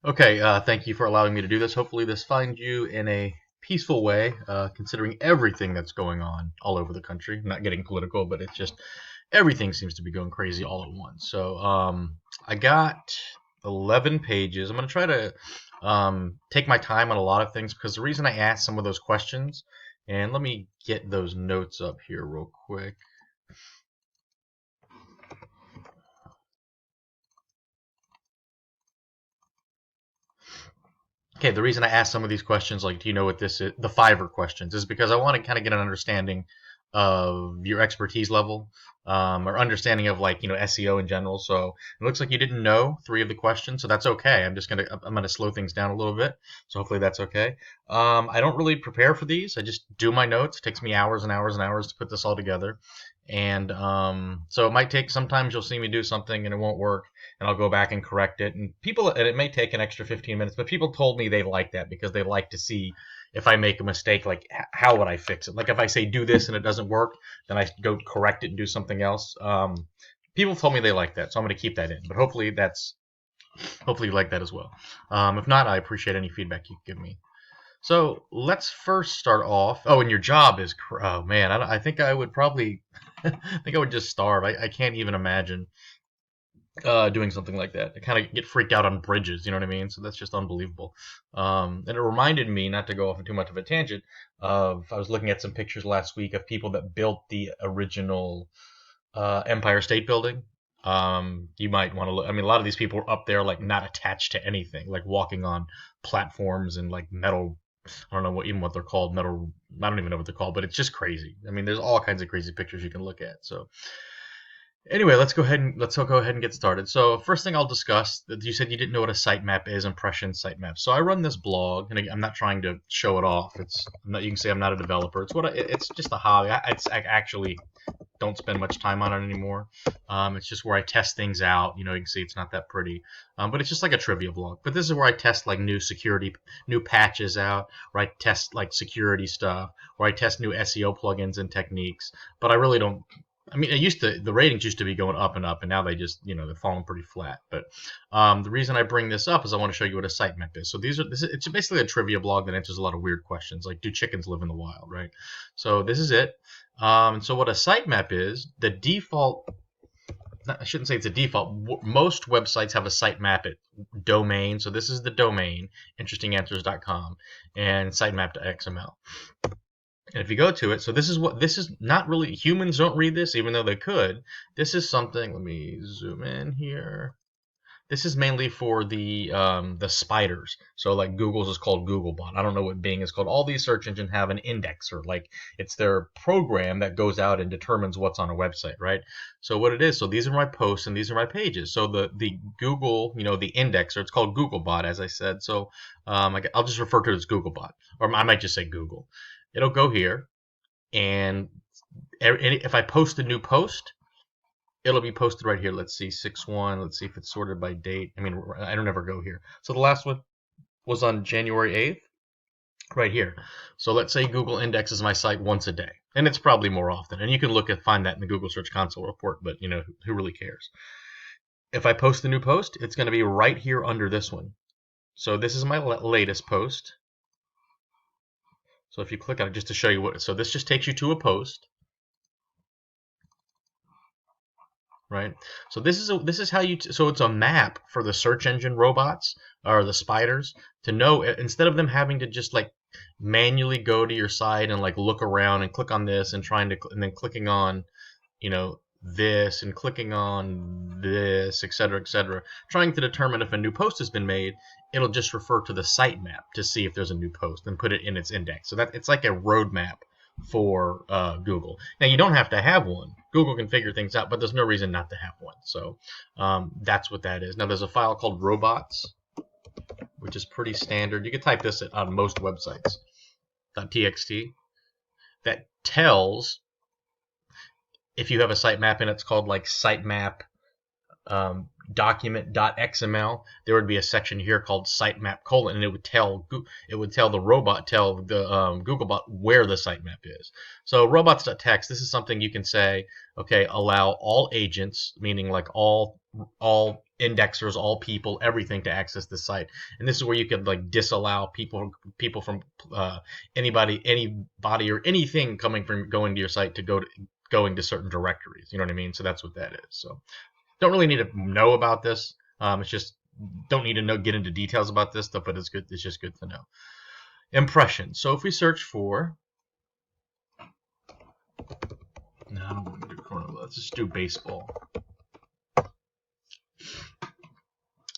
Okay, thank you for allowing me to do this. Hopefully, this finds you in a peaceful way, considering everything that's going on all over the country. I'm not getting political, but it's just everything seems to be going crazy all at once. So, I got 11 pages. I'm going to try to take my time on a lot of things because the reason I asked some of those questions, and let me get those notes up here real quick. Okay, the reason I asked some of these questions, like, do you know what this is, the Fiverr questions, is because I want to kind of get an understanding of your expertise level, or understanding of like SEO in general. So it looks like you didn't know three of the questions, so that's okay. I'm gonna slow things down a little bit, so hopefully that's okay. I don't really prepare for these. I just do my notes. It takes me hours and hours and hours to put this all together, and so it might take. Sometimes you'll see me do something and it won't work, and I'll go back and correct it. And it may take an extra 15 minutes, but people told me they like that because they like to see if I make a mistake, like how would I fix it? Like if I say do this and it doesn't work, then I go correct it and do something else. People told me they like that, so I'm going to keep that in. But hopefully you like that as well. If not, I appreciate any feedback you give me. So let's first start off. Oh, and your job is, oh man, I think I would probably, I think I would just starve. I can't even imagine doing something like that. I kind of get freaked out on bridges, you know what I mean? So that's just unbelievable. And it reminded me, not to go off on too much of a tangent, of I was looking at some pictures last week of people that built the original Empire State Building. You might want to look. I mean, a lot of these people were up there, like not attached to anything, like walking on platforms and like metal. I don't know what they're called. Metal. I don't even know what they're called, but it's just crazy. I mean, there's all kinds of crazy pictures you can look at. So anyway, let's go ahead and get started. So first thing I'll discuss, you said you didn't know what a sitemap is, impression sitemap. So I run this blog, and I'm not trying to show it off. You can say I'm not a developer. It's just a hobby. I actually don't spend much time on it anymore. It's just where I test things out. You can see it's not that pretty, but it's just like a trivia blog. But this is where I test like new patches out, where I test like security stuff, where I test new SEO plugins and techniques. But I really don't. I mean, the ratings used to be going up and up, and now they're falling pretty flat. But the reason I bring this up is I want to show you what a sitemap is. So it's basically a trivia blog that answers a lot of weird questions, like do chickens live in the wild, right? So this is it. So what a sitemap is, the default. I shouldn't say it's a default. Most websites have a sitemap at domain. So this is the domain, interestinganswers.com, and sitemap.xml. And if you go to it, so this is not really, humans don't read this, even though they could. This is something, let me zoom in here. This is mainly for the spiders. So like Google's is called Googlebot. I don't know what Bing is called. All these search engines have an indexer, like it's their program that goes out and determines what's on a website, right? So what it is, so these are my posts and these are my pages. So the Google, the indexer, it's called Googlebot, as I said. So I'll just refer to it as Googlebot, or I might just say Google. It'll go here, and if I post a new post, it'll be posted right here. Let's see, 6/1. Let's see if it's sorted by date. I mean, I don't ever go here. So the last one was on January 8th, right here. So let's say Google indexes my site once a day, and it's probably more often. And you can find that in the Google Search Console report, but who really cares? If I post a new post, it's going to be right here under this one. So this is my latest post. So if you click on it, just to show you so this just takes you to a post, right? So this is how so it's a map for the search engine robots or the spiders to know, instead of them having to just like manually go to your site and like look around and click on this and and then clicking on, this and clicking on this, etc., trying to determine if a new post has been made. It'll just refer to the sitemap to see if there's a new post and put it in its index. So that it's like a roadmap for Google. Now you don't have to have one. Google can figure things out, but there's no reason not to have one. So that's what that is. Now there's a file called robots, which is pretty standard. You can type this on most websites. .txt that tells if you have a sitemap and it's called like sitemap document.xml, there would be a section here called sitemap : and it would tell the robot, tell the Googlebot where the sitemap is. So robots.txt, this is something you can say, okay, allow all agents, meaning like all all indexers, all people, everything to access the site. And this is where you could like disallow people from anybody or anything coming from going to your site to going to certain directories. You know what I mean? So that's what that is. So don't really need to know about this. It's just don't need to get into details about this stuff, but it's good. It's just good to know. Impressions. So if we search for, no, I don't want to do corner. Let's just do baseball.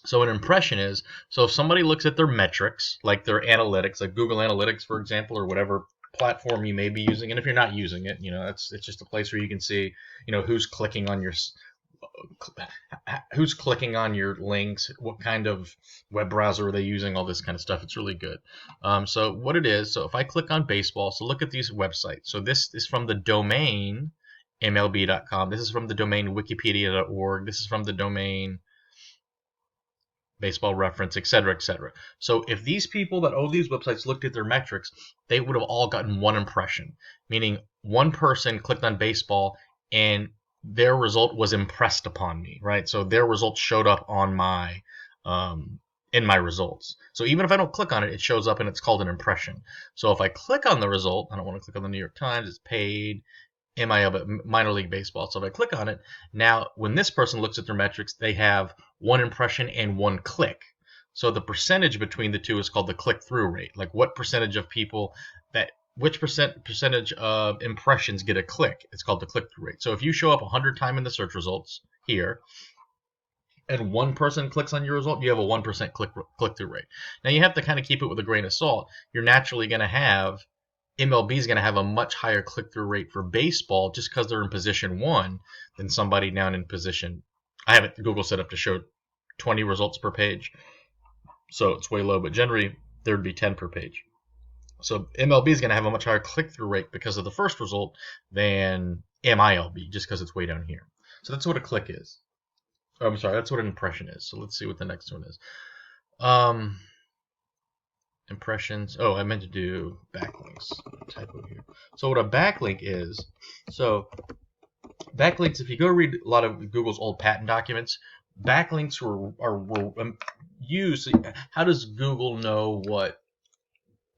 So an impression is, so if somebody looks at their metrics, like their analytics, like Google Analytics, for example, or whatever platform you may be using, and if you're not using it, it's just a place where you can see, who's clicking on your links, what kind of web browser are they using, all this kind of stuff. It's really good. So what it is, so if I click on baseball, so look at these websites. So this is from the domain MLB.com. This is from the domain Wikipedia.org. This is from the domain Baseball Reference, etc., etc. So if these people that own these websites looked at their metrics, they would have all gotten one impression, meaning one person clicked on baseball and their result was impressed upon me, right? So their result showed up on my in my results. So even if I don't click on it, it shows up and it's called an impression. So if I click on the result, I don't want to click on the New York Times, it's paid MIL, but minor league baseball. So if I click on it, now when this person looks at their metrics, they have one impression and one click. So the percentage between the two is called the click-through rate. Like what percentage of people which percentage of impressions get a click? It's called the click-through rate. So if you show up 100 times in the search results here, and one person clicks on your result, you have a 1% click-through rate. Now you have to kind of keep it with a grain of salt. You're naturally going to have MLB is going to have a much higher click-through rate for baseball just because they're in position 1 than somebody down in position. I have it Google set up to show 20 results per page, so it's way low, but generally there would be 10 per page. So MLB is going to have a much higher click-through rate because of the first result than MILB, just because it's way down here. So that's what a click is. Oh, I'm sorry, that's what an impression is. So let's see what the next one is. Impressions. Oh, I meant to do backlinks. Typo here. So what a backlink is, so backlinks, if you go read a lot of Google's old patent documents, backlinks were used. How does Google know what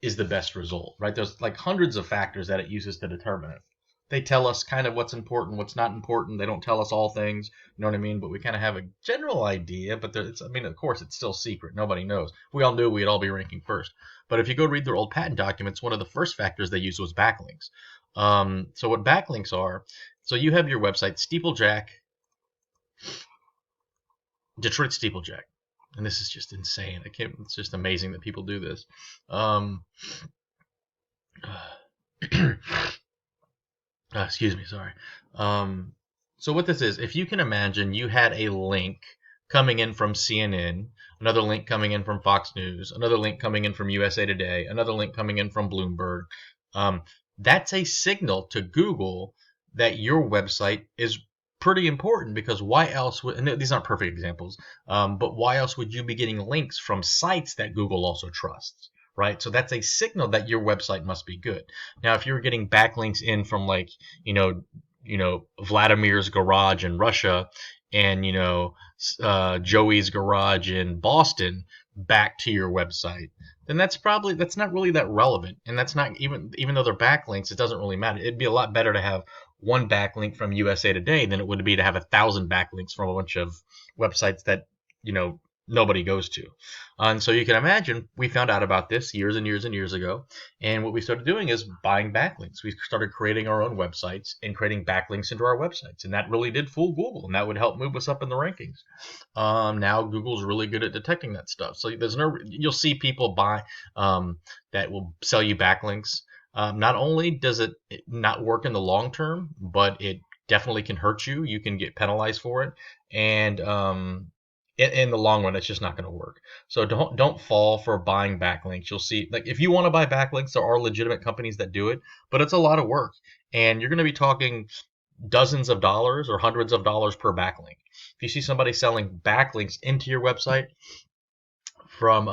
is the best result, right? There's like hundreds of factors that it uses to determine it. They tell us kind of what's important, what's not important. They don't tell us all things, you know what I mean? But we kind of have a general idea, but of course, it's still secret. Nobody knows. If we all knew, we'd all be ranking first. But if you go read their old patent documents, one of the first factors they used was backlinks. So what backlinks are, so you have your website, Steeplejack, Detroit Steeplejack. And this is just insane. It's just amazing that people do this. Excuse me, sorry. So what this is, if you can imagine you had a link coming in from CNN, another link coming in from Fox News, another link coming in from USA Today, another link coming in from Bloomberg, that's a signal to Google that your website is pretty important, because why else would, and these aren't perfect examples, but why else would you be getting links from sites that Google also trusts? Right, so that's a signal that your website must be good. Now, if you're getting backlinks in from like Vladimir's garage in Russia and Joey's garage in Boston back to your website, then that's not really that relevant, and that's not even though they're backlinks, it doesn't really matter. It'd be a lot better to have one backlink from USA Today than it would be to have 1,000 backlinks from a bunch of websites that nobody goes to. And so you can imagine we found out about this years and years and years ago, and what we started doing is buying backlinks. We started creating our own websites and creating backlinks into our websites, and that really did fool Google, and that would help move us up in the rankings. Now Google's really good at detecting that stuff, so you'll see people buy that will sell you backlinks. Not only does it not work in the long term, but it definitely can hurt you. You can get penalized for it, and in the long run, it's just not going to work. So don't fall for buying backlinks. You'll see, like, if you want to buy backlinks, there are legitimate companies that do it, but it's a lot of work, and you're going to be talking dozens of dollars or hundreds of dollars per backlink. If you see somebody selling backlinks into your website from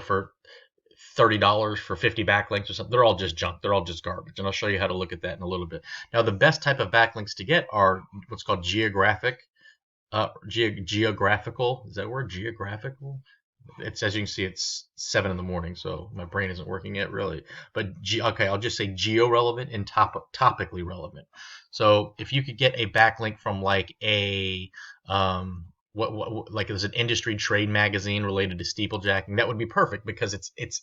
for $30 for 50 backlinks or something, they're all just junk. They're all just garbage, and I'll show you how to look at that in a little bit. Now, the best type of backlinks to get are what's called geographic Geographical, is that word geographical? It's, as you can see, it's 7 in the morning, so my brain isn't working yet really. But okay, I'll just say geo-relevant and topically relevant. So if you could get a backlink from like a like there's an industry trade magazine related to steeplejacking, that would be perfect because it's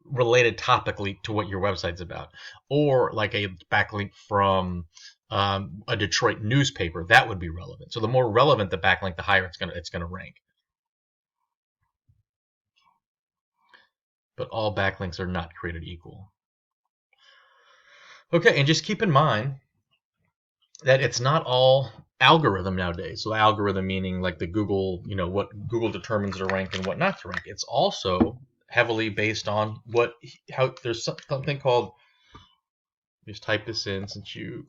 related topically to what your website's about. Or like a backlink from a Detroit newspaper, that would be relevant. So the more relevant the backlink, the higher it's gonna rank. But all backlinks are not created equal. Okay, and just keep in mind that it's not all algorithm nowadays. So algorithm meaning like the Google, what Google determines to rank and what not to rank. It's also heavily based on how there's something called, just type this in since you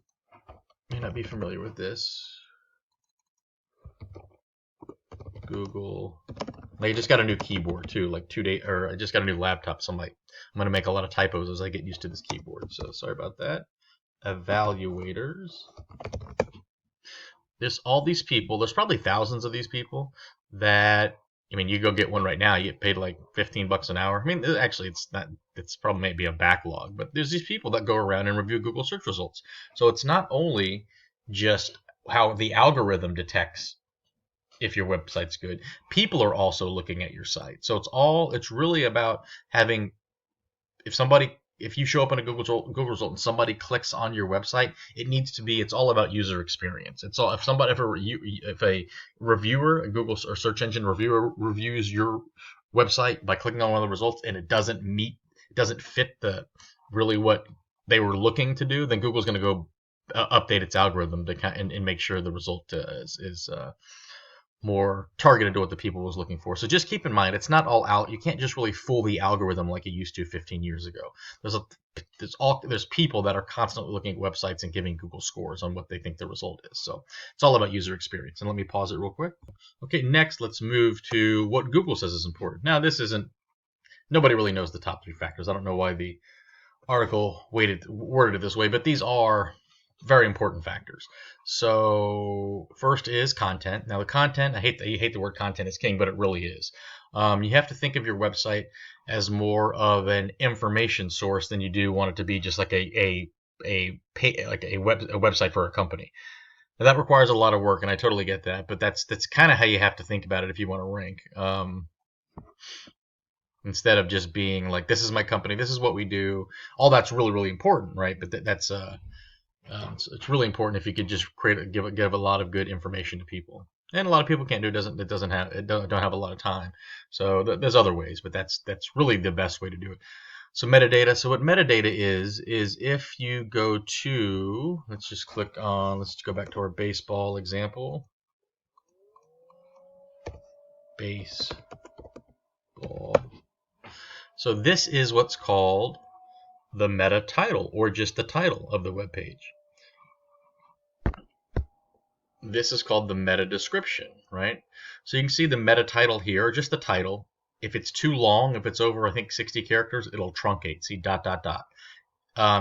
may not be familiar with this. Google. I just got a new keyboard too, like 2 days, or I just got a new laptop, so I'm gonna make a lot of typos as I get used to this keyboard. So sorry about that. Evaluators. There's all these people. There's probably thousands of these people that, you go get one right now. You get paid like $15 an hour. Actually, it's not. It's probably maybe a backlog, but there's these people that go around and review Google search results. So it's not only just how the algorithm detects if your website's good. People are also looking at your site. So it's really about having, if you show up in a Google result and somebody clicks on your website, it's all about user experience. It's all, if a reviewer, a Google or search engine reviewer reviews your website by clicking on one of the results and it doesn't fit really what they were looking to do, then Google's going to go update its algorithm and make sure the result is more targeted to what the people was looking for. So just keep in mind, it's not all out. You can't just really fool the algorithm like you used to 15 years ago. There's people that are constantly looking at websites and giving Google scores on what they think the result is. So it's all about user experience. And let me pause it real quick. Okay, next let's move to what Google says is important. Now nobody really knows the top 3 factors. I don't know why the article worded it this way, but these are very important factors. So first is content. Now the content, I hate the word content is king, but it really is. You have to think of your website as more of an information source than you do want it to be just like a website for a company. Now that requires a lot of work, and I totally get that. But that's kind of how you have to think about it if you want to rank. Instead of just being like, this is my company, this is what we do. All that's really, really important, right? But that's so it's really important if you could just give a lot of good information to people. And a lot of people can't do it. Don't have a lot of time. So there's other ways, but that's really the best way to do it. So metadata. So what metadata is if you go to, let's go back to our baseball example. Baseball. So this is what's called the meta title, or just the title of the web page. This is called the meta description, right? So you can see the meta title here, or just the title. If it's too long, if it's over, I think 60 characters, it'll truncate. See dot, dot, dot.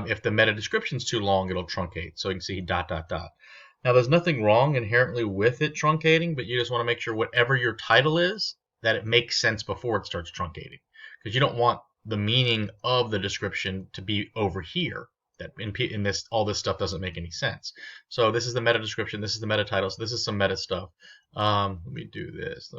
If the meta description is too long, it'll truncate. So you can see dot, dot, dot. Now, there's nothing wrong inherently with it truncating, but you just want to make sure whatever your title is, that it makes sense before it starts truncating. Because you don't want the meaning of the description to be over here. That in this, all this stuff doesn't make any sense. So this is the meta description. This is the meta title. So this is some meta stuff. Let me do this.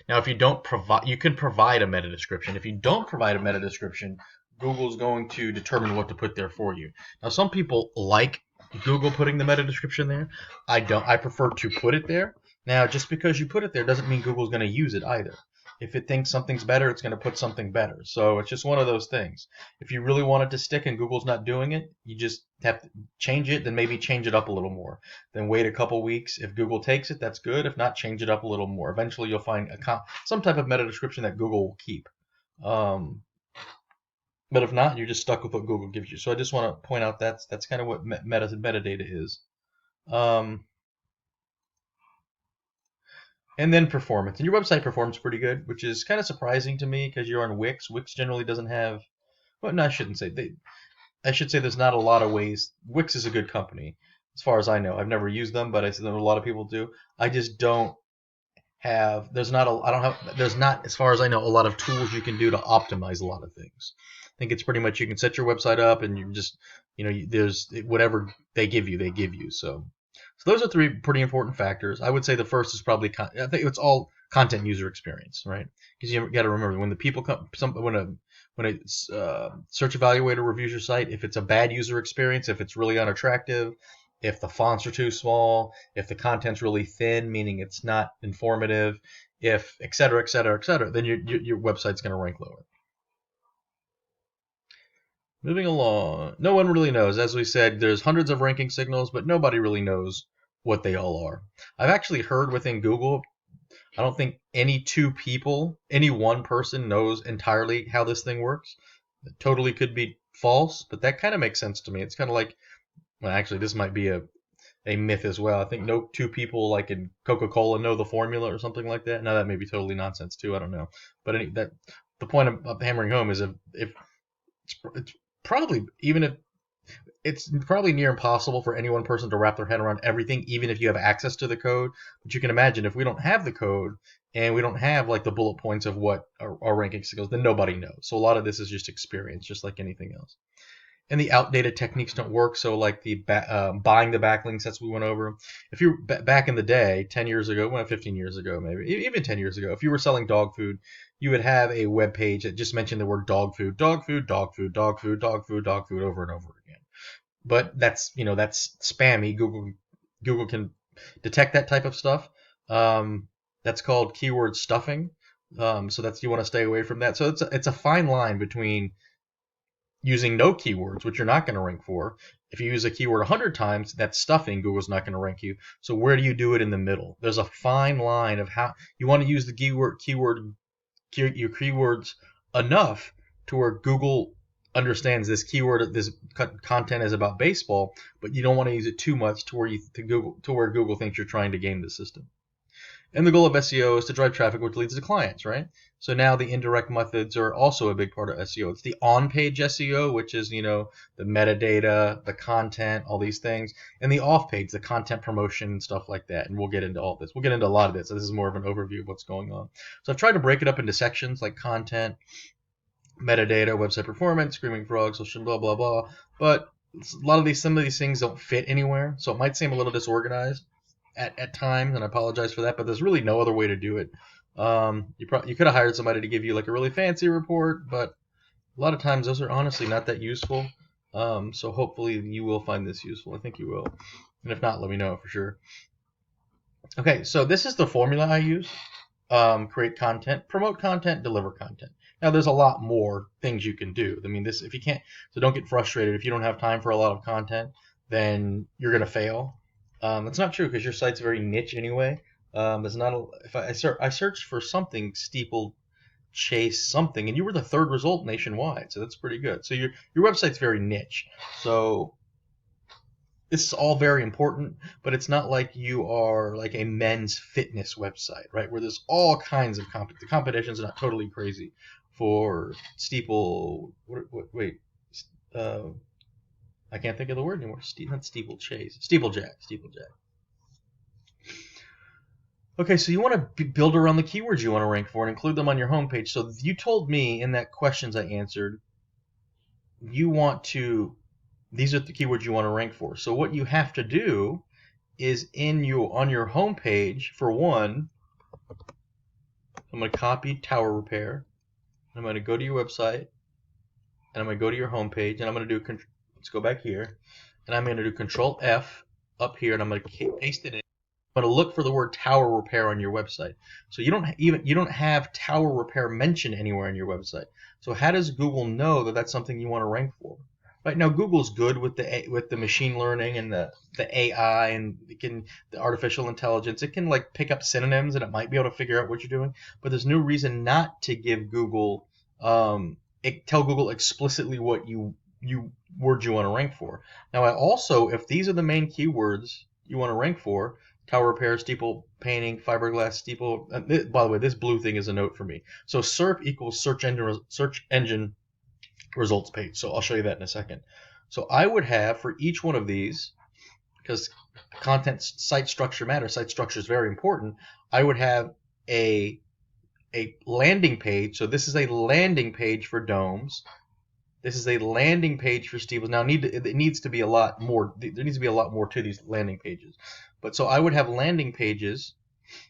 Now, if you don't provide, you can provide a meta description. If you don't provide a meta description, Google's going to determine what to put there for you. Now, some people like Google putting the meta description there. I don't. I prefer to put it there. Now, just because you put it there doesn't mean Google's going to use it either. If it thinks something's better, it's going to put something better. So it's just one of those things. If you really want it to stick and Google's not doing it, you just have to change it, then maybe change it up a little more. Then wait a couple weeks. If Google takes it, that's good. If not, change it up a little more. Eventually, you'll find some type of meta description that Google will keep. But if not, you're just stuck with what Google gives you. So I just want to point out that's kind of what metadata is. And then performance. And your website performs pretty good, which is kind of surprising to me because you're on Wix. Wix generally doesn't have, well, no, I shouldn't say. I should say there's not a lot of ways. Wix is a good company, as far as I know. I've never used them, but I know a lot of people do. I just don't have. There's not a. I don't have. There's not, as far as I know, a lot of tools you can do to optimize a lot of things. I think it's pretty much you can set your website up and you just, there's whatever they give you, they give you. So those are three pretty important factors. I would say the first is probably I think it's all content user experience, right? Because you got to remember when the people come, when a search evaluator reviews your site, if it's a bad user experience, if it's really unattractive, if the fonts are too small, if the content's really thin, meaning it's not informative, if et cetera, et cetera, et cetera, then your website's going to rank lower. Moving along, no one really knows. As we said, there's hundreds of ranking signals, but nobody really knows what they all are. I've actually heard within Google, I don't think any one person knows entirely how this thing works. It totally could be false, but that kind of makes sense to me. It's kind of like, well, actually, this might be a myth as well. I think no two people like in Coca-Cola know the formula or something like that. Now that may be totally nonsense too. I don't know, but the point of hammering home is if it's probably, even if it's probably near impossible for any one person to wrap their head around everything, even if you have access to the code. But you can imagine if we don't have the code and we don't have like the bullet points of what our ranking skills, then nobody knows. So a lot of this is just experience, just like anything else. And the outdated techniques don't work. So like the buying the backlinks, that's what we went over. If you back in the day, 10 years ago, well, 15 years ago, maybe even 10 years ago, if you were selling dog food, you would have a web page that just mentioned the word dog food, dog food, dog food, dog food, dog food, dog food over and over again. But that's spammy. Google can detect that type of stuff. That's called keyword stuffing. So that's, you want to stay away from that. So it's a fine line between using no keywords, which you're not going to rank for. If you use a keyword 100 times, that's stuffing. Google's not going to rank you. So where do you do it in the middle? There's a fine line of how you want to use the your keywords enough to where Google understands this content is about baseball, but you don't want to use it too much to where Google thinks you're trying to game the system. And the goal of SEO is to drive traffic, which leads to clients, right? So now the indirect methods are also a big part of SEO. It's the on-page SEO, which is, the metadata, the content, all these things, and the off-page, the content promotion and stuff like that. And we'll get into all this. We'll get into a lot of this. So this is more of an overview of what's going on. So I've tried to break it up into sections like content, metadata, website performance, screaming frog, social, blah, blah, blah. But some of these things don't fit anywhere. So it might seem a little disorganized at times, and I apologize for that, but there's really no other way to do it. You could have hired somebody to give you like a really fancy report, but a lot of times those are honestly not that useful. So hopefully you will find this useful. I think you will. And if not, let me know for sure. Okay, so this is the formula I use. Create content, promote content, deliver content. Now there's a lot more things you can do. I mean, if you can't, so don't get frustrated. If you don't have time for a lot of content, then you're going to fail. That's not true because your site's very niche anyway. It's not. If I searched for something, Steeple chase something, and you were the third result nationwide, so that's pretty good. So your website's very niche. So this is all very important, but it's not like you are like a men's fitness website, right? Where there's all kinds of the competition's not totally crazy for Steeple. Wait. I can't think of the word anymore. Not steeplechase. Steeplejack. Okay, so you want to build around the keywords you want to rank for and include them on your homepage. So you told me in that questions I answered, these are the keywords you want to rank for. So what you have to do is on your homepage, for one, I'm going to copy tower repair. I'm going to go to your website, and I'm going to go to your homepage, and I'm going to do let's go back here, and I'm going to do Control F up here, and I'm going to paste it in. I'm going to look for the word tower repair on your website. So you don't have tower repair mentioned anywhere on your website. So how does Google know that that's something you want to rank for? Right now, Google's good with the machine learning and the AI and the artificial intelligence. It can like pick up synonyms and it might be able to figure out what you're doing. But there's no reason not to give Google tell Google explicitly what words you want to rank for. Now, if these are the main keywords you want to rank for, tower repair, steeple painting, fiberglass steeple. By the way, this blue thing is a note for me. So SERP equals search engine results page. So I'll show you that in a second. So I would have for each one of these, because content site structure matters. Site structure is very important. I would have a landing page. So this is a landing page for domes. This is a landing page for steeples. Now it needs to be a lot more. There needs to be a lot more to these landing pages. But so I would have landing pages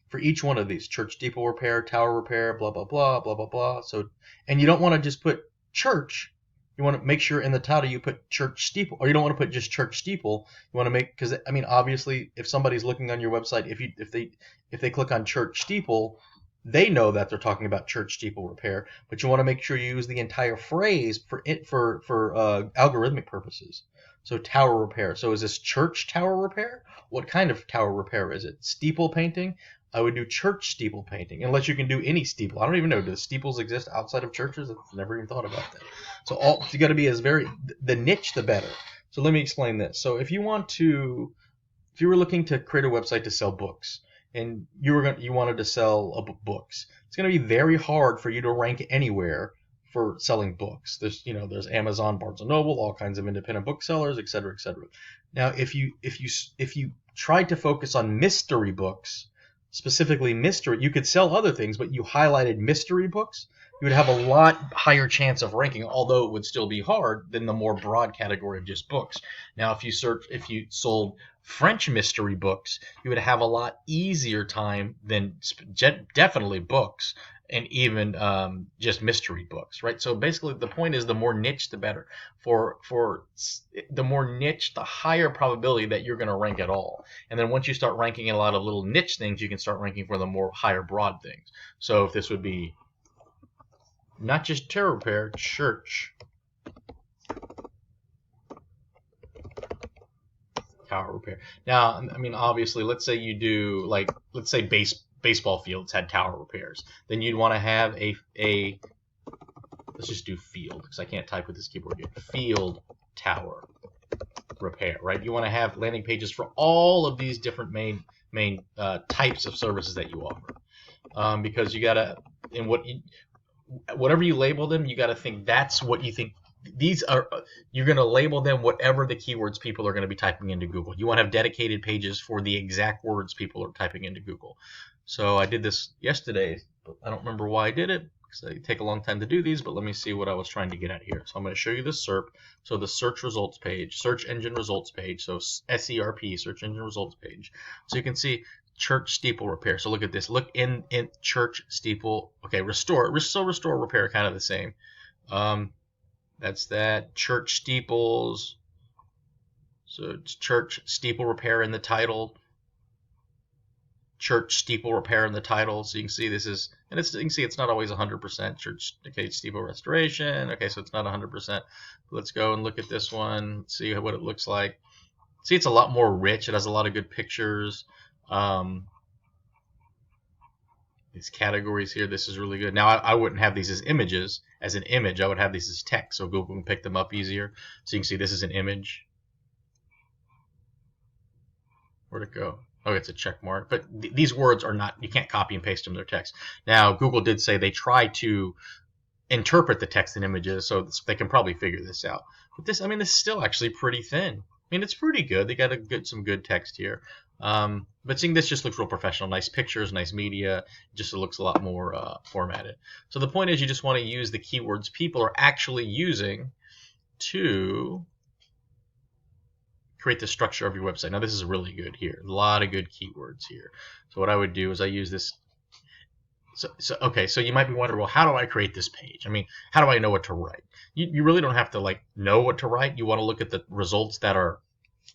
for each one of these: church steeple repair, tower repair, blah blah blah blah blah blah. So, and you don't want to just put church. You want to make sure in the title you put church steeple, or you don't want to put just church steeple. You want to make, because I mean, obviously, if somebody's looking on your website, if they click on church steeple, they know that they're talking about church steeple repair. But you want to make sure you use the entire phrase for algorithmic purposes. So tower repair. So is this church tower repair? What kind of tower repair is it? Steeple painting? I would do church steeple painting, unless you can do any steeple. I don't even know, do steeples exist outside of churches? I've never even thought about that. So you got to be the niche, the better. So let me explain this. So if you were looking to create a website to sell books, and you wanted to sell books, it's going to be very hard for you to rank anywhere for selling books. There's Amazon, Barnes and Noble, all kinds of independent booksellers, et cetera, et cetera. Now, if you tried to focus on mystery books, specifically mystery, you could sell other things, but you highlighted mystery books, you would have a lot higher chance of ranking, although it would still be hard than the more broad category of just books. Now, if you sold French mystery books, you would have a lot easier time than definitely books, and even just mystery books, right? So basically the point is, the more niche, the better. For the more niche, the higher probability that you're going to rank at all. And then once you start ranking in a lot of little niche things, you can start ranking for the more higher broad things. So if this would be not just tower repair, church tower repair. Now, I mean, obviously, let's say you do, like, let's say baseball fields had tower repairs. Then you'd want to have let's just do field, because I can't type with this keyboard yet. Field tower repair, right? You want to have landing pages for all of these different main types of services that you offer, because you gotta, whatever you label them, you got to think that's what you think. You're going to label them whatever the keywords people are going to be typing into Google. You want to have dedicated pages for the exact words people are typing into Google. So I did this yesterday, but I don't remember why I did it, because they take a long time to do these, but let me see what I was trying to get at here. So I'm going to show you the SERP, so the search results page, search engine results page, so SERP, search engine results page. So you can see church steeple repair. So look at this. Look in church steeple. Okay, restore repair, kind of the same. That's that. Church steeples. So it's church steeple repair in the title. Church steeple repair in the title. So you can see this is, and you can see it's not always 100%. Church, okay, steeple restoration. Okay, so it's not 100%. Let's go and look at this one. See what it looks like. See, it's a lot more rich. It has a lot of good pictures. These categories here, this is really good. Now, I wouldn't have these as images. As an image, I would have these as text, so Google can pick them up easier. So you can see this is an image. Where'd it go? Oh, it's a check mark. But these words are not, you can't copy and paste them, they're text. Now, Google did say they try to interpret the text in images, so they can probably figure this out. But this, I mean, this is still actually pretty thin. I mean, it's pretty good. They got some good text here. But seeing this just looks real professional. Nice pictures, nice media. It just looks a lot more formatted. So the point is, you just want to use the keywords people are actually using to create the structure of your website. Now this is really good here. A lot of good keywords here. So what I would do is I use this. Okay, so you might be wondering, well, how do I create this page? I mean, how do I know what to write? You really don't have to know what to write. You want to look at the results that are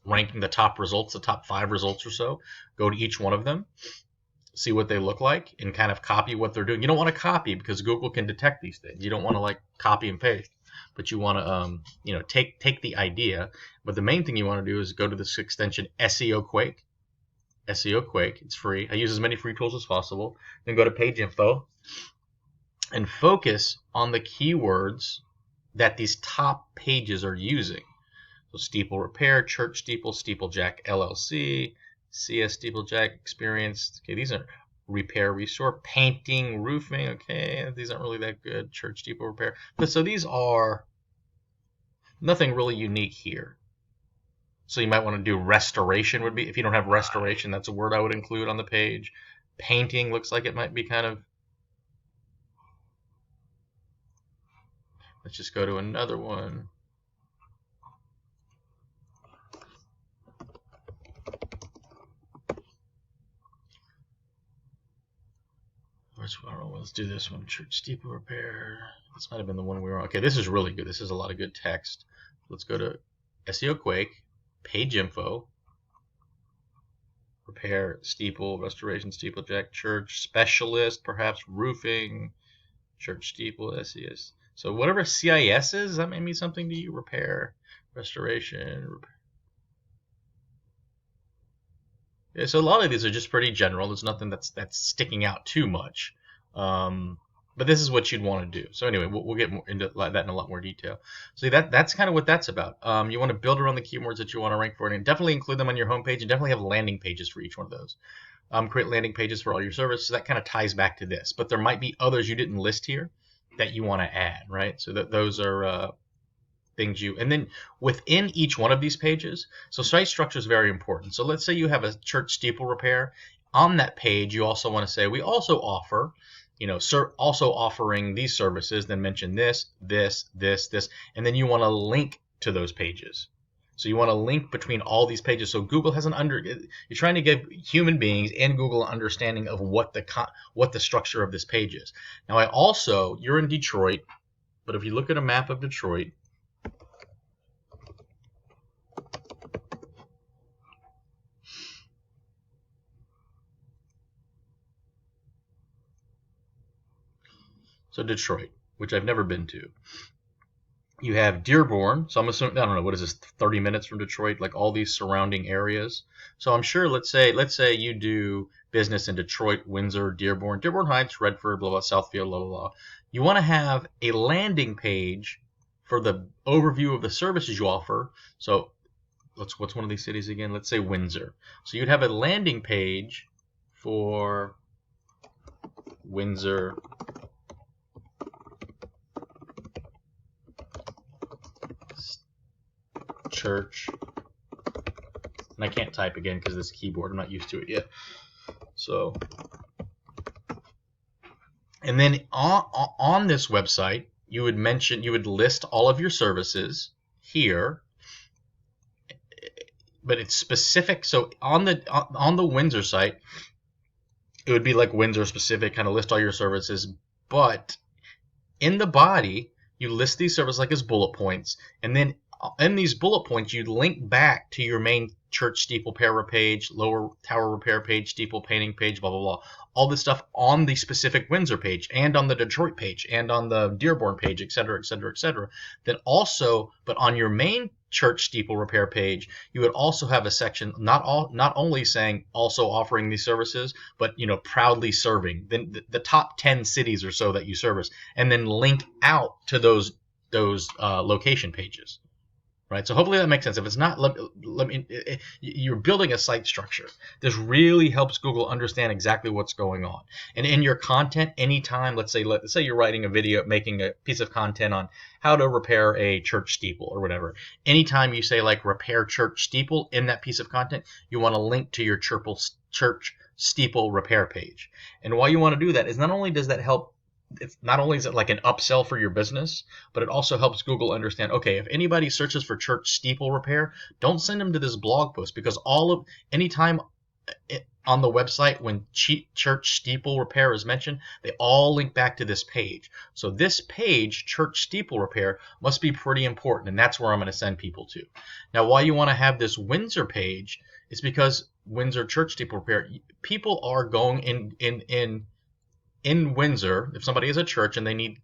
ranking, the top results, the top 5 results or so. Go to each one of them, see what they look like, and kind of copy what they're doing. You don't want to copy, because Google can detect these things. You don't want to copy and paste, but you want to take the idea. But the main thing you want to do is go to this extension SEO Quake. SEO Quake, it's free. I use as many free tools as possible. Then go to page info and focus on the keywords that these top pages are using. So steeple repair, church steeple, steeplejack LLC, CS steeplejack experience. Okay, these are repair, restore, painting, roofing. Okay, these aren't really that good. Church steeple repair. But so these are nothing really unique here. So you might want to do restoration would be, if you don't have restoration, that's a word I would include on the page. Painting looks like it might be kind of, let's just go to another one. Let's do this one. Church steeple repair. This might have been the one we were on. Okay, this is really good. This is a lot of good text. Let's go to SEO Quake, page info, repair, steeple, restoration, steeplejack, church, specialist, perhaps roofing, church steeple, SES. So whatever CIS is, that may mean something to you. Repair, restoration, repair. Yeah, so a lot of these are just pretty general. There's nothing that's sticking out too much. But this is what you'd want to do. So anyway, we'll get more into that in a lot more detail. So that's kind of what that's about. You want to build around the keywords that you want to rank for, and definitely include them on your homepage, and definitely have landing pages for each one of those. Create landing pages for all your services. So that kind of ties back to this. But there might be others you didn't list here that you want to add, right? So those are things you, and then within each one of these pages, so site structure is very important. So let's say you have a church steeple repair. On that page, you also want to say, we also offer, also offering these services, then mention this, and then you want to link to those pages. So you want to link between all these pages. So Google has you're trying to give human beings and Google an understanding of what the structure of this page is. Now you're in Detroit, but if you look at a map of Detroit, so Detroit, which I've never been to. You have Dearborn, so I'm assuming, I don't know, what is this, 30 minutes from Detroit, like all these surrounding areas. So I'm sure, let's say you do business in Detroit, Windsor, Dearborn Heights, Redford, blah, blah, Southfield, blah, blah, blah. You want to have a landing page for the overview of the services you offer. So what's one of these cities again? Let's say Windsor. So you'd have a landing page for Windsor church, and I can't type again because this keyboard, I'm not used to it yet. So, and then on this website, you would list all of your services here, but it's specific. So on the Windsor site, it would be like Windsor specific, kind of list all your services, but in the body, you list these services like as bullet points, and then in these bullet points, you link back to your main church steeple repair page, lower tower repair page, steeple painting page, blah, blah, blah. All this stuff on the specific Windsor page and on the Detroit page and on the Dearborn page, et cetera, et cetera, et cetera. Then also, but on your main church steeple repair page, you would also have a section not only saying also offering these services, but proudly serving the top 10 cities or so that you service, and then link out to those location pages. Right, so hopefully that makes sense. If it's not, you're building a site structure. This really helps Google understand exactly what's going on. And in your content, anytime, let's say you're writing a video, making a piece of content on how to repair a church steeple or whatever. Anytime you say like repair church steeple in that piece of content, you want to link to your church steeple repair page. And why you want to do that is not only does that help, not only is it like an upsell for your business, but it also helps Google understand, okay, if anybody searches for church steeple repair, don't send them to this blog post, because anytime on the website when church steeple repair is mentioned, they all link back to this page. So this page, church steeple repair, must be pretty important, and that's where I'm going to send people to. Now, why you want to have this Windsor page is because Windsor church steeple repair, people are going in Windsor, if somebody is a church and they need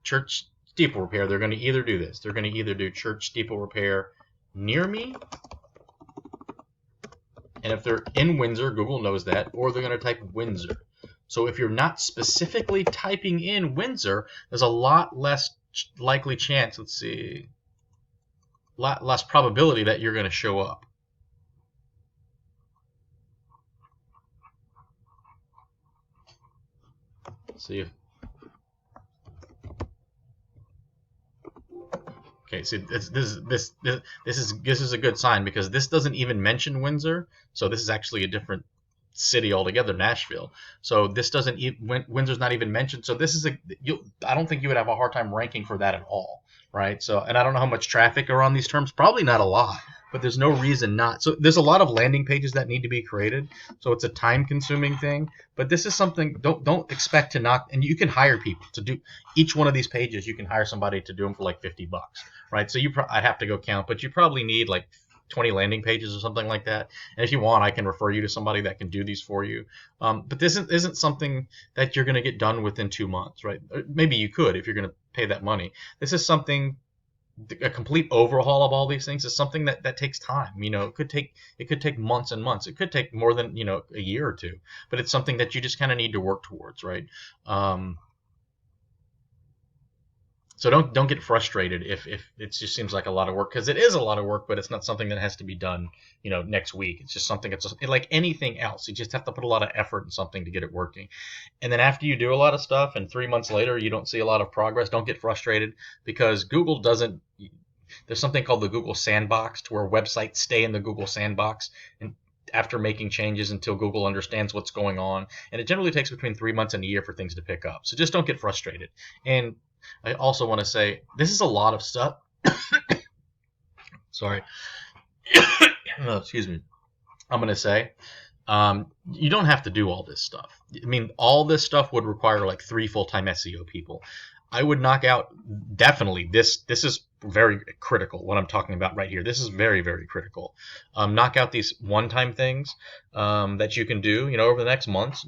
church steeple repair, they're going to either do this. They're going to either do church steeple repair near me, and if they're in Windsor, Google knows that, or they're going to type Windsor. So if you're not specifically typing in Windsor, there's a lot less likely chance, lot less probability that you're going to show up. See if Okay, so this is a good sign because this doesn't even mention Windsor, so this is actually a different city altogether, Nashville. So this doesn't even Windsor's not even mentioned. So this is I don't think you would have a hard time ranking for that at all, right? So and I don't know how much traffic are on these terms, probably not a lot, but there's no reason not. So there's a lot of landing pages that need to be created, so it's a time consuming thing. But this is something don't expect to knock, and you can hire people to do each one of these pages. You can hire somebody to do them for like $50, right? So I'd have to go count, but you probably need like 20 landing pages or something like that. And if you want, I can refer you to somebody that can do these for you. But this isn't something that you're going to get done within 2 months, right? Maybe you could if you're going to pay that money. This is something, a complete overhaul of all these things is something that takes time. It could take months and months. It could take more than a year or two. But it's something that you just kind of need to work towards, right? So don't get frustrated if it just seems like a lot of work, because it is a lot of work, but it's not something that has to be done next week. It's just something that's like anything else. You just have to put a lot of effort in something to get it working. And then after you do a lot of stuff and 3 months later you don't see a lot of progress, don't get frustrated, because Google doesn't. There's something called the Google Sandbox, to where websites stay in the Google Sandbox and after making changes until Google understands what's going on. And it generally takes between 3 months and a year for things to pick up. So just don't get frustrated. And I also want to say this is a lot of stuff. Sorry. Oh, excuse me. I'm going to say you don't have to do all this stuff. I mean, all this stuff would require like 3 full-time SEO people. I would knock out definitely this. This is very critical. What I'm talking about right here. This is very, very critical. Knock out these one-time things that you can do. Over the next months,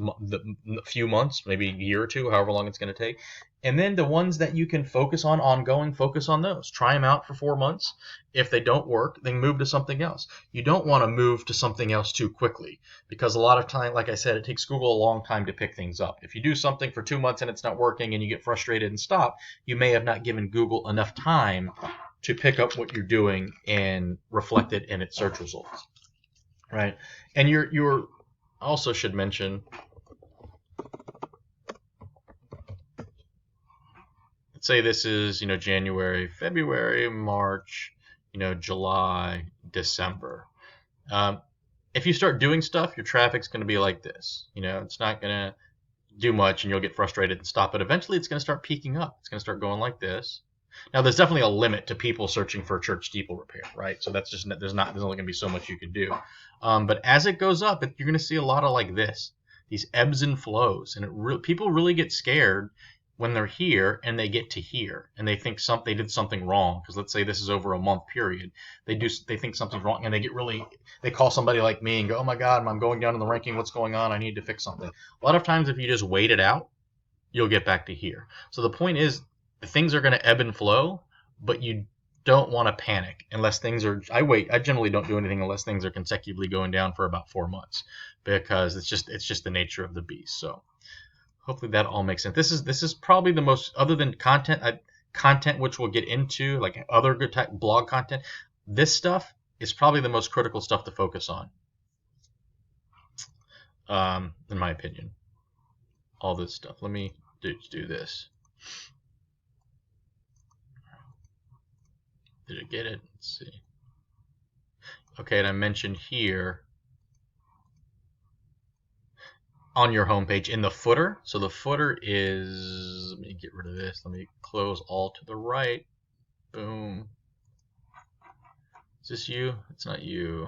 few months, maybe a year or two, however long it's going to take. And then the ones that you can focus on ongoing, focus on those. Try them out for 4 months. If they don't work, then move to something else. You don't want to move to something else too quickly, because a lot of time, like I said, it takes Google a long time to pick things up. If you do something for 2 months and it's not working and you get frustrated and stop, you may have not given Google enough time to pick up what you're doing and reflect it in its search results, right? And you're also should mention, let's say this is January, February, March, July, December. If you start doing stuff, your traffic's going to be like this. It's not going to do much, and you'll get frustrated and stop. But eventually, it's going to start peaking up. It's going to start going like this. Now, there's definitely a limit to people searching for a church steeple repair, right? So that's just there's only going to be so much you can do. But as it goes up, you're going to see a lot of like this, these ebbs and flows, and people really get scared when they're here and they get to here and they think they did something wrong, because let's say this is over a month period, they think something's wrong, and they call somebody like me and go, oh my god, I'm going down in the ranking, what's going on, I need to fix something. A lot of times if you just wait it out, you'll get back to here. So the point is, things are going to ebb and flow, but you don't want to panic unless things are. I generally don't do anything unless things are consecutively going down for about 4 months, because it's just the nature of the beast. So hopefully that all makes sense. This is probably the most, other than content which we'll get into, like other good type blog content, this stuff is probably the most critical stuff to focus on, in my opinion. All this stuff. Let me do this. Did it get it? Let's see. Okay, and I mentioned here on your homepage in the footer. So the footer is, let me get rid of this. Let me close all to the right. Boom. Is this you? It's not you.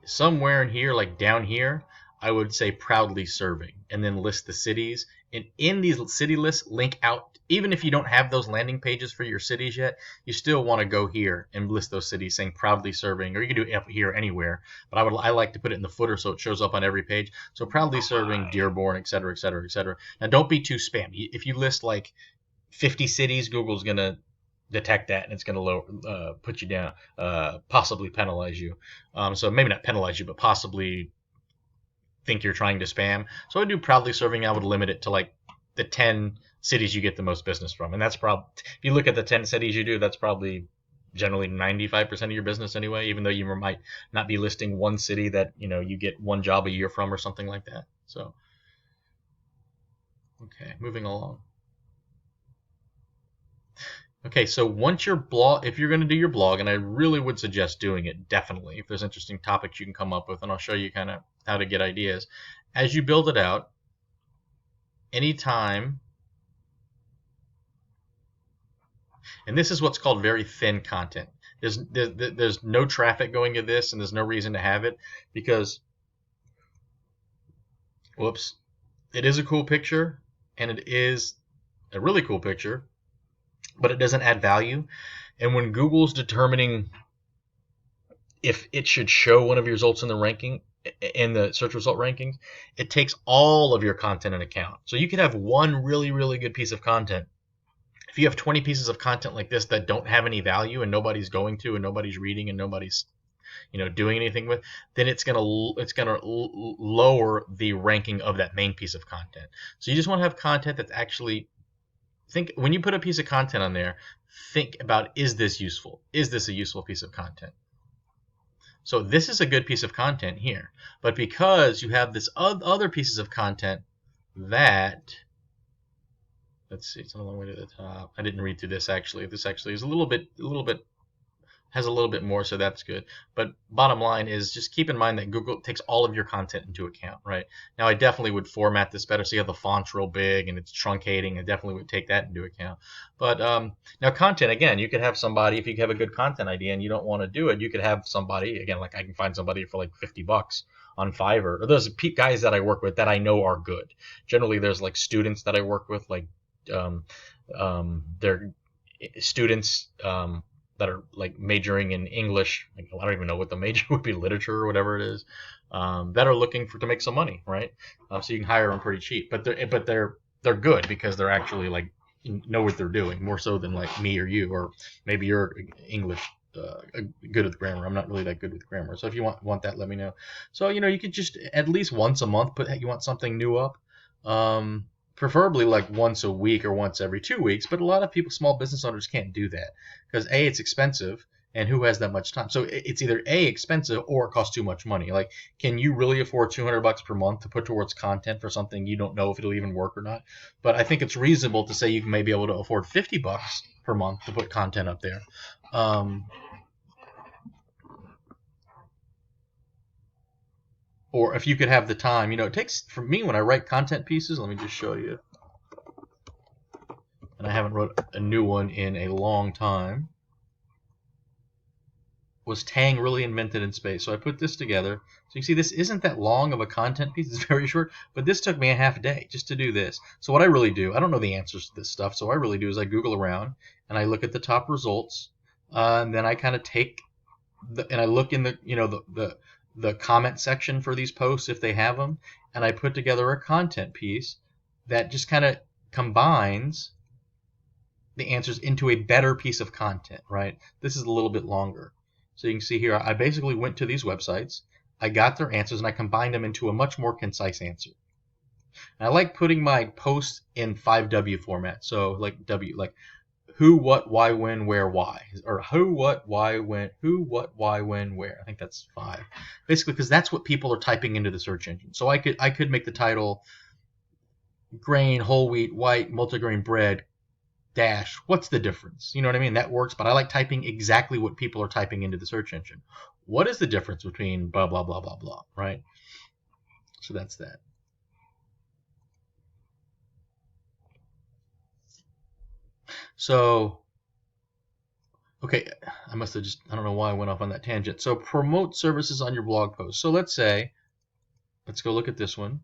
Somewhere in here, like down here, I would say proudly serving, and then list the cities. And in these city lists, link out. Even if you don't have those landing pages for your cities yet, you still want to go here and list those cities saying proudly serving, or you can do it here anywhere. But I like to put it in the footer so it shows up on every page. So proudly serving, Dearborn, et cetera, et cetera, et cetera. Now don't be too spammy. If you list like 50 cities, Google's going to detect that and it's going to put you down, possibly penalize you. So maybe not penalize you, but possibly think you're trying to spam. So I do proudly serving. I would limit it to like the 10 cities you get the most business from, and that's probably, if you look at the 10 cities you do, that's probably generally 95% of your business anyway, even though you might not be listing one city that you get one job a year from or something like that. So okay, moving along. Okay, so once your blog, if you're going to do your blog, and I really would suggest doing it, definitely, if there's interesting topics you can come up with, and I'll show you kind of how to get ideas. As you build it out, anytime, and this is what's called very thin content. There's no traffic going to this, and there's no reason to have it because, whoops, it is a cool picture, and it is a really cool picture, but it doesn't add value. And when Google's determining if it should show one of your results in the ranking, in the search result rankings, it takes all of your content in account. So you could have one really, really good piece of content. If you have 20 pieces of content like this that don't have any value and nobody's going to and nobody's reading and nobody's doing anything with, then it's gonna lower the ranking of that main piece of content. So you just want to have content that's actually, think when you put a piece of content on there, think about, is this useful? Is this a useful piece of content? So this is a good piece of content here, but because you have this other pieces of content that, let's see, it's on a long way to the top. I didn't read through this actually. This actually is a little bit has a little bit more, so that's good. But bottom line is just keep in mind that Google takes all of your content into account, right? Now I definitely would format this better so you have the fonts real big and it's truncating. I definitely would take that into account. But now content, again, you could have somebody, if you have a good content idea and you don't want to do it, you could have somebody, again, like I can find somebody for like $50 on Fiverr. Or there's guys that I work with that I know are good. Generally there's like students that I work with, like they're students that are like majoring in English. I don't even know what the major would be, literature or whatever it is, that are looking to make some money, right? So you can hire them pretty cheap, but they're good because they're actually like know what they're doing more so than like me or you, or maybe you're English good with grammar. I'm not really that good with grammar, so if you want that, let me know. So you could just at least once a month you want something new up. Preferably like once a week or once every 2 weeks, but a lot of people, small business owners, can't do that because A, it's expensive, and who has that much time? So it's either A, expensive, or it costs too much money. Like, can you really afford $200 per month to put towards content for something you don't know if it'll even work or not? But I think it's reasonable to say you may be able to afford $50 per month to put content up there. Or if you could have the time, it takes, for me, when I write content pieces, let me just show you. And I haven't wrote a new one in a long time. Was Tang really invented in space? So I put this together. So you can see this isn't that long of a content piece. It's very short, but this took me a half a day just to do this. So what I really do, I don't know the answers to this stuff, so what I really do is I Google around and I look at the top results, and then I kind of take and I look in the comment section for these posts if they have them, and I put together a content piece that just kind of combines the answers into a better piece of content, right? This is a little bit longer. So you can see here, I basically went to these websites, I got their answers, and I combined them into a much more concise answer. And I like putting my posts in 5W format. So like who, what, why, when, where, why, or who, what, why, when, where. I think that's 5, basically, because that's what people are typing into the search engine. So I could make the title grain, whole wheat, white, multigrain bread, dash. What's the difference? You know what I mean? That works, but I like typing exactly what people are typing into the search engine. What is the difference between blah blah blah blah blah, right? So that's that. So, okay, I don't know why I went off on that tangent. So promote services on your blog post. So let's go look at this one.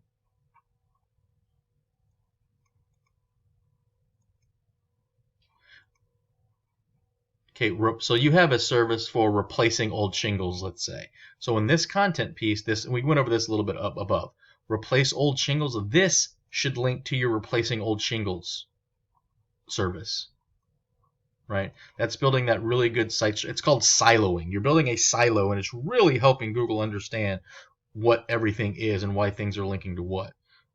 Okay, so you have a service for replacing old shingles, let's say. So in this content piece, we went over this a little bit up above. Replace old shingles. This should link to your replacing old shingles service, right? That's building that really good site. It's called siloing. You're building a silo, and it's really helping Google understand what everything is and why things are linking to what.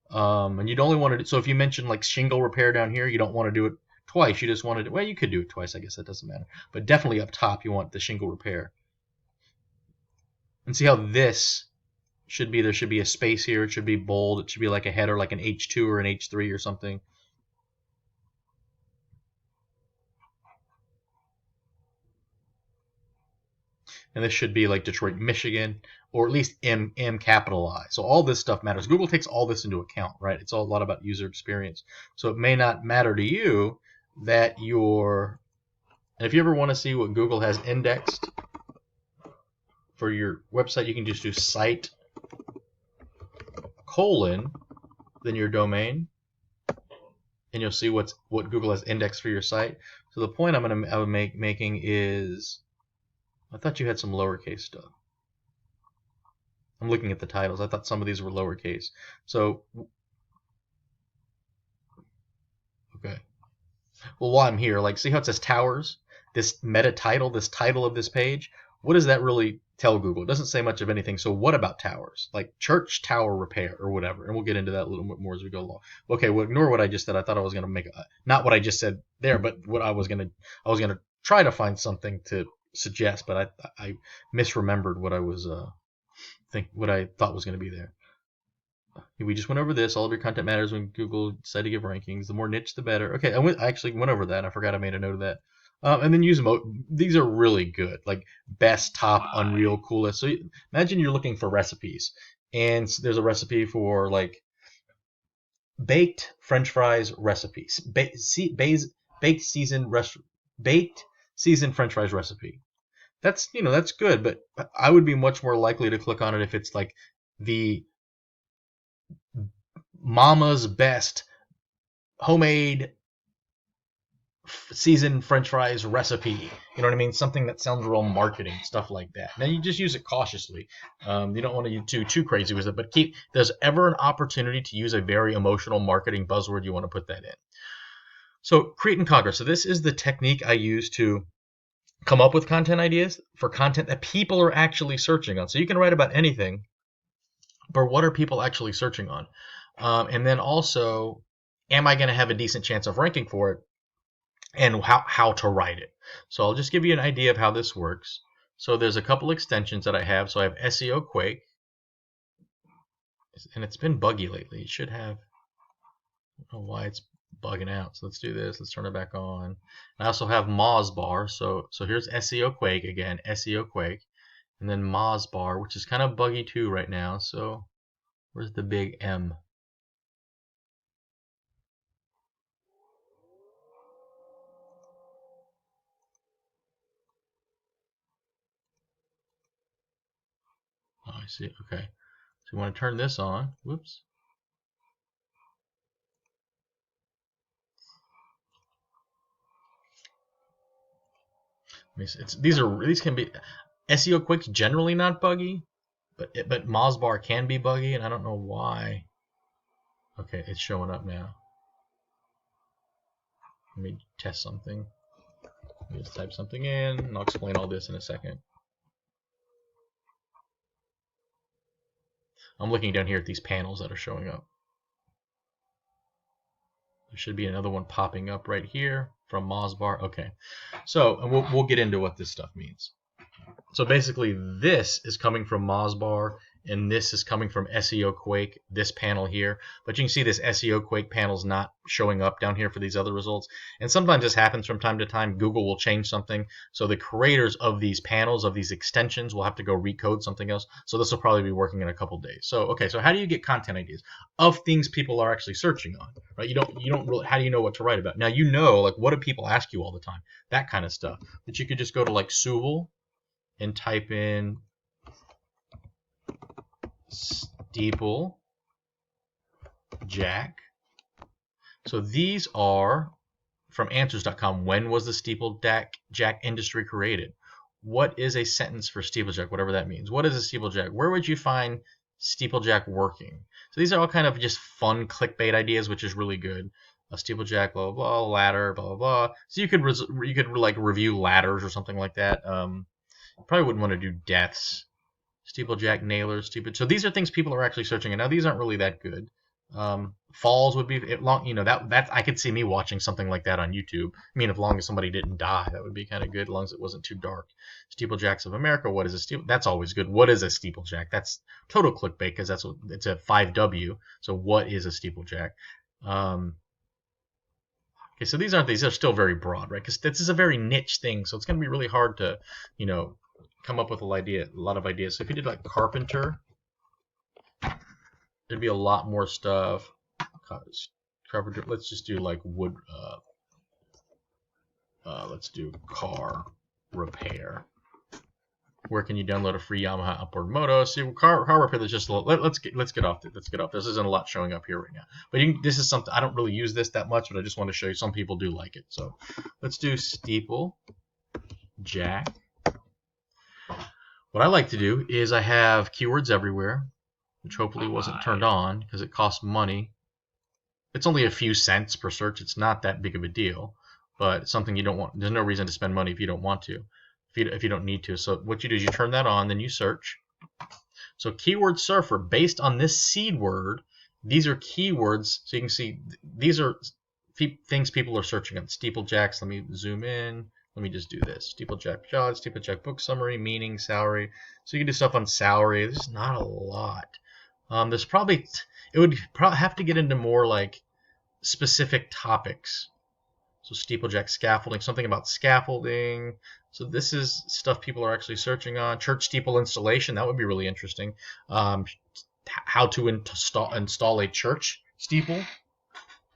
And you'd only want to, so if you mention like shingle repair down here, you don't want to do it twice. You just want to, well, you could do it twice. I guess that doesn't matter. But definitely up top, you want the shingle repair. And see how this should be, there should be a space here. It should be bold. It should be like a header, like an H2 or an H3 or something. and this should be like Detroit, Michigan, or at least M capital I. So all this stuff matters. Google takes all this into account, right? It's all a lot about user experience. So it may not matter to you that your, and if you ever want to see what Google has indexed for your website, you can just do site : then your domain, and you'll see what Google has indexed for your site. So the point I'm making is, I thought you had some lowercase stuff. I'm looking at the titles. I thought some of these were lowercase. So, okay. Well, while I'm here, like, see how it says towers? This meta title, this title of this page, what does that really tell Google? It doesn't say much of anything. So what about towers? Like church tower repair or whatever. And we'll get into that a little bit more as we go along. Okay, well, ignore what I just said. I thought I was going to make not what I just said there, but what I was going to try to find something to suggest, but I misremembered what I was what I thought was going to be there. We just went over this. All of your content matters when Google decided to give rankings. The more niche, the better. Okay, I actually went over that. I forgot I made a note of that. And then use these are really good, like best, top, unreal, coolest. So imagine you're looking for recipes, and there's a recipe for like baked French fries recipes, baked seasoned French fries recipe. That's good, but I would be much more likely to click on it if it's like the Mama's best homemade seasoned French fries recipe. You know what I mean? Something that sounds real marketing, stuff like that. Now you just use it cautiously. You don't want to do too crazy with it, but if there's ever an opportunity to use a very emotional marketing buzzword, you want to put that in. So create and conquer. So this is the technique I use to come up with content ideas for content that people are actually searching on. So you can write about anything, but what are people actually searching on? And then also, am I going to have a decent chance of ranking for it? And how to write it. So I'll just give you an idea of how this works. So there's a couple extensions that I have. So I have SEO Quake, and it's been buggy lately. It should have, I don't know why it's bugging out. So let's do this. Let's turn it back on. I also have Mozbar. So here's SEO Quake again, SEO Quake, and then Mozbar, which is kind of buggy too right now. So where's the big M? Oh, I see. Okay. So you want to turn this on. Whoops. These can be SEO Quick's generally not buggy, but Mozbar can be buggy, and I don't know why. Okay, it's showing up now. Let me test something. Let me just type something in, and I'll explain all this in a second. I'm looking down here at these panels that are showing up. There should be another one popping up right here from Mozbar. Okay, so we'll get into what this stuff means. So basically, this is coming from Mozbar, and this is coming from SEO Quake, this panel here. But you can see this SEO Quake panel is not showing up down here for these other results. And sometimes this happens from time to time. Google will change something. So the creators of these panels, of these extensions, will have to go recode something else. So this will probably be working in a couple days. So, okay, so how do you get content ideas of things people are actually searching on, right? You don't really, how do you know what to write about? Now, like, what do people ask you all the time? That kind of stuff. But you could just go to, like, Steeple and type in Steeple Jack. So these are from answers.com. When was the Steeple Jack industry created? What is a sentence for steeplejack, whatever that means? What is a steeplejack? Where would you find steeplejack working? So these are all kind of just fun clickbait ideas, which is really good. A steeplejack, blah, blah, blah, ladder, blah, blah, blah. So you could like review ladders or something like that. Probably wouldn't want to do deaths. Steeplejack, nailers, So these are things people are actually searching. And now these aren't really that good. Falls would be long. That I could see me watching something like that on YouTube. I mean, as long as somebody didn't die, that would be kind of good. As long as it wasn't too dark. Steeplejacks of America. What is a steeple? That's always good. What is a steeplejack? That's total clickbait because it's a 5W. So what is a steeplejack? Okay, so these are still very broad, right? Because this is a very niche thing, so it's going to be really hard to, come up with a lot of ideas. So if you did like carpenter, there'd be a lot more stuff. Carpenter. Let's just do like wood. Let's do car repair. Where can you download a free Yamaha upboard moto? See, car repair. There's just a little, let's get off. Let's get off. This isn't a lot showing up here right now. But this is something I don't really use this that much, but I just want to show you. Some people do like it. So let's do Steeple Jack. What I like to do is I have keywords everywhere, which hopefully wasn't turned on because it costs money. It's only a few cents per search. It's not that big of a deal, but it's something you don't want. There's no reason to spend money if you don't want to, if you don't need to. So what you do is you turn that on, then you search. So keyword surfer, based on this seed word, these are keywords. So you can see these are things people are searching on. Steeplejacks. Let me zoom in. Let me just do this. Steeplejack job, Steeplejack book summary, meaning, salary. So you can do stuff on salary. There's not a lot. There's probably, it would have to get into more like specific topics. So Steeplejack scaffolding, something about scaffolding. So this is stuff people are actually searching on. Church steeple installation, that would be really interesting. How to install a church steeple.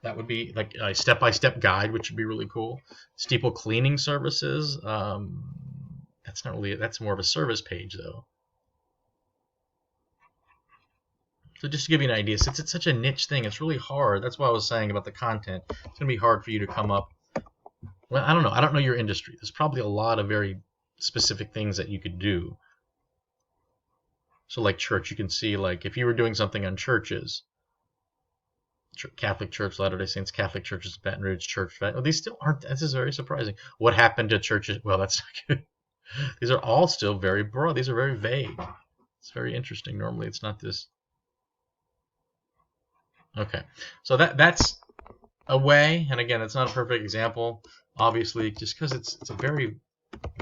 That would be like a step-by-step guide, which would be really cool. Steeple cleaning services. That's not really. That's more of a service page, though. So just to give you an idea, since it's such a niche thing, it's really hard. That's why I was saying about the content. It's going to be hard for you to come up. Well, I don't know. I don't know your industry. There's probably a lot of very specific things that you could do. So like church, you can see like if you were doing something on churches. Catholic Church, Latter-day Saints, Catholic Churches, Baton Rouge Church. Oh, these still aren't. This is very surprising. What happened to churches? Well, that's not good. These are all still very broad. These are very vague. It's very interesting. Normally, it's not this. Okay, so that's a way. And again, it's not a perfect example, obviously, just because it's a very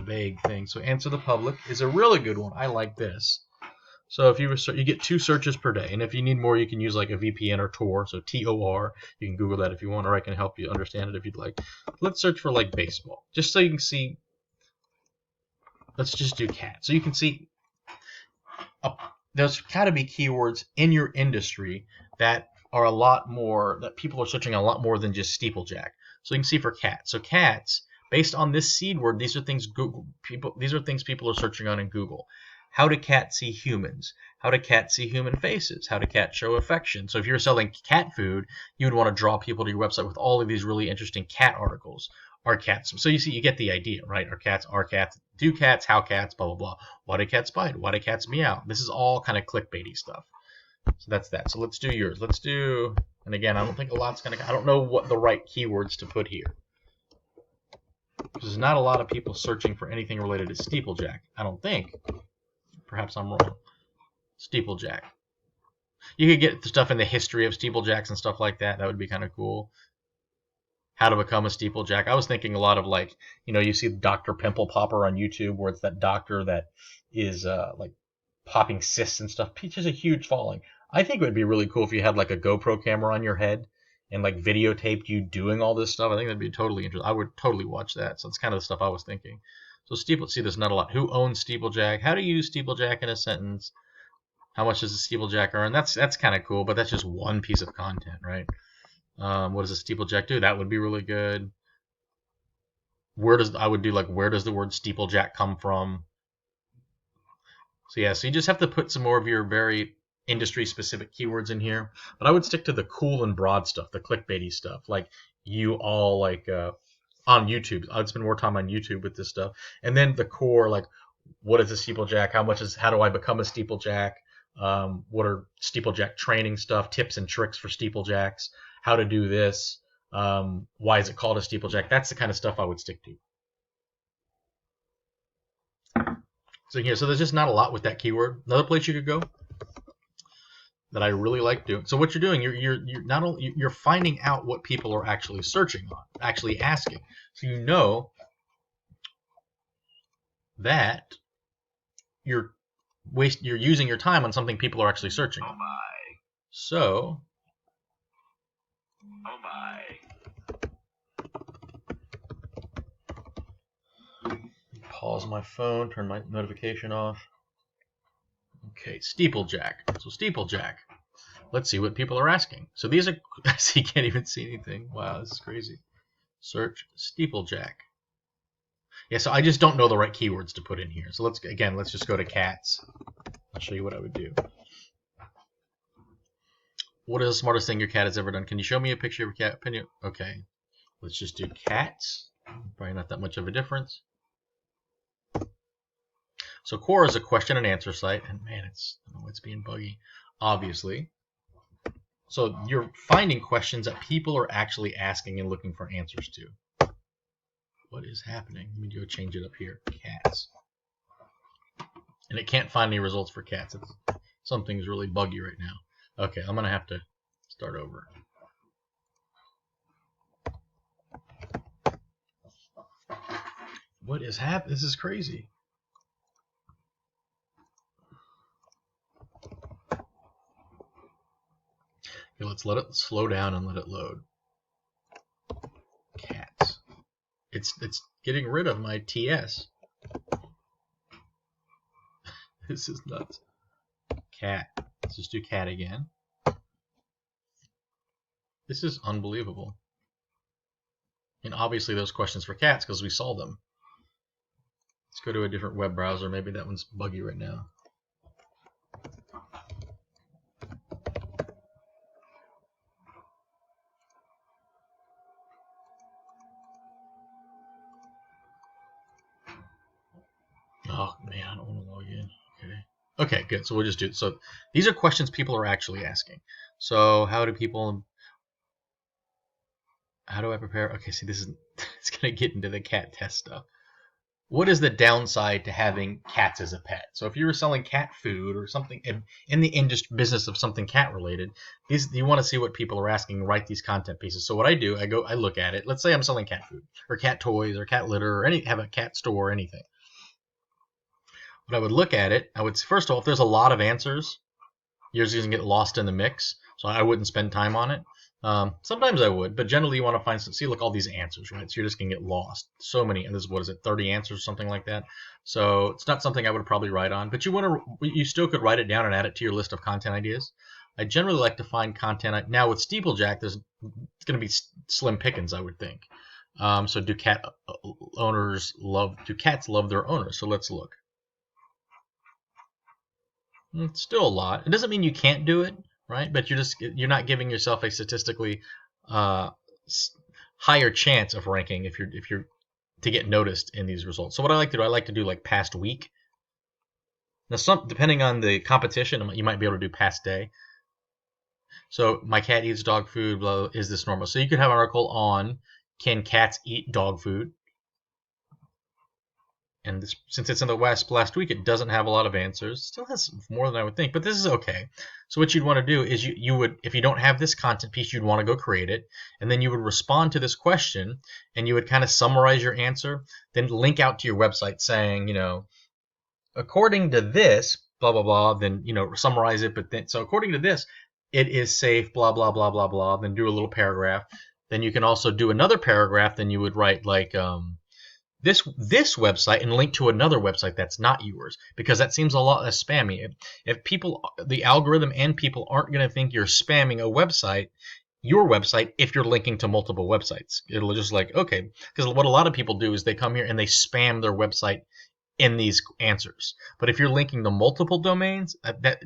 vague thing. So answer the public is a really good one. I like this. So if you get 2 searches per day, and if you need more, you can use like a VPN or Tor, so Tor. You can Google that if you want, or I can help you understand it if you'd like. Let's search for like baseball, just so you can see. Let's just do cat, so you can see. There's got to be keywords in your industry that are a lot more that people are searching a lot more than just steeplejack. So you can see for cats. So cats, based on this seed word, these are things people are searching on in Google. How do cats see humans? How do cats see human faces? How do cats show affection? So if you're selling cat food, you would want to draw people to your website with all of these really interesting cat articles. Are cats? So you see, you get the idea, right? Are cats? Do cats? How cats? Blah, blah, blah. Why do cats bite? Why do cats meow? This is all kind of clickbaity stuff. So that's that. So let's do yours. Let's do, and again, I don't think a lot's going to, I don't know what the right keywords to put here. Because there's not a lot of people searching for anything related to steeplejack, I don't think. Perhaps I'm wrong. Steeplejack. You could get stuff in the history of steeplejacks and stuff like that. That would be kind of cool. How to become a steeplejack. I was thinking a lot of like, you see Dr. Pimple Popper on YouTube, where it's that doctor that is like popping cysts and stuff. Peach is a huge following. I think it would be really cool if you had like a GoPro camera on your head and like videotaped you doing all this stuff. I think that'd be totally interesting. I would totally watch that. So it's kind of the stuff I was thinking. So see, there's not a lot. Who owns steeplejack? How do you use steeplejack in a sentence? How much does a steeplejack earn? That's kind of cool, but that's just one piece of content, right? What does a steeplejack do? That would be really good. Where does the word steeplejack come from? So yeah, so you just have to put some more of your very industry-specific keywords in here. But I would stick to the cool and broad stuff, the clickbaity stuff, like you all like. On YouTube, I'd spend more time on YouTube with this stuff, and then the core, like what is a steeplejack? How do I become a steeplejack? What are steeplejack training stuff? Tips and tricks for steeplejacks? How to do this? Why is it called a steeplejack? That's the kind of stuff I would stick to. So there's just not a lot with that keyword. Another place you could go that I really like doing. So what you're doing, you're not only you're finding out what people are actually searching on, actually asking. So you know that you're using your time on something people are actually searching on. So pause pause my phone, turn my notification off. Okay, steeplejack. So steeplejack. Let's see what people are asking. So these are, you can't even see anything. Wow, this is crazy. Search steeplejack. Yeah, so I just don't know the right keywords to put in here. So let's just go to cats. I'll show you what I would do. What is the smartest thing your cat has ever done? Can you show me a picture of a cat? Okay, let's just do cats. Probably not that much of a difference. So Quora is a question and answer site, and man, it's being buggy, obviously. So you're finding questions that people are actually asking and looking for answers to. What is happening? Let me go change it up here. Cats. And it can't find any results for cats. Something's really buggy right now. Okay, I'm going to have to start over. What is happening? This is crazy. Okay, let's let it slow down and let it load. Cats. It's getting rid of my TS. This is nuts. Cat. Let's just do cat again. This is unbelievable. And obviously those questions for cats because we saw them. Let's go to a different web browser. Maybe that one's buggy right now. Oh man, I don't want to log in. Okay, good. So we'll just do it. So these are questions people are actually asking. So how do I prepare? Okay, see, this is it's gonna get into the cat test stuff. What is the downside to having cats as a pet? So if you were selling cat food or something in the industry business of something cat related, you want to see what people are asking, write these content pieces. So what I do, I look at it. Let's say I'm selling cat food or cat toys or cat litter or have a cat store or anything. What I would look at it, I would first of all, if there's a lot of answers, you're just gonna get lost in the mix. So I wouldn't spend time on it. Sometimes I would, but generally you want to find look, all these answers, right? So you're just gonna get lost. So many, and this is, what is it, 30 answers or something like that. So it's not something I would probably write on, but you still could write it down and add it to your list of content ideas. I generally like to find content. Now with Steeplejack, it's gonna be slim pickings, I would think. So do cats love their owners? So let's look. It's still a lot. It doesn't mean you can't do it, right? But you're not giving yourself a statistically higher chance of ranking if you're to get noticed in these results. So what I like to do like past week. Now depending on the competition, you might be able to do past day. So my cat eats dog food. Blah, is this normal? So you could have an article on can cats eat dog food? And since it's in the West last week, it doesn't have a lot of answers. It still has more than I would think, but this is okay. So what you'd want to do is you would, if you don't have this content piece, you'd want to go create it, and then you would respond to this question, and you would kind of summarize your answer, then link out to your website saying, according to this, blah, blah, blah, then, summarize it, but then, so according to this, it is safe, blah, blah, blah, blah, blah, then do a little paragraph. Then you can also do another paragraph, then you would write like, this website and link to another website that's not yours, because that seems a lot less spammy. If people, the algorithm and people aren't going to think you're spamming your website, if you're linking to multiple websites. It'll just like, okay, because what a lot of people do is they come here and they spam their website in these answers. But if you're linking to multiple domains,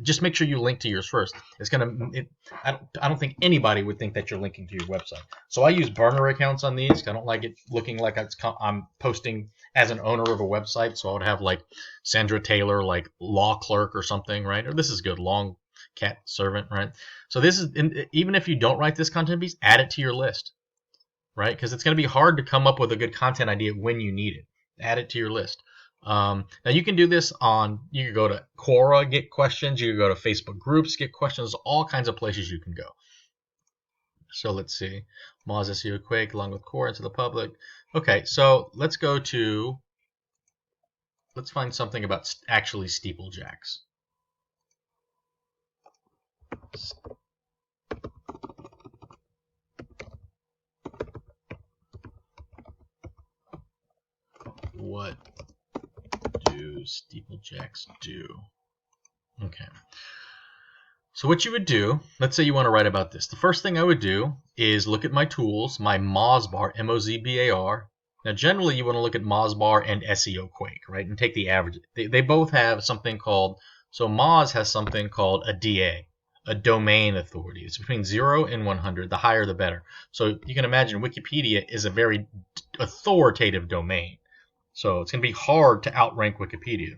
just make sure you link to yours first. I don't think anybody would think that you're linking to your website. So I use burner accounts on these. I don't like it looking like I'm posting as an owner of a website. So I would have like Sandra Taylor, like law clerk or something, right? Or this is good, long cat servant, right? So this is, even if you don't write this content piece, add it to your list, right? Because it's going to be hard to come up with a good content idea when you need it. Add it to your list. Now you can do this you can go to Quora, get questions. You can go to Facebook groups, get questions. All kinds of places you can go. So let's see. Moz SEO Quake along with Quora into the public. Okay, so let's find something about actually steeplejacks. What steeplejacks do. Okay. So what you would do, let's say you want to write about this. The first thing I would do is look at my tools, my Mozbar, M-O-Z-B-A-R. Now, generally, you want to look at Mozbar and SEO Quake, right, and take the average. They both have something called, so Moz has something called a DA, a domain authority. It's between 0 and 100. The higher, the better. So you can imagine Wikipedia is a very authoritative domain. So it's going to be hard to outrank Wikipedia.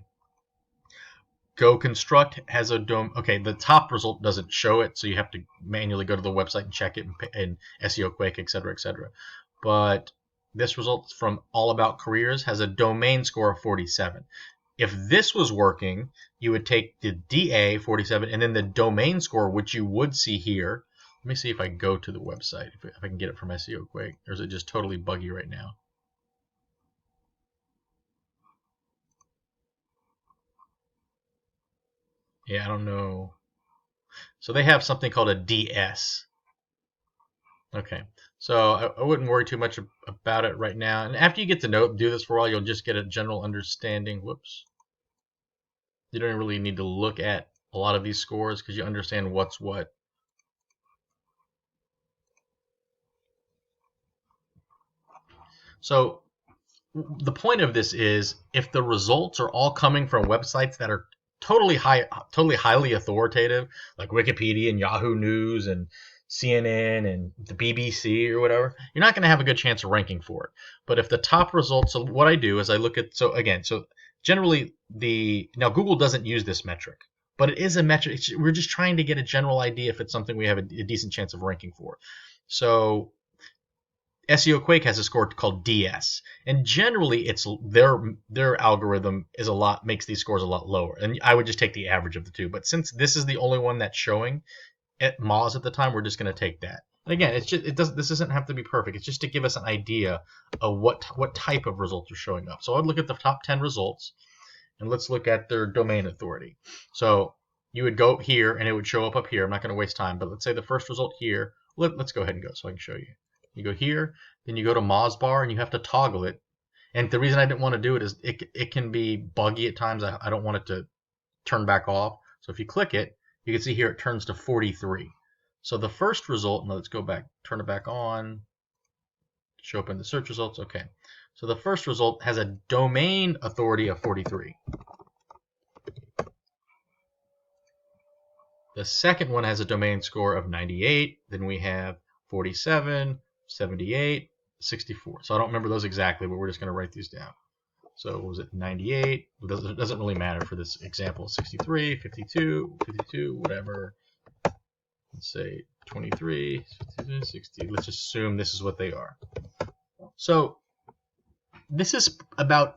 Go Construct has a okay, the top result doesn't show it, so you have to manually go to the website and check it and SEO Quake, etc., etc. But this result from All About Careers has a domain score of 47. If this was working, you would take the DA 47 and then the domain score, which you would see here. Let me see if I go to the website, if I can get it from SEO Quake, or is it just totally buggy right now? Yeah, I don't know. So they have something called a DS. Okay, so I wouldn't worry too much about it right now. And after you get to do this for a while, you'll just get a general understanding. Whoops. You don't really need to look at a lot of these scores because you understand what's what. So the point of this is if the results are all coming from websites that are totally highly authoritative, like Wikipedia and Yahoo News and CNN and the BBC or whatever, you're not going to have a good chance of ranking for it. But if the top results, so what I do is I look at, so generally now Google doesn't use this metric, but it is a metric. We're just trying to get a general idea if it's something we have a decent chance of ranking for. So SEO Quake has a score called DS, and generally it's their algorithm is makes these scores a lot lower. And I would just take the average of the two. But since this is the only one that's showing at Moz at the time, we're just going to take that. And again, this doesn't have to be perfect. It's just to give us an idea of what type of results are showing up. So I'd look at the top 10 results, and let's look at their domain authority. So you would go here, and it would show up here. I'm not going to waste time, but let's say the first result here. Let's go ahead and go so I can show you. You go here, then you go to Mozbar, and you have to toggle it. And the reason I didn't want to do it is it can be buggy at times. I don't want it to turn back off. So if you click it, you can see here it turns to 43. So the first result, now let's go back, turn it back on, show up in the search results. Okay. So the first result has a domain authority of 43. The second one has a domain score of 98. Then we have 47, 78, 64. So I don't remember those exactly, but we're just going to write these down. So was it 98? It doesn't really matter for this example. 63, 52, 52, whatever. Let's say 23, 60. Let's assume this is what they are. So this is about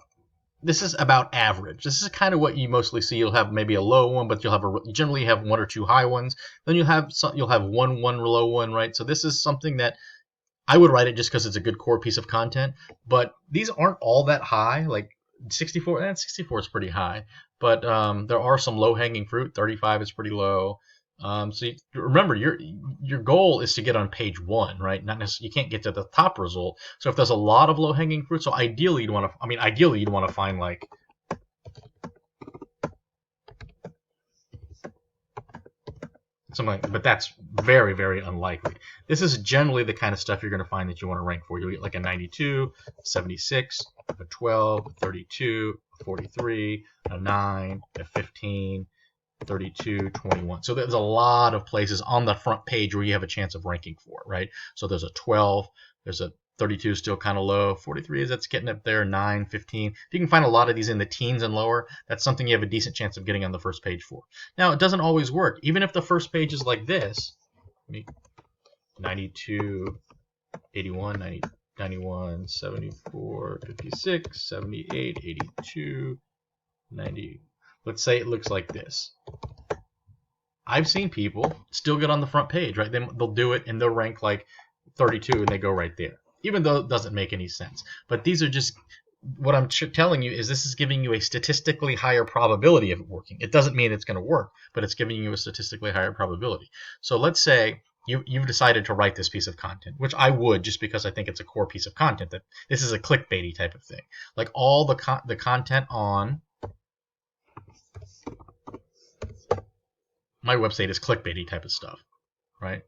average. This is kind of what you mostly see. You'll have maybe a low one, but you generally have one or two high ones. Then you'll have one low one, right? So this is something that I would write it just because it's a good core piece of content. But these aren't all that high. Like 64, 64 is pretty high. But there are some low hanging fruit. 35 is pretty low. So remember, your goal is to get on page 1, right? Not necessarily, you can't get to the top result. So if there's a lot of low hanging fruit, so ideally you'd want to find like something like that, but that's very, very unlikely. This is generally the kind of stuff you're going to find that you want to rank for. You'll get like a 92, 76, a 12, a 32, a 43, a 9, a 15, 32, 21. So there's a lot of places on the front page where you have a chance of ranking for, right? So there's a 12, there's a 32 still kind of low, 43 that's getting up there, 9, 15. If you can find a lot of these in the teens and lower, that's something you have a decent chance of getting on the first page for. Now, it doesn't always work. Even if the first page is like this, 92, 81, 90, 91, 74, 56, 78, 82, 90. Let's say it looks like this. I've seen people still get on the front page, right? They'll do it and they'll rank like 32 and they go right there, even though it doesn't make any sense. But these are just, what I'm telling you is this is giving you a statistically higher probability of it working. It doesn't mean it's going to work, but it's giving you a statistically higher probability. So let's say you've decided to write this piece of content, which I would just because I think it's a core piece of content, that this is a clickbaity type of thing. Like all the content on my website is clickbaity type of stuff, right?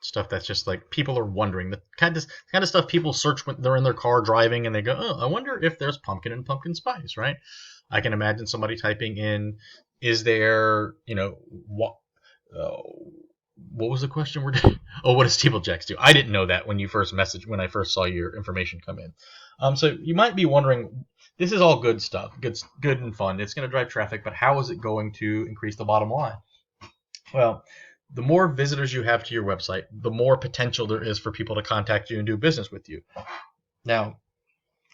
Stuff that's just like people are wondering, the kind of stuff people search when they're in their car driving and they go, oh, I wonder if there's pumpkin and pumpkin spice, right? I can imagine somebody typing in, is there, what was the question we're doing? Oh, what does steeplejacks do? I didn't know that when I first saw your information come in. So you might be wondering, this is all good stuff, good and fun. It's going to drive traffic, but how is it going to increase the bottom line? Well, the more visitors you have to your website, the more potential there is for people to contact you and do business with you. Now,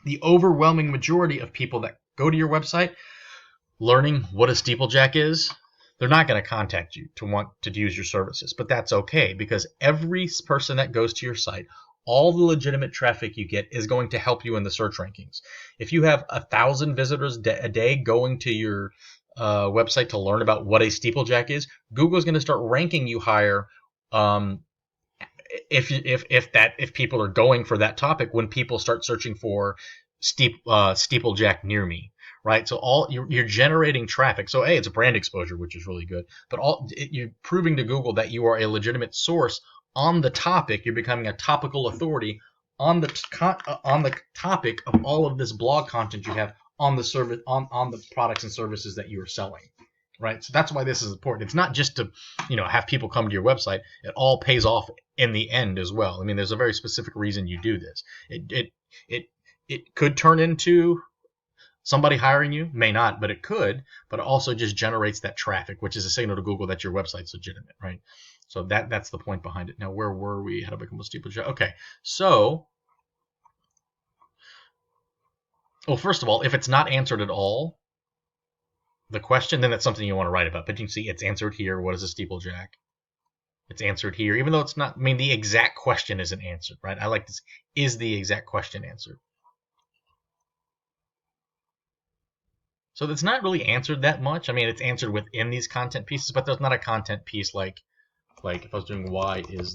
the overwhelming majority of people that go to your website learning what a steeplejack is, they're not going to contact you to want to use your services. But that's okay, because every person that goes to your site, all the legitimate traffic you get is going to help you in the search rankings. If you have 1,000 visitors a day going to your website to learn about what a steeplejack is, Google's going to start ranking you higher if people are going for that topic when people start searching for steeplejack near me, right? So you're generating traffic. So it's a brand exposure, which is really good. But you're proving to Google that you are a legitimate source on the topic. You're becoming a topical authority on the topic of all of this blog content you have on the service on the products and services that you are selling, right? So that's why this is important. It's not just to have people come to your website. It all pays off in the end as well. I mean, there's a very specific reason you do this. It could turn into somebody hiring you, may not, but it could. But it also just generates that traffic, which is a signal to Google that your website's legitimate, right? So that's the point behind it. Now, where were we? How to become a steeplejack? Okay, so well, first of all, if it's not answered at all, the question, then that's something you want to write about. But you can see it's answered here. What is a steeplejack? It's answered here, even though it's not. I mean, the exact question isn't answered, right? I like this. Is the exact question answered? So it's not really answered that much. I mean, it's answered within these content pieces, but there's not a content piece like if I was doing this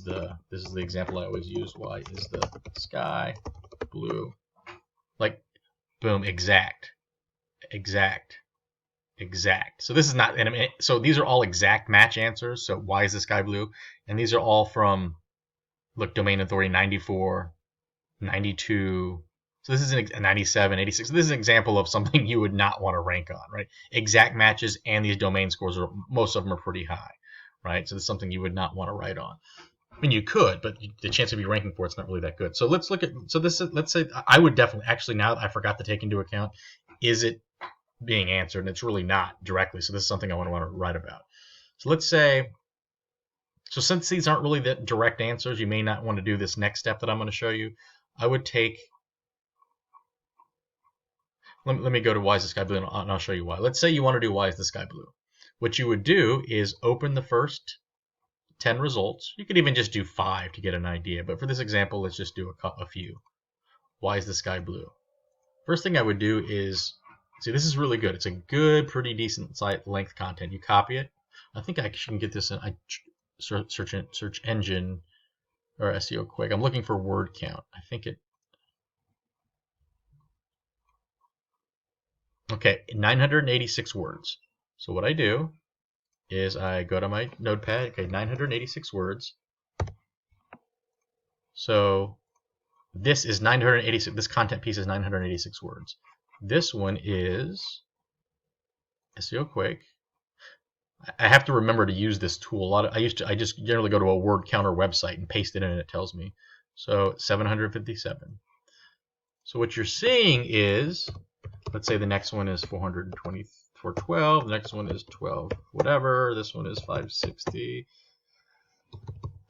is the example I always use. Why is the sky blue? Like, boom, exact. So this is not, so these are all exact match answers. So why is the sky blue? And these are all from, look, domain authority 94, 92. So this is a 97, 86. So this is an example of something you would not want to rank on, right? Exact matches, and these domain scores most of them are pretty high, right? So this is something you would not want to write on. I mean, you could, but the chance of you ranking for it's not really that good. So let's look at, let's say I would definitely, actually, now that I forgot to take into account, is it being answered? And it's really not directly. So this is something I want to write about. So let's say, so since these aren't really the direct answers, you may not want to do this next step that I'm going to show you. I would take, let me go to why is the sky blue, and I'll show you why. Let's say you want to do why is the sky blue. What you would do is open the first 10 results. You could even just do 5 to get an idea, but for this example, let's just do a few. Why is the sky blue? First thing I would do is, see, this is really good. It's a good, pretty decent site length content. You copy it. I think I can get this in search engine or SEO quick. I'm looking for word count. I think it. Okay, 986 words. So what I do is I go to my notepad. Okay, 986 words. So this is 986. This content piece is 986 words. This one is SEO quick. I have to remember to use this tool. I just generally go to a word counter website and paste it in, and it tells me. So 757. So what you're seeing is, let's say the next one is 420, 412. The next one is 12, whatever. This one is 560.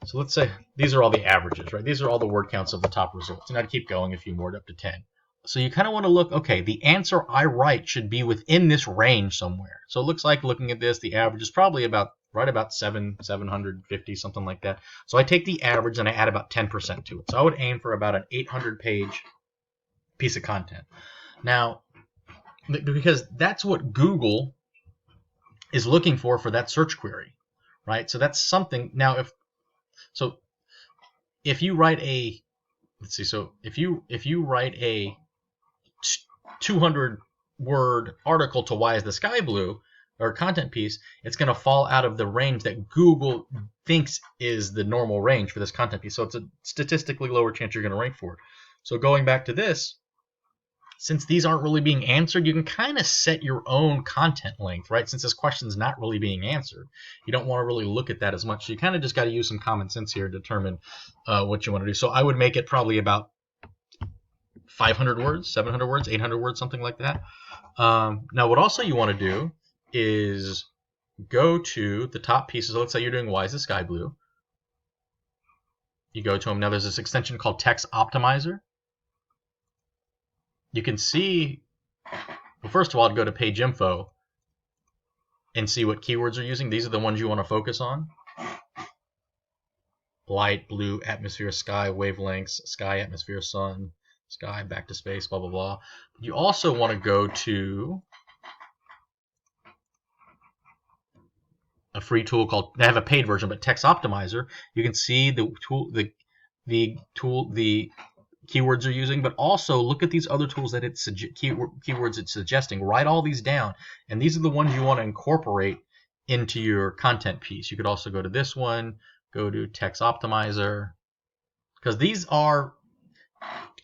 So let's say these are all the averages, right? These are all the word counts of the top results. And I'd keep going a few more up to 10. So you kind of want to look, okay, the answer I write should be within this range somewhere. So it looks like, looking at this, the average is probably right about 750, something like that. So I take the average and I add about 10% to it. So I would aim for about an 800-page piece of content. Now, because that's what Google is looking for that search query, right? So that's something. Now, if you write a, let's see, so if you write a 200-word article to why is the sky blue, or content piece, it's going to fall out of the range that Google thinks is the normal range for this content piece. So it's a statistically lower chance you're going to rank for it. So going back to this, since these aren't really being answered, you can kind of set your own content length, right? Since this question is not really being answered, you don't want to really look at that as much. So you kind of just got to use some common sense here to determine what you want to do. So I would make it probably about 500 words, 700 words, 800 words, something like that. Now, what also you want to do is go to the top pieces. Let's say you're doing Why is the Sky Blue? You go to them. Now, there's this extension called Text Optimizer. You can see, well, first of all, I'd go to page info and see what keywords are using. These are the ones you want to focus on. Light, blue, atmosphere, sky, wavelengths, sky, atmosphere, sun, sky, back to space, blah, blah, blah. You also want to go to a free tool called, they have a paid version, but Text Optimizer. You can see the tool, the keywords are using, but also look at these other tools that it's keywords it's suggesting. Write all these down, and these are the ones you want to incorporate into your content piece. You could also go to this one, go to Text Optimizer, because these are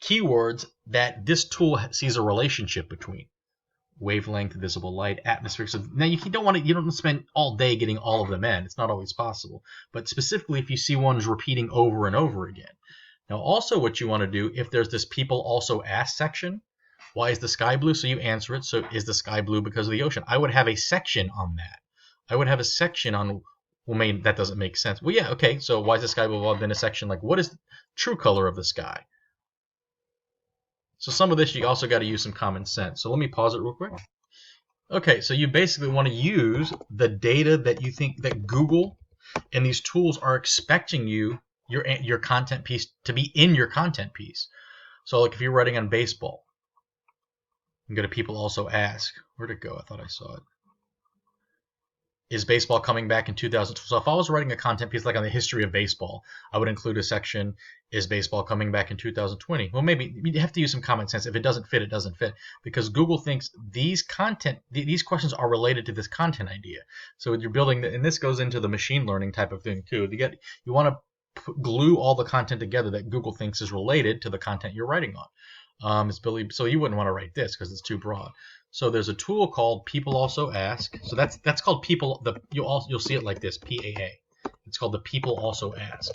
keywords that this tool sees a relationship between. Wavelength, visible light, atmosphere. So now you don't want to spend all day getting all of them in. It's not always possible. But specifically if you see ones repeating over and over again. Now also what you want to do, if there's this people also ask section, why is the sky blue? So you answer it. So is the sky blue because of the ocean? I would have a section on that. I would have a section on, well, maybe that doesn't make sense. Well, yeah, okay. So why is the sky blue? Then a section like, what is the true color of the sky? So some of this you also got to use some common sense. So let me pause it real quick. Okay, so you basically want to use the data that you think that Google and these tools are expecting your content piece to be in your content piece. So like if you're writing on baseball, you can go to people also ask. Where'd it go? I thought I saw it. Is baseball coming back in 2000? So if I was writing a content piece like on the history of baseball, I would include a section, is baseball coming back in 2020? Well, maybe you have to use some common sense. If it doesn't fit, it doesn't fit. Because Google thinks these questions are related to this content idea. So you're building, and this goes into the machine learning type of thing too. You want to glue all the content together that Google thinks is related to the content you're writing on. So you wouldn't want to write this because it's too broad. So there's a tool called People Also Ask. So that's called People. You'll see it like this, PAA. It's called the People Also Ask.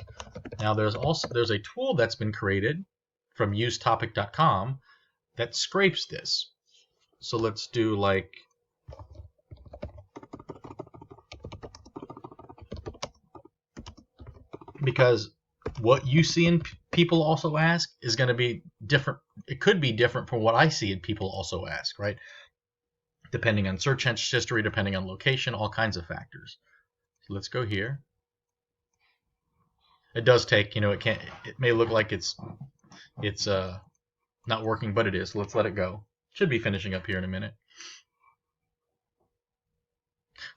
Now there's a tool that's been created from usetopic.com that scrapes this. So let's do like because what you see in People Also Ask is going to be different. It could be different from what I see in People Also Ask, right? Depending on search history, depending on location, all kinds of factors. So let's go here. It does take, it may look like it's not working, but it is. So let's let it go. Should be finishing up here in a minute.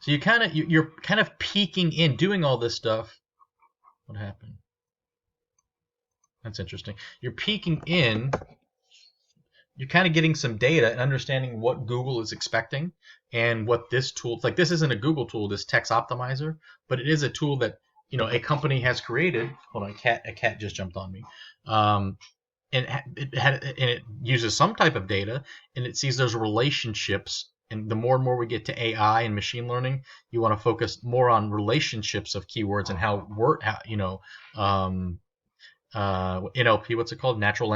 So you're kind of peeking in, doing all this stuff. What happened? That's interesting. You're peeking in. You're kind of getting some data and understanding what Google is expecting and what this tool, like this isn't a Google tool, this Text Optimizer, but it is a tool that, a company has created. Hold on, a cat just jumped on me. And it uses some type of data and it sees those relationships. And the more and more we get to AI and machine learning, you want to focus more on relationships of keywords and NLP, what's it called? Natural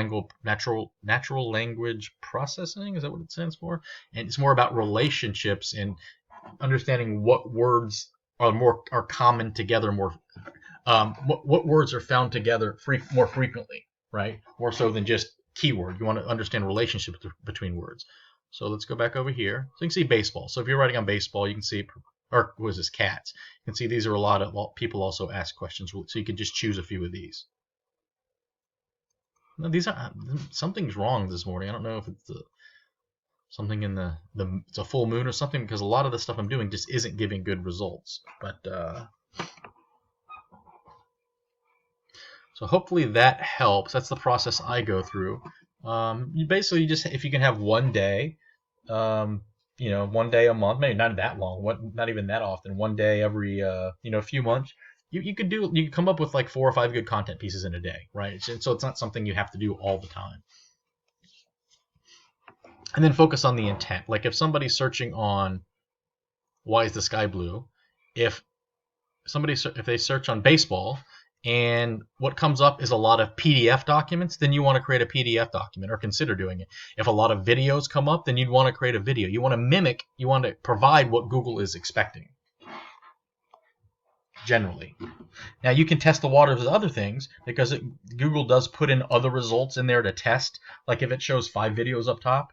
language processing. Is that what it stands for? And it's more about relationships and understanding what words are common together more. What words are found together more frequently, right? More so than just keyword. You want to understand relationships between words. So let's go back over here. So you can see baseball. So if you're writing on baseball, you can see, or what is this, cats? You can see these are a lot of people also ask questions. So you can just choose a few of these. No, these are something's wrong this morning. I don't know if it's something in it's a full moon or something, because a lot of the stuff I'm doing just isn't giving good results. But so hopefully that helps. That's the process I go through. You basically just, if you can have one day, one day a month, maybe not that long, not even that often, one day every few months. You could come up with like 4 or 5 good content pieces in a day, right? So it's not something you have to do all the time. And then focus on the intent. Like if somebody's searching on why is the sky blue, if they search on baseball and what comes up is a lot of PDF documents, then you want to create a PDF document or consider doing it. If a lot of videos come up, then you'd want to create a video. You want to provide what Google is expecting. Generally. Now you can test the waters with other things because Google does put in other results in there to test. Like if it shows 5 videos up top,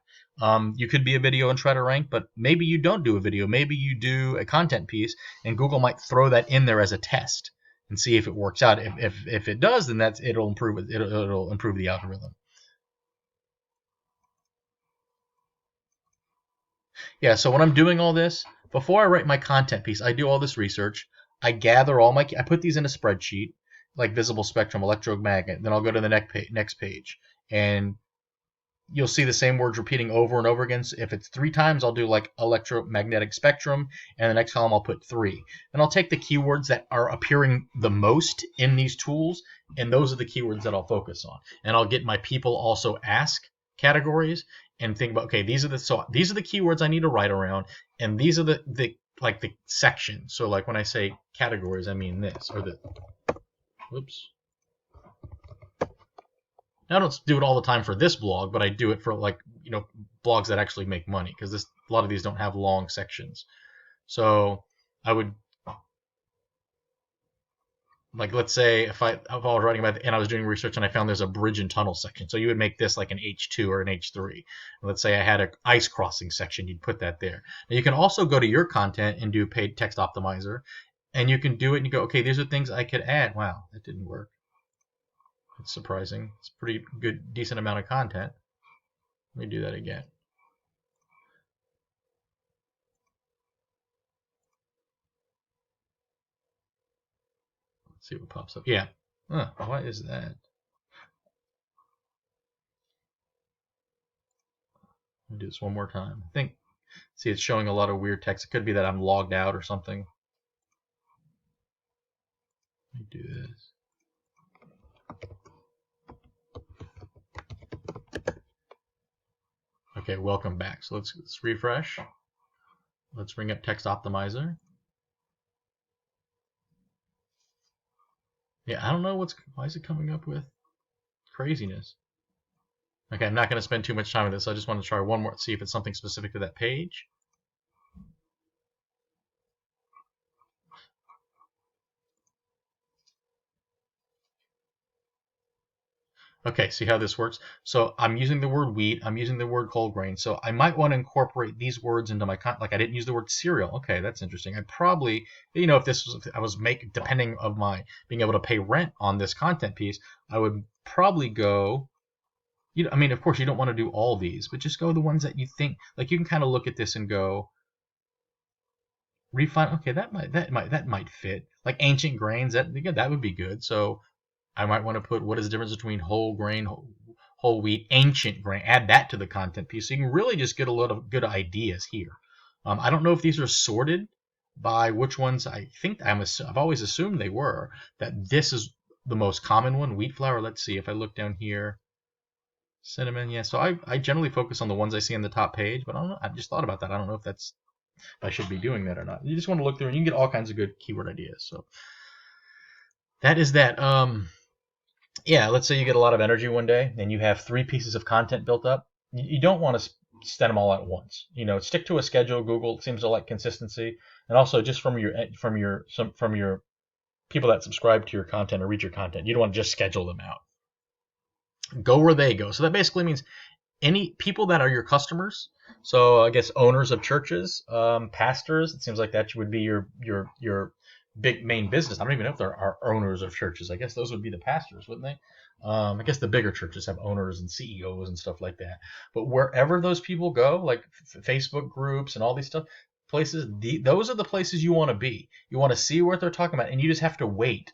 you could be a video and try to rank, but maybe you don't do a video. Maybe you do a content piece, and Google might throw that in there as a test and see if it works out. If it does, then it'll improve it. It'll improve the algorithm. Yeah. So when I'm doing all this, before I write my content piece, I do all this research. I gather I put these in a spreadsheet, like visible spectrum, electromagnet. Then I'll go to the next page, and you'll see the same words repeating over and over again. So if it's 3 times, I'll do like electromagnetic spectrum, and the next column I'll put 3. And I'll take the keywords that are appearing the most in these tools, and those are the keywords that I'll focus on. And I'll get my people also ask categories and think about, okay, these are the keywords I need to write around, and these are the sections. So like when I say categories, I mean this or the. Whoops. Now, I don't do it all the time for this blog, but I do it for blogs that actually make money because a lot of these don't have long sections. So I would let's say if I was writing about and I was doing research and I found there's a bridge and tunnel section, so you would make this like an H2 or an H3. And let's say I had an ice crossing section, you'd put that there. Now you can also go to your content and do paid text optimizer, and you can do it and you go, okay, these are things I could add. Wow, that didn't work. It's surprising. It's pretty good, decent amount of content. Let me do that again. Let's see what pops up. Yeah. What is that? Let me do this one more time. See, it's showing a lot of weird text. It could be that I'm logged out or something. Let me do this. Okay, welcome back. So let's refresh. Let's bring up Text Optimizer. Yeah, I don't know why is it coming up with craziness. Okay, I'm not going to spend too much time with this. I just want to try one more, see if it's something specific to that page. Okay, see how this works? So I'm using the word wheat, I'm using the word whole grain. So I might want to incorporate these words into my content. Like I didn't use the word cereal. Okay, that's interesting. I probably, depending of my being able to pay rent on this content piece, I would probably go, of course you don't want to do all these, but just go the ones that you think, like you can kind of look at this and go, refine, okay, that might fit. Like ancient grains, that would be good. So I might want to put what is the difference between whole grain, whole wheat, ancient grain. Add that to the content piece. So you can really just get a lot of good ideas here. I don't know if these are sorted by which ones I think I've always assumed they were. That this is the most common one, wheat flour. Let's see if I look down here. Cinnamon, yeah. So I generally focus on the ones I see on the top page, but I don't know. I just thought about that. I don't know if I should be doing that or not. You just want to look through and you can get all kinds of good keyword ideas. So that is that. Yeah, let's say you get a lot of energy one day and you have 3 pieces of content built up. You don't want to send them all at once. Stick to a schedule. Google seems to like consistency, and also just from your people that subscribe to your content or read your content, you don't want to just schedule them out. Go where they go. So that basically means any people that are your customers. So I guess owners of churches, pastors. It seems like that would be your big main business. I don't even know if there are owners of churches. I guess those would be the pastors, wouldn't they? I guess the bigger churches have owners and CEOs and stuff like that. But wherever those people go, like Facebook groups and all these places, those are the places you want to be. You want to see what they're talking about, and you just have to wait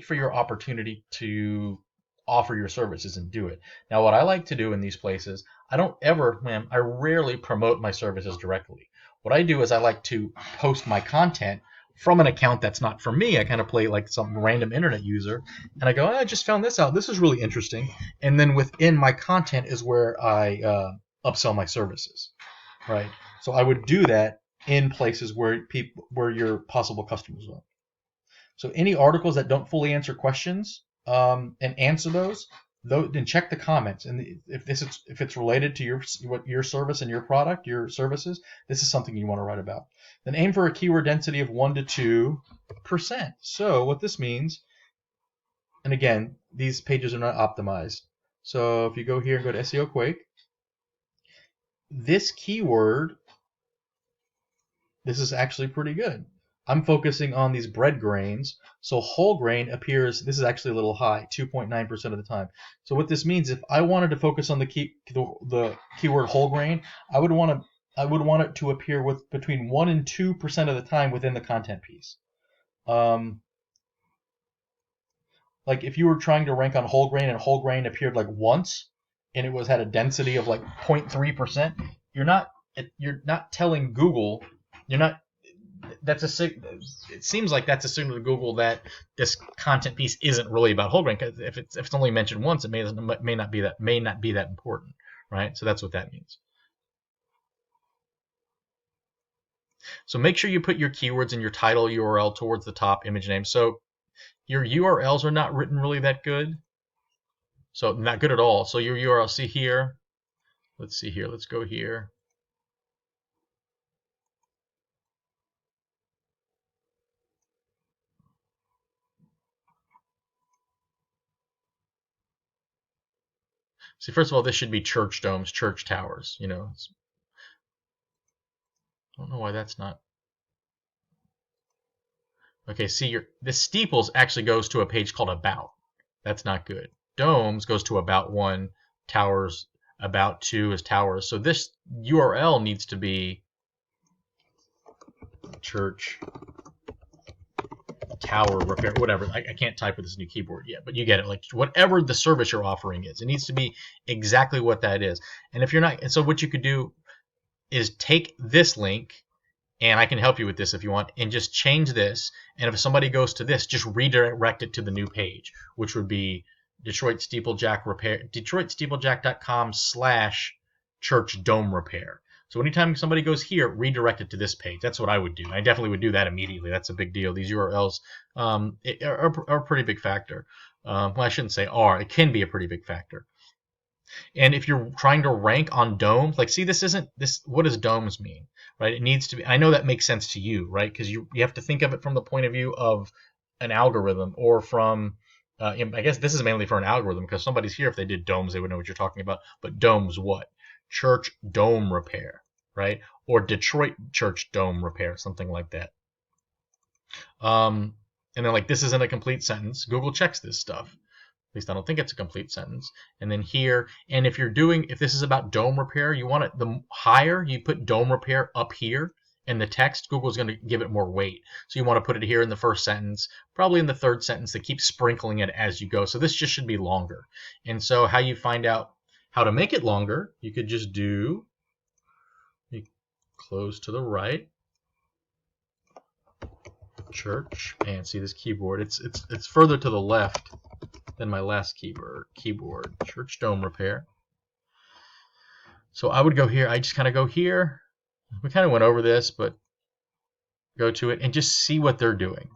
for your opportunity to offer your services and do it. Now, what I like to do in these places, I rarely promote my services directly. What I do is I like to post my content from an account that's not for me. I kind of play like some random internet user, and I go, I just found this out. This is really interesting. And then within my content is where I upsell my services, right? So I would do that in places where your possible customers are. So any articles that don't fully answer questions and answer those, then check the comments. And if it's related to your service and your product, your services, this is something you want to write about. Then aim for a keyword density of 1 to 2%. So what this means, and again, these pages are not optimized. So if you go here and go to SEO Quake, this keyword, this is actually pretty good. I'm focusing on these bread grains. So whole grain appears, this is actually a little high, 2.9% of the time. So what this means, if I wanted to focus on the keyword whole grain, I would want it to appear with between 1 and 2% of the time within the content piece. Like if you were trying to rank on whole grain and whole grain appeared like once and it had a density of like 0.3%, you're not telling Google, it seems like that's a signal to Google that this content piece isn't really about whole grain, because if it's only mentioned once, it may not be that important, right? So that's what that means. So make sure you put your keywords in your title URL towards the top image name. So your URLs are not written really that good. So not good at all. So your URL, see here. Let's see here. Let's go here. See, first of all, this should be church domes, church towers. I don't know why that's not. Okay, see, this steeples actually goes to a page called About. That's not good. Domes goes to About 1. Towers, About 2 is towers. So this URL needs to be church tower repair, whatever. I can't type with this new keyboard yet, but you get it. Like whatever the service you're offering is, it needs to be exactly what that is. And if you're not, and so what you could do is take this link, and I can help you with this if you want, and just change this. And if somebody goes to this, just redirect it to the new page, which would be Detroit Steeplejack Repair, DetroitSteeplejack.com/church dome repair. So anytime somebody goes here, redirect it to this page. That's what I would do. I definitely would do that immediately. That's a big deal. These URLs are a pretty big factor. Well, I shouldn't say are. It can be a pretty big factor. And if you're trying to rank on domes, like, see, what does domes mean, right? It needs to be, I know that makes sense to you, right? Because you have to think of it from the point of view of an algorithm, or from, I guess this is mainly for an algorithm, because somebody's here, if they did domes, they would know what you're talking about. But domes what? Church dome repair, right? Or Detroit church dome repair, something like that. And then, like, this isn't a complete sentence. Google checks this stuff. At least I don't think it's a complete sentence. And then here, and if this is about dome repair, you want it, the higher you put dome repair up here in the text, Google's going to give it more weight. So you want to put it here in the first sentence, probably in the third sentence. They keep sprinkling it as you go. So this just should be longer. And so how you find out how to make it longer, you could just do, you close to the right, church, and see this keyboard. It's further to the left than my last keyboard, church dome repair. So I would go here. I just kind of go here. We kind of went over this, but go to it and just see what they're doing.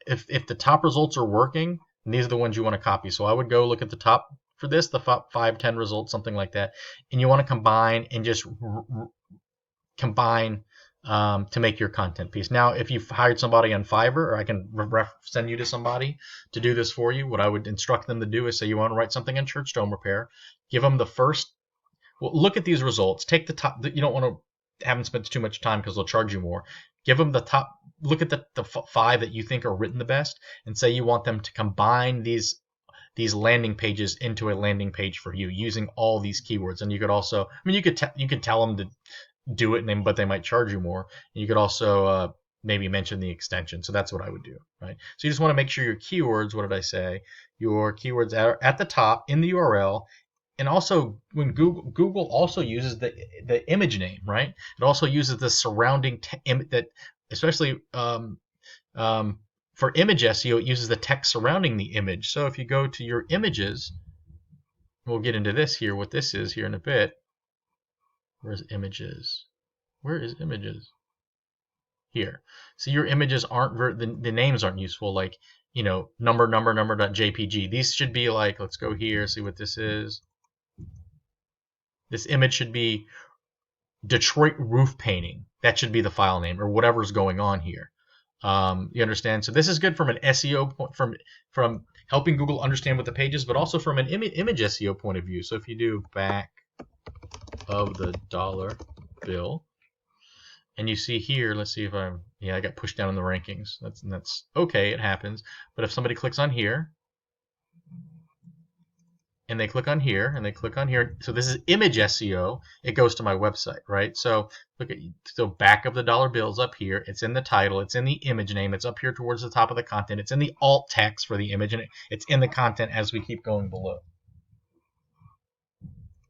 If the top results are working, then these are the ones you want to copy. So I would go look at the top for this, the 5-10 results, something like that. And you want to combine and just combine to make your content piece. Now, if you've hired somebody on Fiverr, or I can send you to somebody to do this for you, what I would instruct them to do is say you want to write something on church dome repair. Give them the first. Well, look at these results. Take the top. You don't want to have them spend too much time because they'll charge you more. Give them the top. Look at the 5 that you think are written the best, and say you want them to combine these landing pages into a landing page for you using all these keywords. And you could also, you could tell them to do it, but they might charge you more. You could also maybe mention the extension. So that's what I would do, right? So you just want to make sure your keywords, what did I say? Your keywords are at the top in the URL. And also, when Google also uses the image name, right? It also uses the surrounding that, especially for image SEO, it uses the text surrounding the image. So if you go to your images, we'll get into this here, what this is here in a bit. Where's images? Where is images? Here. So your images aren't, the names aren't useful, like, number.jpg. These should be like, let's go here, see what this is. This image should be Detroit roof painting. That should be the file name, or whatever's going on here. You understand? So this is good from an SEO point, from helping Google understand what the page is, but also from an image SEO point of view. So if you do back of the dollar bill, and you see here, let's see if I got pushed down in the rankings. That's okay, it happens. But if somebody clicks on here, and they click on here, and they click on here, so this is image SEO, it goes to my website, right? So look at, so back of the dollar bills up here, it's in the title, it's in the image name, it's up here towards the top of the content, it's in the alt text for the image, and it's in the content as we keep going below.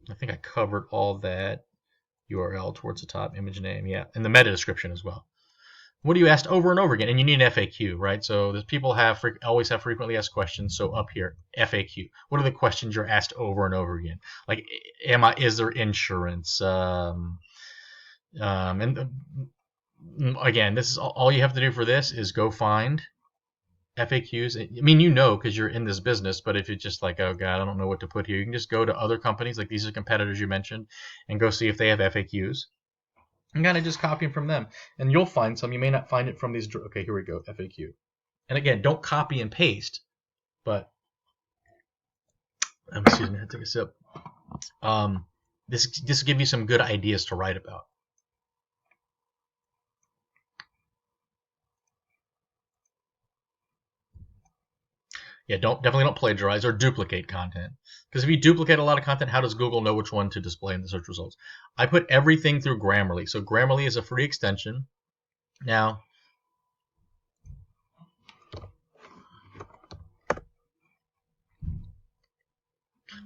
I think I covered all that. URL towards the top, image name, yeah, and the meta description as well. What are you asked over and over again? And you need an FAQ, right? So there's people always have frequently asked questions. So up here, FAQ. What are the questions you're asked over and over again? Like, is there insurance? Again, this is all you have to do for this is go find FAQs. I mean, because you're in this business, but if you're just like, oh God, I don't know what to put here, you can just go to other companies, like these are competitors you mentioned, and go see if they have FAQs. And kind of just copy them from them. And you'll find some. You may not find it from these. Okay, here we go, FAQ. And again, don't copy and paste, but excuse me, I took a sip. This will give you some good ideas to write about. Yeah, definitely don't plagiarize or duplicate content. Because if you duplicate a lot of content, how does Google know which one to display in the search results? I put everything through Grammarly. So Grammarly is a free extension. Now,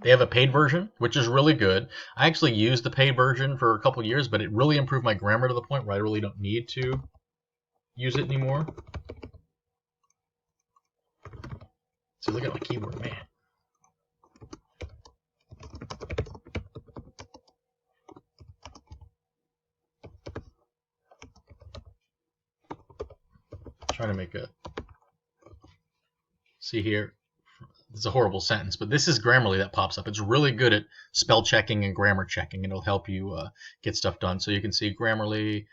they have a paid version, which is really good. I actually used the paid version for a couple of years, but it really improved my grammar to the point where I really don't need to use it anymore. So look at my keyboard, man. Trying to make see here, it's a horrible sentence, but this is Grammarly that pops up. It's really good at spell checking and grammar checking. It'll help you get stuff done. So you can see Grammarly,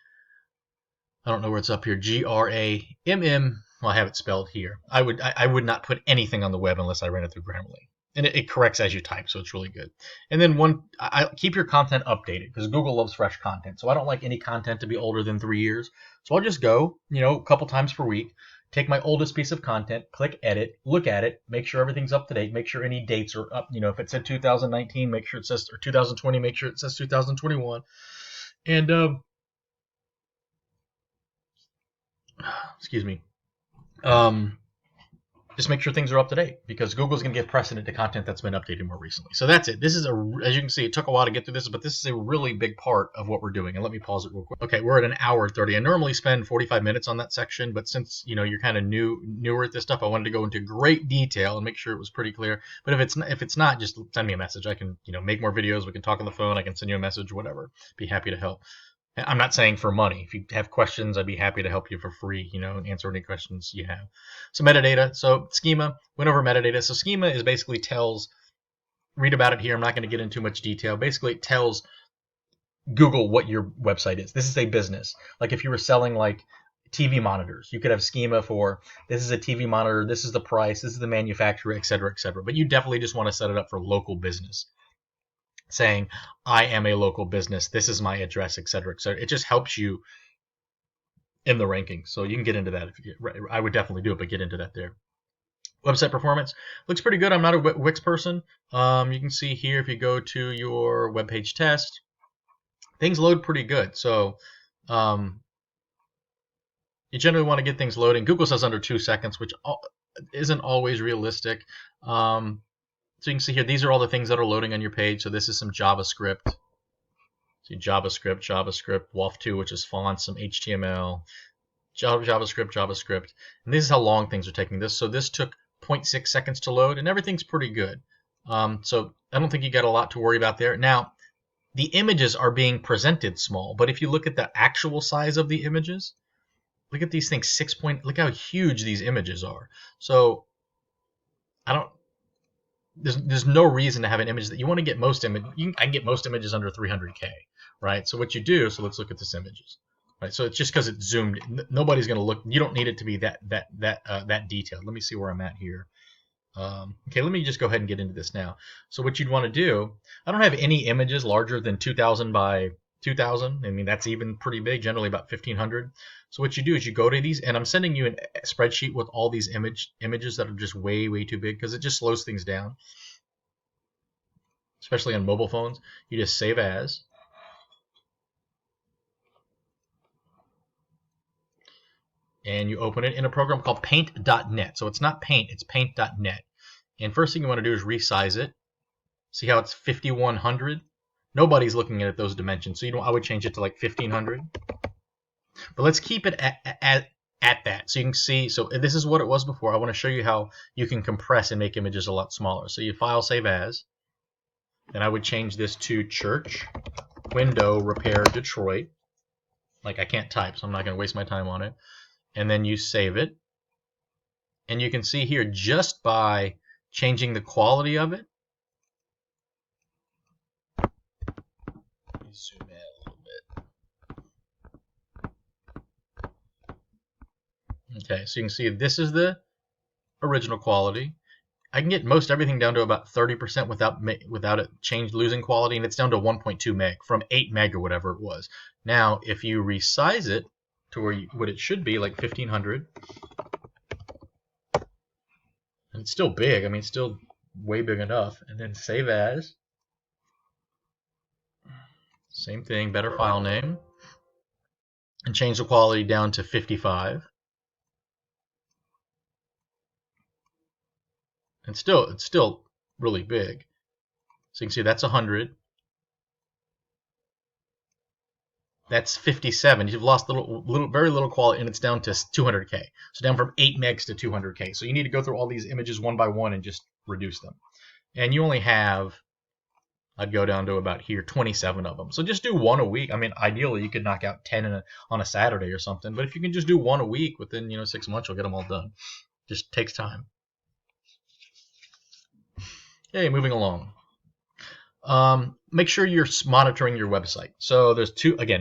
I don't know where it's up here, G-R-A-M-M. Well, I have it spelled here. I would not put anything on the web unless I ran it through Grammarly. And it corrects as you type, so it's really good. And then I keep your content updated, because Google loves fresh content. So I don't like any content to be older than 3 years. So I'll just go, a couple times per week, take my oldest piece of content, click edit, look at it, make sure everything's up to date, make sure any dates are up. If it said 2019, make sure it says, or 2020, make sure it says 2021. And excuse me. Just make sure things are up to date, because Google's going to give precedent to content that's been updated more recently. So that's it. This is as you can see, it took a while to get through this, but this is a really big part of what we're doing. And let me pause it real quick. Okay, we're at an hour and 30. I normally spend 45 minutes on that section, but since you're kind of newer at this stuff, I wanted to go into great detail and make sure it was pretty clear. But if it's not, just send me a message. I can make more videos. We can talk on the phone. I can send you a message, whatever. Be happy to help. I'm not saying for money. If you have questions, I'd be happy to help you for free, answer any questions you have. So metadata. So schema, went over metadata. So schema is basically read about it here. I'm not going to get into too much detail. Basically, it tells Google what your website is. This is a business. Like if you were selling like TV monitors, you could have schema for this is a TV monitor, this is the price, this is the manufacturer, et cetera, et cetera. But you definitely just want to set it up for local business, saying, I am a local business, this is my address, et cetera, et cetera. It just helps you in the rankings. So you can get into that. I would definitely do it, but get into that there. Website performance looks pretty good. I'm not a Wix person. You can see here, if you go to your web page test, things load pretty good. So You generally want to get things loading. Google says under 2 seconds, which isn't always realistic. So you can see here, these are all the things that are loading on your page. So this is some JavaScript. See JavaScript, WAF2, which is fonts, some HTML, JavaScript. And this is how long things are taking this. So this took 0.6 seconds to load, and everything's pretty good. So I don't think you got a lot to worry about there. Now, the images are being presented small, but if you look at the actual size of the images, look at these things, look how huge these images are. So there's no reason to have an image that you want to get most image. I can get most images under 300K, right? So what you do, so let's look at this images, right? So it's just because it's zoomed, nobody's going to look. You don't need it to be that detailed. Let me see where I'm at here. Okay, let me just go ahead and get into this now. So what you'd want to do, I don't have any images larger than 2,000 by 2,000. I mean, that's even pretty big, generally about 1,500. So what you do is you go to these, and I'm sending you a spreadsheet with all these images that are just way too big, because it just slows things down, especially on mobile phones. You just save as. And you open it in a program called paint.net. So it's not paint, it's paint.net. And first thing you want to do is resize it. See how it's 5,100? Nobody's looking at those dimensions, so I would change it to like 1,500. But let's keep it at that. So you can see, so this is what it was before. I want to show you how you can compress and make images a lot smaller. So you file, save as. Then I would change this to church, window, repair, Detroit. Like, I can't type, so I'm not going to waste my time on it. And then you save it. And you can see here, just by changing the quality of it. Let me zoom in a little bit. Okay, so you can see this is the original quality. I can get most everything down to about 30% without it losing quality, and it's down to 1.2 meg from 8 meg or whatever it was. Now, if you resize it to what it should be, like 1,500, and it's still big. I mean, it's still way big enough. And then save as. Same thing, better file name, and change the quality down to 55. And it's still really big. So you can see that's 100. That's 57. You've lost very little quality, and it's down to 200K. So down from 8 megs to 200K. So you need to go through all these images one by one and just reduce them. And you only have, I'd go down to about here, 27 of them. So just do one a week. I mean, ideally you could knock out 10 on a Saturday or something. But if you can just do one a week, within 6 months, you'll get them all done. Just takes time. Okay, moving along. Make sure you're monitoring your website. So there's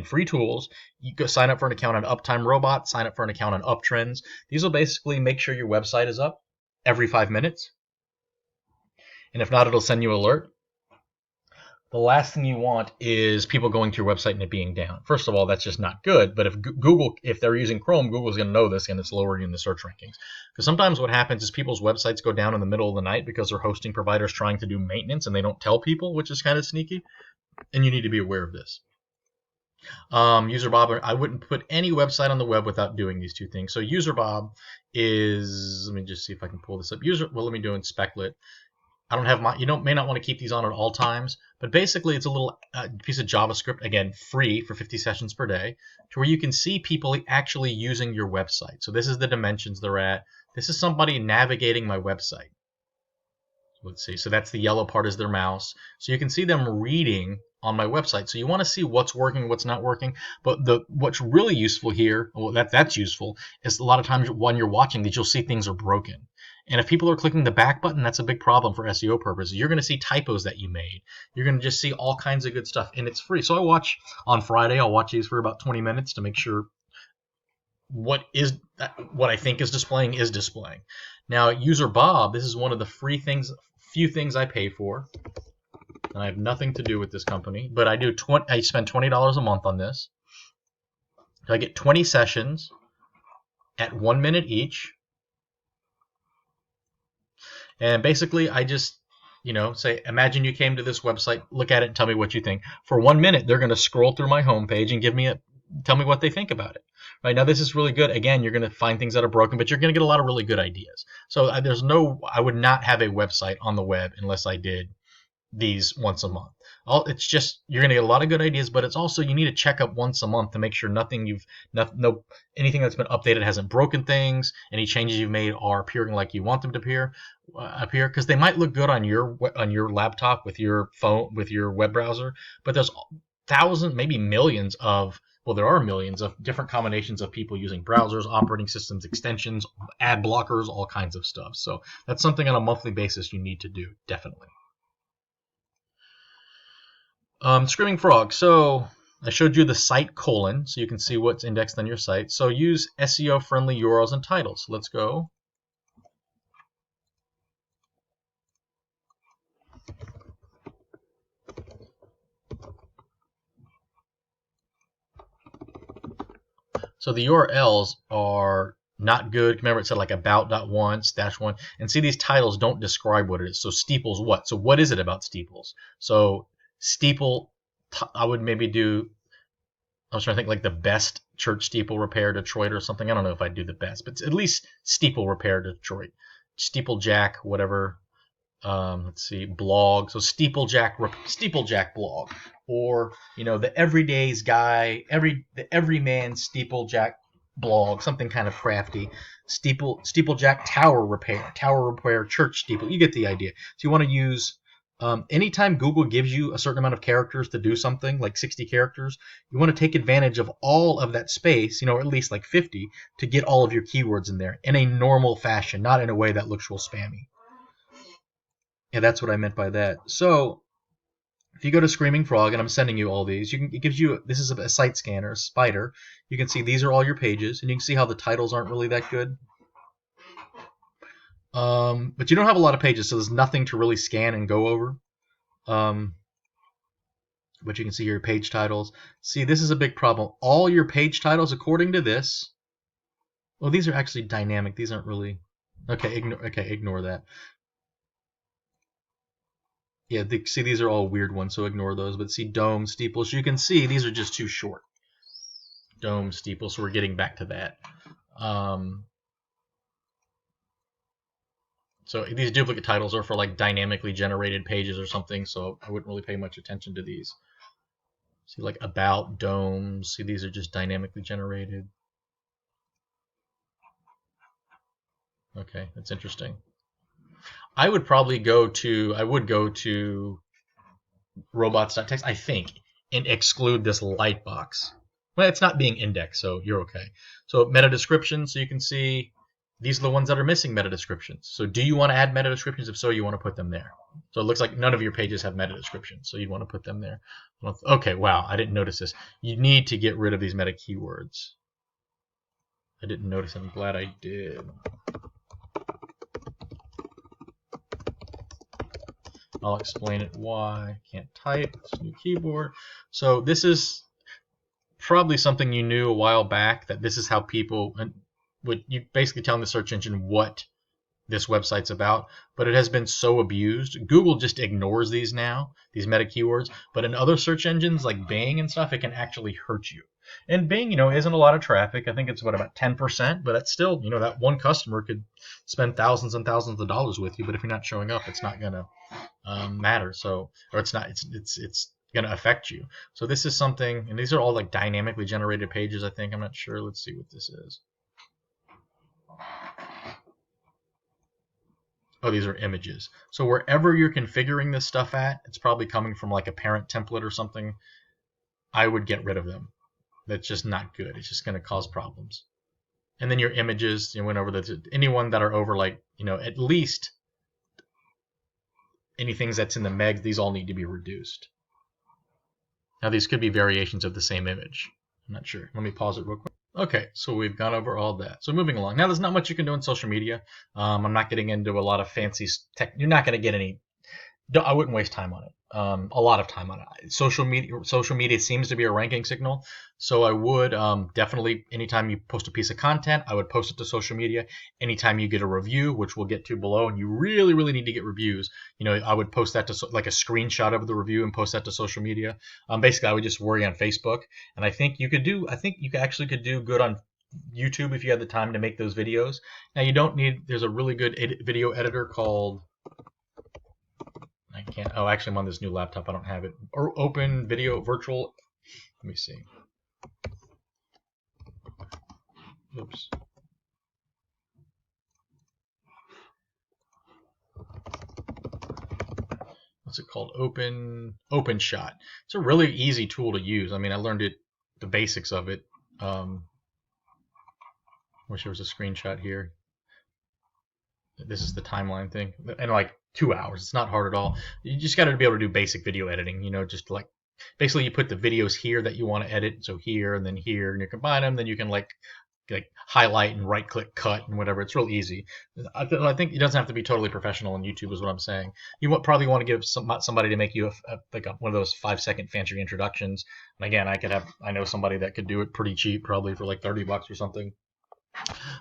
free tools. You go sign up for an account on Uptime Robot, sign up for an account on Uptrends. These will basically make sure your website is up every 5 minutes. And if not, it'll send you an alert. The last thing you want is people going to your website and it being down. First of all, that's just not good. But if they're using Chrome, Google's going to know this, and it's lowering in the search rankings. Because sometimes what happens is people's websites go down in the middle of the night because their hosting provider's trying to do maintenance and they don't tell people, which is kind of sneaky. And you need to be aware of this. UserBob, I wouldn't put any website on the web without doing these two things. So UserBob is, let me just see if I can pull this up. Let me do Inspectlet. I don't have may not want to keep these on at all times, but basically it's a little piece of JavaScript, again, free for 50 sessions per day, to where you can see people actually using your website. So this is the dimensions they're at. This is somebody navigating my website. Let's see. So that's the yellow part is their mouse. So you can see them reading on my website. So you want to see what's working, what's not working. But what's really useful here, well, that's useful, is a lot of times when you're watching these, you'll see things are broken. And if people are clicking the back button, that's a big problem for SEO purposes. You're going to see typos that you made. You're going to just see all kinds of good stuff, and it's free. So on Friday, I'll watch these for about 20 minutes to make sure what I think is displaying is displaying. Now, UserBob, this is one of the few things I pay for. And I have nothing to do with this company, but I spend $20 a month on this. So I get 20 sessions at 1 minute each. And basically, I just, say, imagine you came to this website, look at it, and tell me what you think. For 1 minute, they're going to scroll through my homepage and give me tell me what they think about it. Right now, this is really good. Again, you're going to find things that are broken, but you're going to get a lot of really good ideas. So I would not have a website on the web unless I did these once a month. It's just you're gonna get a lot of good ideas, but it's also you need to check up once a month to make sure anything that's been updated hasn't broken things. Any changes you've made are appearing like you want them to appear, because they might look good on your laptop with your phone with your web browser, but there's thousands, maybe millions of there are millions of different combinations of people using browsers, operating systems, extensions, ad blockers, all kinds of stuff. So that's something on a monthly basis you need to do, definitely. Screaming Frog. So I showed you the site colon, so you can see what's indexed on your site. So use SEO friendly URLs and titles. Let's go. So the URLs are not good. Remember, it said like about.1 /1, and see these titles don't describe what it is. So Steeple's what? So what is it about Steeples? So Steeple, I would maybe do. I was trying to think like the best church steeple repair Detroit or something. I don't know if I'd do the best, but at least steeple repair Detroit, steeplejack, whatever. Let's see, blog. So steeplejack blog, or the everyday's guy, the everyman steeplejack blog, something kind of crafty. Steeplejack tower repair church steeple. You get the idea. So you want to use anytime Google gives you a certain amount of characters to do something, like 60 characters, you want to take advantage of all of that space, or at least like 50, to get all of your keywords in there in a normal fashion, not in a way that looks real spammy. Yeah, that's what I meant by that. So if you go to Screaming Frog, and I'm sending you all these, it gives you, this is a site scanner, spider. You can see these are all your pages, and you can see how the titles aren't really that good. But you don't have a lot of pages, so there's nothing to really scan and go over. But you can see your page titles. See, this is a big problem. All your page titles, according to this, well, these are actually dynamic. These aren't really. Okay, ignore that. Yeah, see, these are all weird ones, so ignore those. But see, dome, steeples, you can see these are just too short. Dome, steeple, so we're getting back to that. So these duplicate titles are for like dynamically generated pages or something, so I wouldn't really pay much attention to these. See, like about, domes, see, these are just dynamically generated. Okay, that's interesting. I would go to robots.txt, I think, and exclude this light box. Well, it's not being indexed, so you're okay. So meta descriptions, so you can see these are the ones that are missing meta descriptions. So do you want to add meta descriptions? If so, you want to put them there. So it looks like none of your pages have meta descriptions, so you'd want to put them there. Okay, wow, I didn't notice this. You need to get rid of these meta keywords. I didn't notice. I'm glad I did. I'll explain it why. Can't type. It's a new keyboard. So this is probably something you knew a while back, that this is how people would you basically telling the search engine what this website's about, but it has been so abused. Google just ignores these now, these meta keywords, but in other search engines like Bing and stuff, it can actually hurt you. And Bing, isn't a lot of traffic. I think it's about 10%, but that's still, that one customer could spend thousands and thousands of dollars with you, but if you're not showing up, it's not gonna matter. So, or it's not, it's gonna affect you. So this is something, and these are all like dynamically generated pages, I think. I'm not sure. Let's see what this is. Oh, these are images. So wherever you're configuring this stuff at, it's probably coming from like a parent template or something. I would get rid of them. That's just not good. It's just going to cause problems. And then your images, went over anyone that are over like, at least anything that's in the megs, these all need to be reduced. Now these could be variations of the same image. I'm not sure. Let me pause it real quick. Okay, so we've gone over all that. So moving along. Now there's not much you can do in social media. I'm not getting into a lot of fancy tech. You're not going to get any. I wouldn't waste time on it. a lot of time on it. Social media seems to be a ranking signal. So I would definitely, anytime you post a piece of content, I would post it to social media. Anytime you get a review, which we'll get to below, and you really, really need to get reviews, I would post that to like a screenshot of the review and post that to social media. Basically, I would just worry on Facebook, and I think you actually could do good on YouTube if you had the time to make those videos. Now you don't need. There's a really good video editor called. I can't. Oh, actually, I'm on this new laptop. I don't have it. Or open video virtual. Let me see. Oops. What's it called? OpenShot. It's a really easy tool to use. I mean, I learned the basics of it. Wish there was a screenshot here. This is the timeline thing, and like 2 hours. It's not hard at all. You just got to be able to do basic video editing. Just like basically you put the videos here that you want to edit. So here and then here, and you combine them. Then you can like highlight and right click cut and whatever. It's real easy. I think it doesn't have to be totally professional on YouTube is what I'm saying. You probably want to give somebody to make you one of those 5-second fancy introductions. And again, I know somebody that could do it pretty cheap, probably for like $30 or something.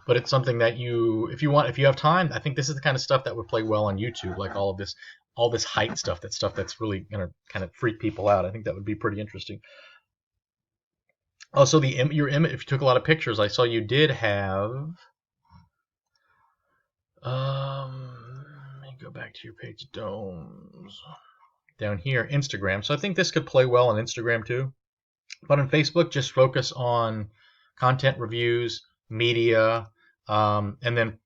But it's something that if you have time, I think this is the kind of stuff that would play well on YouTube, like all this height stuff, that's really gonna kind of freak people out. I think that would be pretty interesting. Also, your image. If you took a lot of pictures, I saw you did have. Let me go back to your page, Domes. Down here, Instagram. So I think this could play well on Instagram too. But on Facebook, just focus on content reviews, media, and then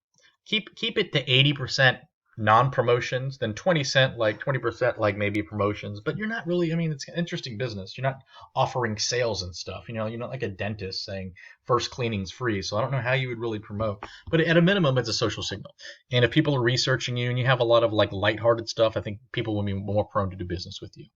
keep it to 80% non-promotions, then 20% like maybe promotions. But you're not really. I mean, it's an interesting business. You're not offering sales and stuff. You're not like a dentist saying first cleaning's free. So I don't know how you would really promote. But at a minimum, it's a social signal. And if people are researching you and you have a lot of like lighthearted stuff, I think people will be more prone to do business with you.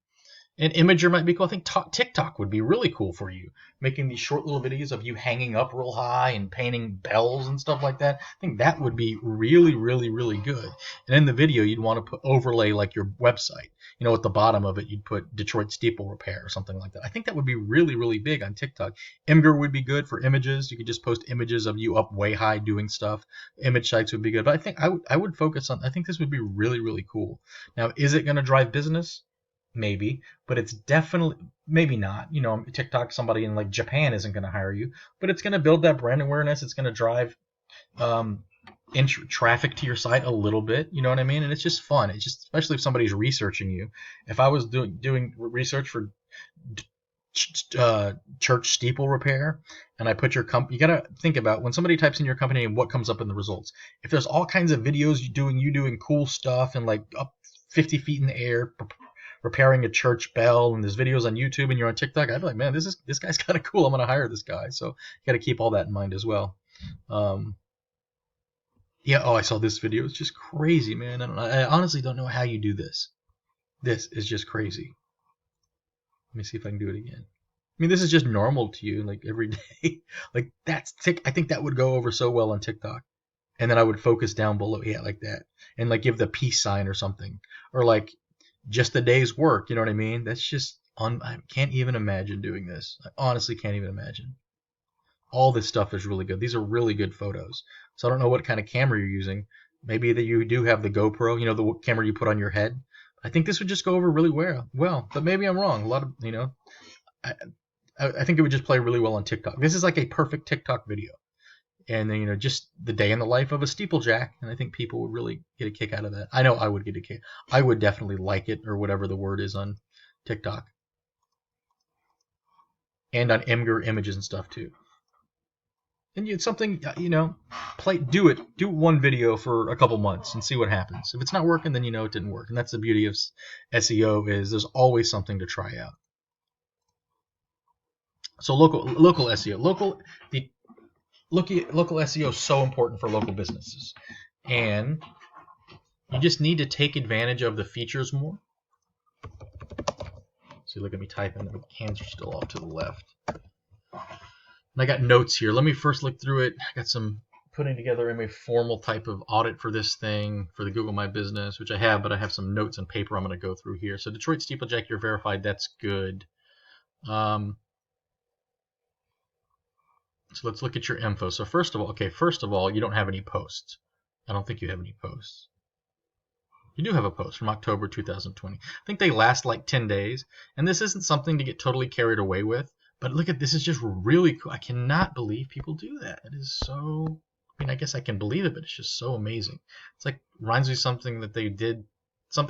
An imager might be cool. I think TikTok would be really cool for you, making these short little videos of you hanging up real high and painting bells and stuff like that. I think that would be really, really, really good. And in the video, you'd want to overlay like your website. At the bottom of it, you'd put Detroit Steeple Repair or something like that. I think that would be really, really big on TikTok. Imgur would be good for images. You could just post images of you up way high doing stuff. Image sites would be good. But I think I would focus on. I think this would be really, really cool. Now, is it going to drive business? Maybe, but it's definitely maybe not. TikTok, somebody in like Japan isn't going to hire you, but it's going to build that brand awareness. It's going to drive traffic to your site a little bit. You know what I mean? And it's just fun. It's just, especially if somebody's researching you. If I was doing research for church steeple repair, and I put your company, you got to think about when somebody types in your company and what comes up in the results. If there's all kinds of videos you doing cool stuff and like up 50 feet in the air, repairing a church bell, and there's videos on YouTube and you're on TikTok, I'd be like, man, this guy's kind of cool. I'm going to hire this guy. So you got to keep all that in mind as well. Yeah. Oh, I saw this video. It's just crazy, man. I honestly don't know how you do this. This is just crazy. Let me see if I can do it again. I mean, this is just normal to you, like every day. Like I think that would go over so well on TikTok. And then I would focus down below, yeah, like that, and like give the peace sign or something, or like just a day's work. You know what I mean? That's just I can't even imagine doing this. I honestly can't even imagine. All this stuff is really good. These are really good photos. So I don't know what kind of camera you're using. Maybe that you do have the GoPro, the camera you put on your head. I think this would just go over really well, but maybe I'm wrong. A lot of, I think it would just play really well on TikTok. This is like a perfect TikTok video. And then, just the day in the life of a steeplejack. And I think people would really get a kick out of that. I know I would get a kick. I would definitely like it, or whatever the word is on TikTok. And on Imgur images and stuff too. And it's something, do one video for a couple months and see what happens. If it's not working, then it didn't work. And that's the beauty of SEO, is there's always something to try out. So local SEO. Local SEO is so important for local businesses, and you just need to take advantage of the features more. So look at me typing, the hands are still off to the left. And I got notes here. Let me first look through it. I got some putting together a formal type of audit for this thing, for the Google My Business, which I have, but I have some notes and paper I'm going to go through here. So Detroit Steeplejack, you're verified. That's good. So let's look at your info. So first of all, you don't have any posts. I don't think you have any posts. You do have a post from October 2020. I think they last like 10 days. And this isn't something to get totally carried away with. But look at this, is just really cool. I cannot believe people do that. It is so, I mean, I guess I can believe it, but it's just so amazing. It's like, reminds me of something that they did.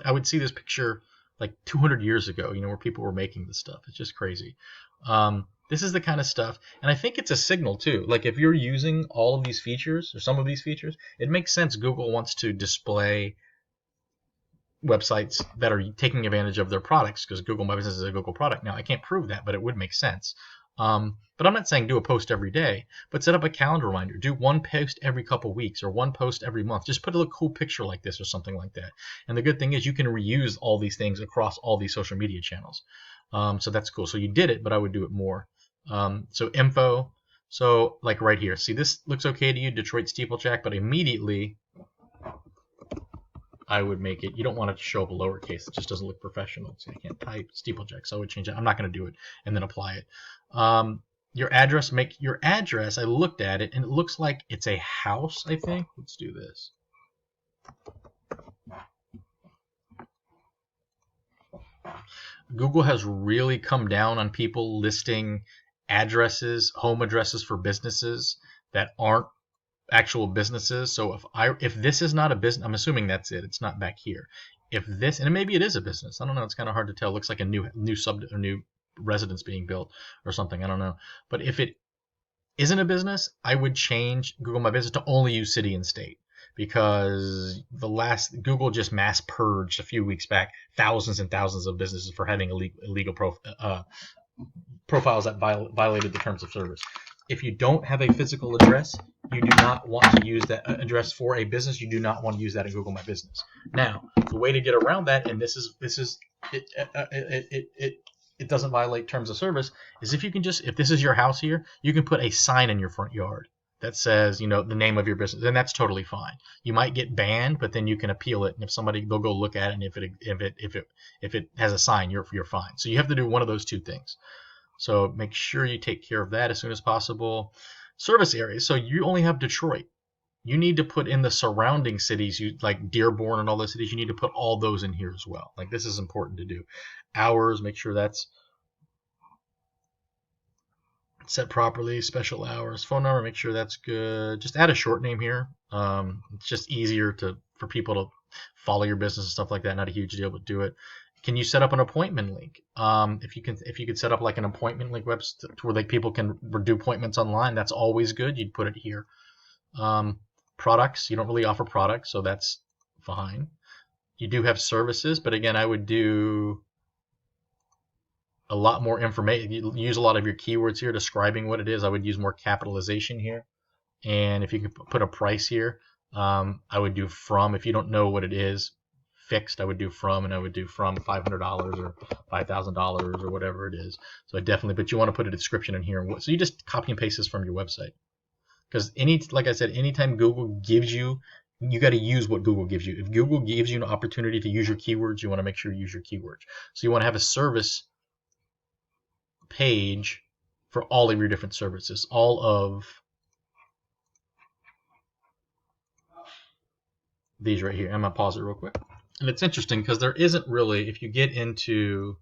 I would see this picture like 200 years ago, where people were making this stuff. It's just crazy. This is the kind of stuff, and I think it's a signal too. Like if you're using all of these features or some of these features, it makes sense Google wants to display websites that are taking advantage of their products, because Google My Business is a Google product. Now, I can't prove that, but it would make sense. But I'm not saying do a post every day, but set up a calendar reminder. Do one post every couple weeks or one post every month. Just put a cool picture like this or something like that. And the good thing is you can reuse all these things across all these social media channels. So that's cool. So you did it, but I would do it more. So info. So like right here. See, this looks okay to you, Detroit Steeplejack, but immediately I would make it, you don't want it to show up lowercase. It just doesn't look professional. So I can't type Steeplejack, so I would change it. I'm not going to do it and then apply it. Your address, I looked at it and it looks like it's a house, I think. Let's do this. Google has really come down on people listing addresses, home addresses for businesses that aren't actual businesses. So if this is not a business, I'm assuming that's it. It's not back here. If this, and maybe it is a business. I don't know. It's kind of hard to tell. It looks like a new residence being built or something. I don't know. But if it isn't a business, I would change Google My Business to only use city and state, because Google just mass purged a few weeks back thousands and thousands of businesses for having illegal profiles that violated the terms of service. If you don't have a physical address, you do not want to use that address for a business. You do not want to use that in Google My Business. Now, the way to get around that, and this is it doesn't violate terms of service, is if this is your house here, you can put a sign in your front yard that says, the name of your business, then that's totally fine. You might get banned, but then you can appeal it, and if they'll go look at it, and if it has a sign, you're fine. So you have to do one of those two things. So make sure you take care of that as soon as possible. Service areas. So you only have Detroit. You need to put in the surrounding cities, like Dearborn and all those cities. You need to put all those in here as well. Like, this is important to do. Hours, make sure that's set properly. Special hours. Phone number, make sure that's good. Just add a short name here. It's just easier for people to follow your business and stuff like that. Not a huge deal, but do it. Can you set up an appointment link? If you could set up like an appointment link website where people can do appointments online, that's always good. You'd put it here. Products, you don't really offer products, so that's fine. You do have services, but again, I would do a lot more information. You use a lot of your keywords here describing what it is. I would use more capitalization here. And if you could put a price here, I would do from. If you don't know what it is fixed, I would do from, and I would do from $500 or $5,000 or whatever it is. So but you want to put a description in here. So you just copy and paste this from your website. Because like I said, anytime Google gives you got to use what Google gives you. If Google gives you an opportunity to use your keywords, you want to make sure you use your keywords. So you want to have a service page for all of your different services, all of these right here. I'm going to pause it real quick. And it's interesting because there isn't really, if you get into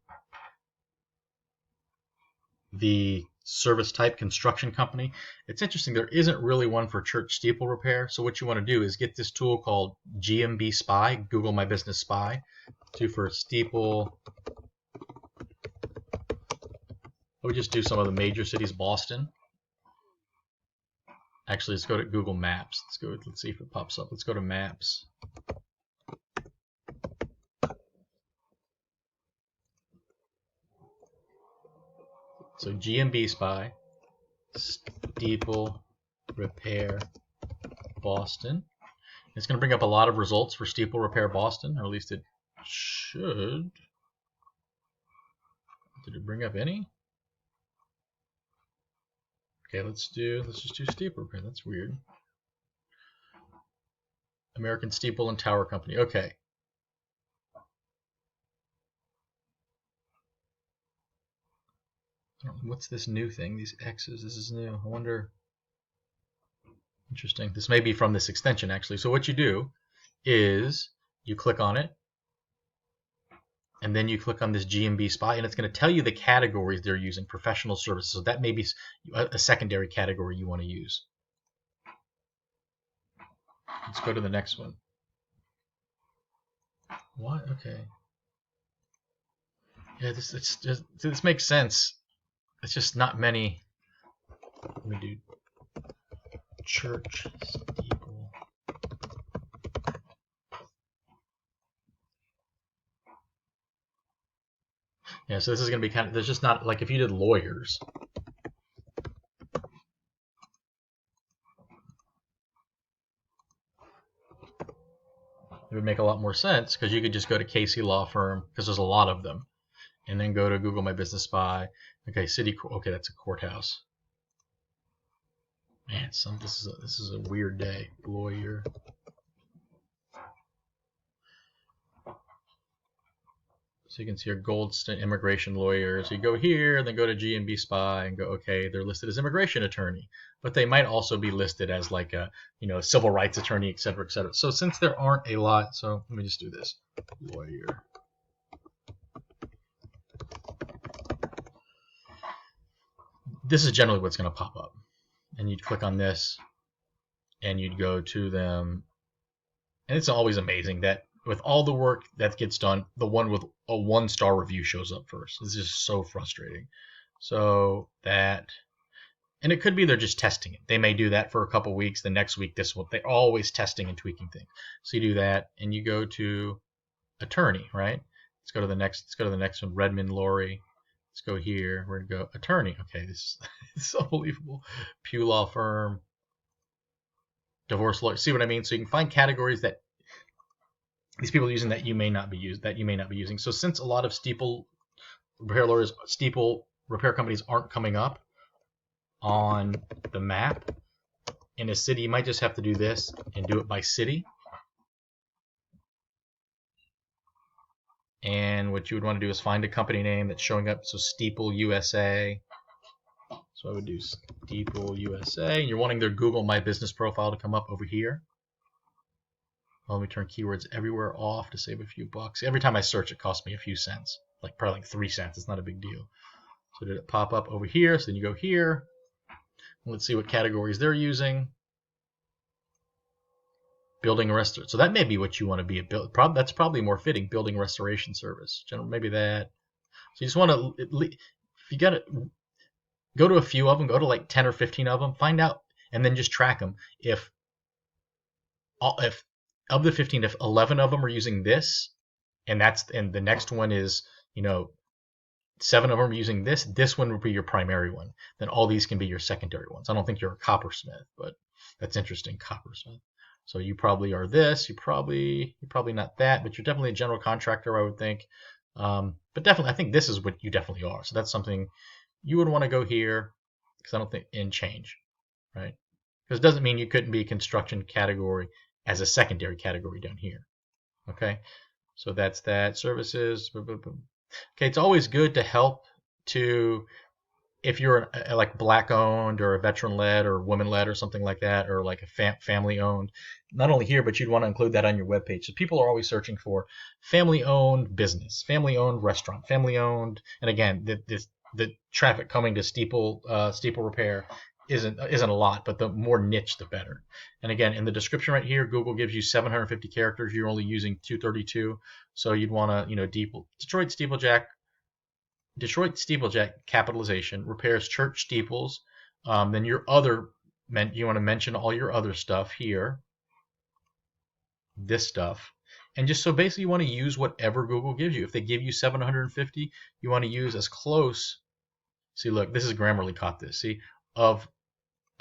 the service type construction company, it's interesting, there isn't really one for church steeple repair. So what you want to do is get this tool called GMB Spy, Google My Business Spy, for steeple. I would just do some of the major cities. Boston. Actually, let's go to Google Maps. Let's see if it pops up. Let's go to Maps. So GMB Spy, steeple repair Boston. It's going to bring up a lot of results for steeple repair Boston, or at least it should. Did it bring up any? Okay, let's just do steeple repair. That's weird. American Steeple and Tower Company. Okay. What's this new thing? These X's. This is new. I wonder. Interesting. This may be from this extension, actually. So what you do is you click on it, and then you click on this GMB spot, and it's going to tell you the categories they're using, professional services. So that may be a secondary category you want to use. Let's go to the next one. What? Okay. Yeah, this makes sense. It's just not many. Let me do church steeple. Yeah, so this is going to be kind of, there's just not, like if you did lawyers. It would make a lot more sense because you could just go to Casey Law Firm because there's a lot of them. And then go to Google My Business Spy. Okay, city. Okay, that's a courthouse. Man, this is a weird day. Lawyer. So you can see your gold immigration lawyers. You go here, and then go to GMB Spy, and go. Okay, they're listed as immigration attorney, but they might also be listed as like a civil rights attorney, et cetera, et cetera. So since there aren't a lot, so let me just do this. Lawyer. This is generally what's going to pop up. And you'd click on this, and you'd go to them. And it's always amazing that with all the work that gets done, the one with a 1-star review shows up first. This is so frustrating. So that, and it could be they're just testing it. They may do that for a couple weeks. The next week, this one, they're always testing and tweaking things. So you do that, and you go to attorney, right? Let's go to the next one. Redmond Laurie. Let's go here. We're gonna go attorney. Okay, this is unbelievable. Pew Law Firm, divorce lawyer. See what I mean? So you can find categories that these people are using that you may not be using. So since a lot of Steeple repair lawyers, Steeple repair companies aren't coming up on the map in a city, you might just have to do this and do it by city. And what you would want to do is find a company name that's showing up. So Steeple USA. So I would do Steeple USA. And you're wanting their Google My Business profile to come up over here. Well, let me turn keywords everywhere off to save a few bucks. Every time I search, it costs me a few cents, like probably like 3 cents. It's not a big deal. So did it pop up over here? So then you go here. Let's see what categories they're using. Building a restoration. So that may be what you want to be. That's probably more fitting. Building restoration service. Maybe that. So you just want to, if you got to go to a few of them, go to like 10 or 15 of them, find out, and then just track them. If of the 15, if 11 of them are using this, and the next one is 7 of them are using this one would be your primary one. Then all these can be your secondary ones. I don't think you're a coppersmith, but that's interesting. Coppersmith. So you probably are this. You're probably not that, but you're definitely a general contractor, I would think. But definitely, I think this is what you definitely are. So that's something you would want to go here, because I don't think in change, right? Because it doesn't mean you couldn't be a construction category as a secondary category down here. Okay, so that's that. Services. Okay, it's always good to help to, if you're like black owned or a veteran led or woman led or something like that, or like a family owned, not only here, but you'd want to include that on your webpage. So people are always searching for family owned business, family owned restaurant, family owned. And again, the traffic coming to Steeple repair isn't a lot, but the more niche, the better. And again, in the description right here, Google gives you 750 characters. You're only using 232. So you'd want to, Detroit Steeplejack capitalization, repairs church steeples. Then you want to mention all your other stuff here, this stuff. And just so basically you want to use whatever Google gives you. If they give you 750, you want to use as close. See, look, this is Grammarly caught this. See, I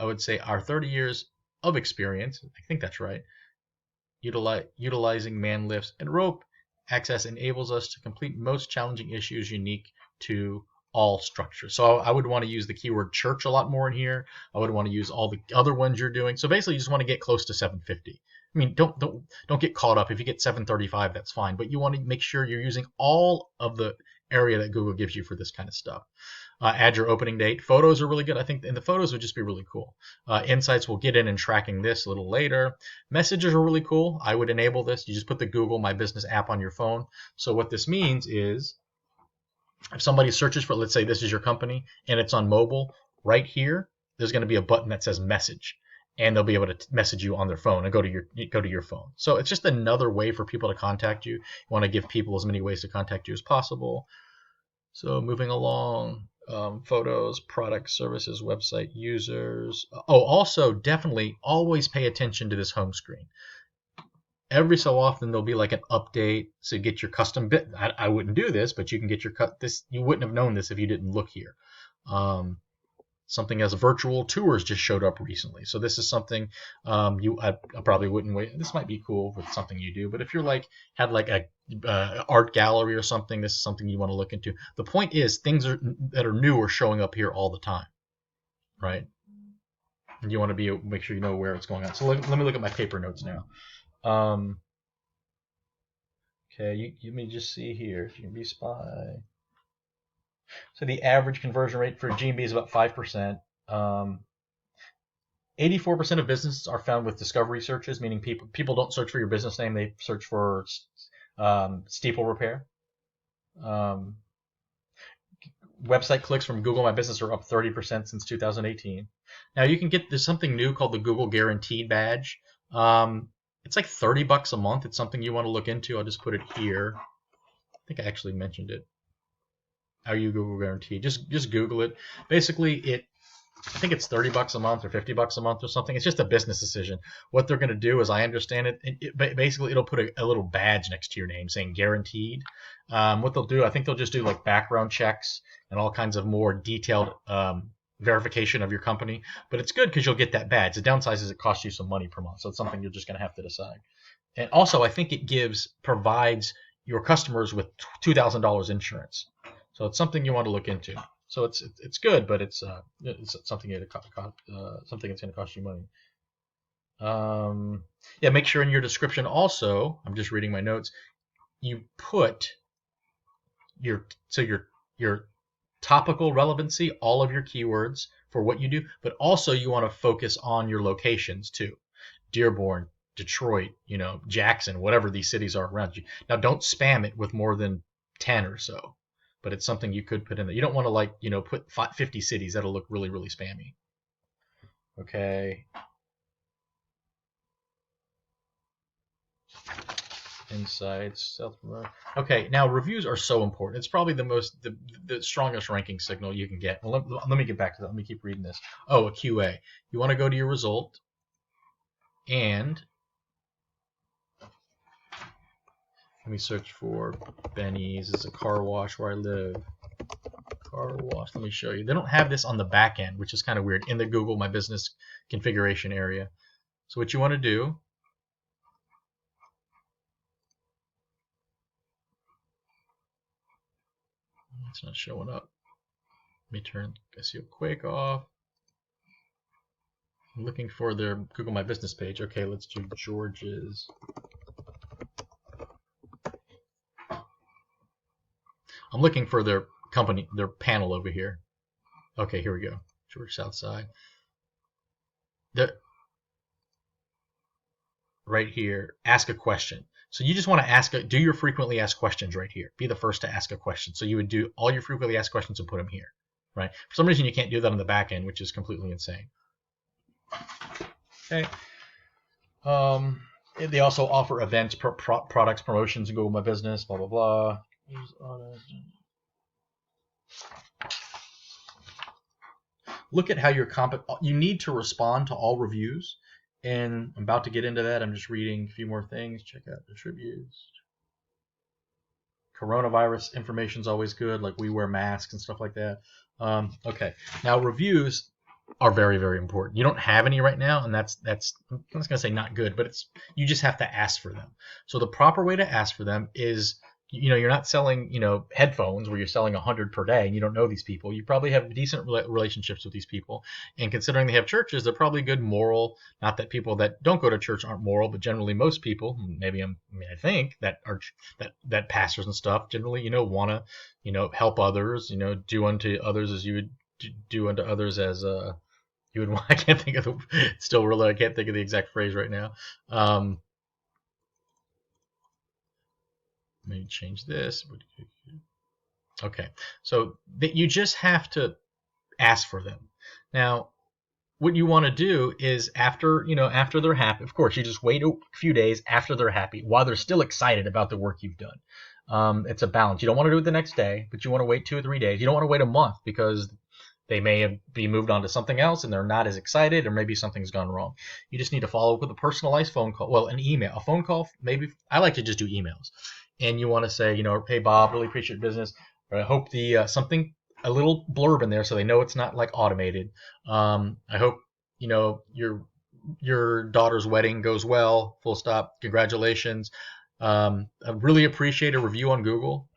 would say our 30 years of experience, I think that's right, utilizing man lifts and rope access enables us to complete most challenging issues unique to all structures. So I would want to use the keyword church a lot more in here. I would want to use all the other ones you're doing. So basically you just want to get close to 750. I mean, don't get caught up. If you get 735, that's fine, but you want to make sure you're using all of the area that Google gives you for this kind of stuff. Add your opening date. Photos are really good. I think, and the photos would just be really cool. Insights, will get in and tracking this a little later. Messages are really cool. I would enable this. You just put the Google My Business app on your phone. So what this means is, if somebody searches for, let's say this is your company and it's on mobile, right here, there's going to be a button that says message, and they'll be able to message you on their phone and go to your phone. So it's just another way for people to contact you. You want to give people as many ways to contact you as possible. So moving along, photos, products, services, website, users. Oh, also definitely always pay attention to this home screen. Every so often there'll be like an update, so you get your custom bit. I wouldn't do this, but you can get your this. You wouldn't have known this if you didn't look here. Something as virtual tours just showed up recently, so this is something I probably wouldn't wait. This might be cool with something you do, but if you're like had like a art gallery or something, this is something you want to look into. The point is, things that are new are showing up here all the time, right? And you want to make sure you know where it's going on. So let me look at my paper notes now. Okay, let me just see here. G&B Spy. So the average conversion rate for G&B is about 5%. 84% of businesses are found with discovery searches, meaning people don't search for your business name, they search for Steeple repair. Website clicks from Google My Business are up 30% since 2018. Now you can there's something new called the Google Guaranteed badge. It's like $30 a month. It's something you want to look into. I'll just put it here. I think I actually mentioned it. Are you Google Guaranteed? Just Google it. Basically, I think it's $30 a month or $50 a month or something. It's just a business decision. What they're going to do, as I understand it, basically it'll put a little badge next to your name saying guaranteed. What they'll do, I think they'll just do like background checks and all kinds of more detailed verification of your company. But it's good because you'll get that badge. The downside is it costs you some money per month, so it's something you're just going to have to decide. And also, I think it provides your customers with $2,000 insurance. So it's something you want to look into. So it's good, but it's something something that's going to cost you money. Yeah, make sure in your description also, I'm just reading my notes, you put your topical relevancy, all of your keywords for what you do, but also you want to focus on your locations too. Dearborn, Detroit, Jackson, whatever these cities are around you. Now don't spam it with more than 10 or so. But it's something you could put in there. You don't want to put 50 cities. That'll look really, really spammy. Okay. Insights, self-promote. Okay, now reviews are so important. It's probably the strongest ranking signal you can get. Well, let me get back to that. Let me keep reading this. Oh, a QA. You want to go to your result and let me search for Benny's. It's a car wash where I live. Car wash. Let me show you. They don't have this on the back end, which is kind of weird, in the Google My Business configuration area. So what you want to do, it's not showing up. Let me turn SEO Quake off. I'm looking for their Google My Business page. Okay, let's do George's. I'm looking for their company, their panel over here. Okay, here we go. George Southside. Right here, ask a question. So you just want to do your frequently asked questions right here. Be the first to ask a question. So you would do all your frequently asked questions and put them here, right? For some reason, you can't do that on the back end, which is completely insane. Okay. They also offer events, products, promotions, and Google My Business, blah, blah, blah. Look at how you need to respond to all reviews. And I'm about to get into that. I'm just reading a few more things. Check out the reviews. Coronavirus information is always good, like we wear masks and stuff like that. Okay, now reviews are very, very important. You don't have any right now, and that's I'm not going to say not good, but you just have to ask for them. So the proper way to ask for them is you're not selling, headphones where you're selling 100 per day and you don't know these people. You probably have decent relationships with these people. And considering they have churches, they're probably good moral, not that people that don't go to church aren't moral, but generally most people, I think that are, that pastors and stuff generally, want to, help others, do unto others as you would do unto others as, you would want. I can't think of I can't think of the exact phrase right now. Let me change this. Okay, so that you just have to ask for them. Now, what you want to do is after they're happy, of course, you just wait a few days after they're happy while they're still excited about the work you've done. It's a balance. You don't want to do it the next day, but you want to wait 2 or 3 days. You don't want to wait a month because they may be moved on to something else and they're not as excited, or maybe something's gone wrong. You just need to follow up with a personalized phone call. Well, an email, a phone call, maybe. I like to just do emails. And you want to say, hey, Bob, really appreciate your business. But I hope a little blurb in there so they know it's not like automated. I hope, your daughter's wedding goes well, full stop, congratulations. I really appreciate a review on Google.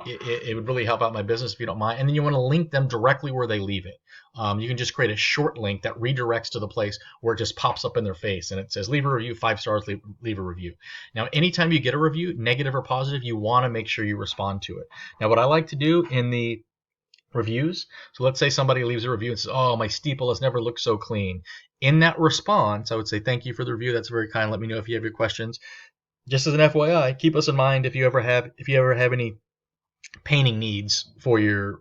It would really help out my business if you don't mind. And then you want to link them directly where they leave it. You can just create a short link that redirects to the place where it just pops up in their face and it says, leave a review, 5 stars, leave a review. Now, anytime you get a review, negative or positive, you want to make sure you respond to it. Now, what I like to do in the reviews, so let's say somebody leaves a review and says, oh, my Steeple has never looked so clean. In that response, I would say, thank you for the review. That's very kind. Let me know if you have your questions. Just as an FYI, keep us in mind if you ever have any painting needs for your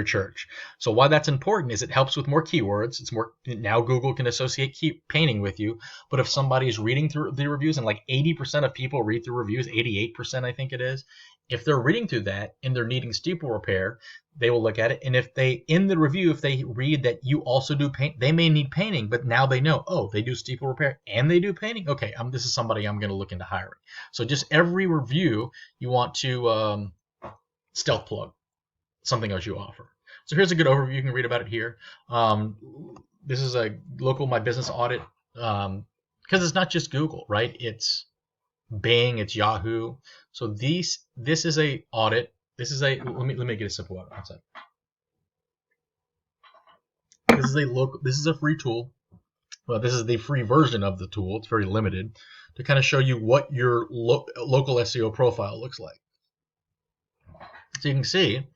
church. So why that's important is it helps with more keywords. It's more, now Google can associate painting with you. But if somebody is reading through the reviews, and like 80% of people read through reviews, 88% I think it is, if they're reading through that and they're needing steeple repair, they will look at it. And if they, in the review, if they read that you also do paint, they may need painting, but now they know, oh, they do steeple repair and they do painting. Okay, this is somebody I'm going to look into hiring. So just every review you want to stealth plug something else you offer. So here's a good overview. You can read about it here. This is a local My Business Audit, because it's not just Google, right? It's Bing, it's Yahoo. So this is a audit. This is a let me get a simple one. One second. This is a free tool. Well, this is the free version of the tool. It's very limited to kind of show you what your local SEO profile looks like. So you can see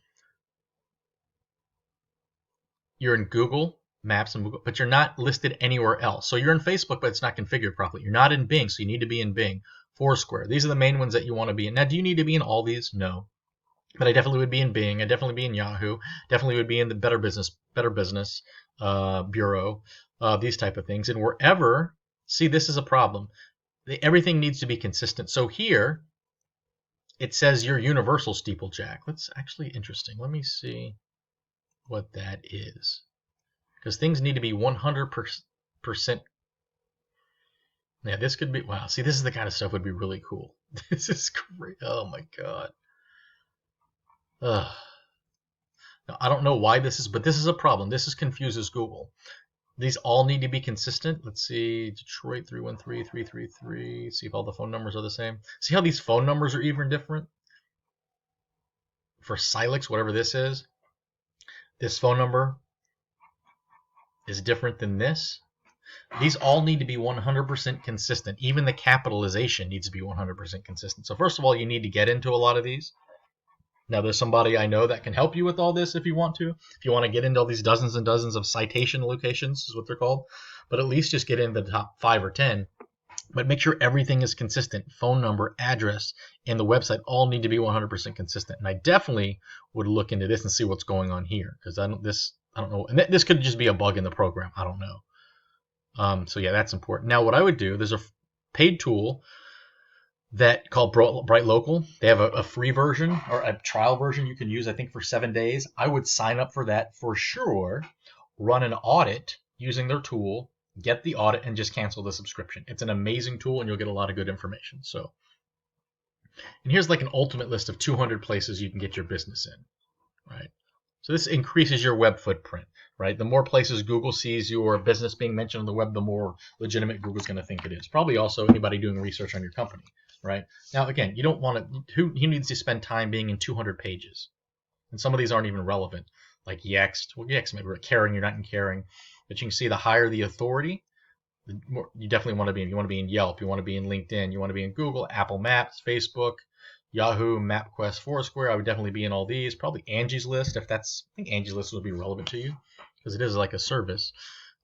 you're in Google Maps and Google, but you're not listed anywhere else. So you're in Facebook, but it's not configured properly. You're not in Bing, so you need to be in Bing. Foursquare. These are the main ones that you want to be in. Now, do you need to be in all these? No. But I definitely would be in Bing. I'd definitely be in Yahoo. Definitely would be in the Better Business Bureau, these type of things. And wherever, see, this is a problem. Everything needs to be consistent. So here, it says you're universal steeplejack. That's actually interesting. Let me see what that is. Because things need to be 100%. Yeah, this could be, wow. See, this is the kind of stuff would be really cool. This is great. Oh my God. Now, I don't know why this is, but this is a problem. This confuses Google. These all need to be consistent. Let's see, Detroit 313-333. See if all the phone numbers are the same. See how these phone numbers are even different? For Silex, whatever this is, this phone number is different than this. These all need to be 100% consistent. Even the capitalization needs to be 100% consistent. So first of all, you need to get into a lot of these. Now, there's somebody I know that can help you with all this if you want to. If you want to get into all these dozens and dozens of citation locations, is what they're called. But at least just get into the top 5 or 10. But make sure everything is consistent. Phone number, address, and the website all need to be 100% consistent. And I definitely would look into this and see what's going on here. Because I don't know. And this could just be a bug in the program. I don't know. So yeah, that's important. Now, what I would do, there's a paid tool that called Bright Local. They have a free version or a trial version you can use, I think, for 7 days. I would sign up for that for sure, run an audit using their tool, get the audit, and just cancel the subscription. It's an amazing tool, and you'll get a lot of good information. So, and here's like an ultimate list of 200 places you can get your business in, right? So this increases your web footprint, right? The more places Google sees your business being mentioned on the web, the more legitimate Google's going to think it is. Probably also anybody doing research on your company, right? Now, again, you don't want to. Who needs to spend time being in 200 pages? And some of these aren't even relevant, like Yext. Well, Yext maybe caring. You're not in caring, but you can see the higher the authority, the more you definitely want to be in. You want to be in Yelp. You want to be in LinkedIn. You want to be in Google, Apple Maps, Facebook, Yahoo, MapQuest, Foursquare. I would definitely be in all these. Probably Angie's List, if that's. I think Angie's List would be relevant to you because it is like a service,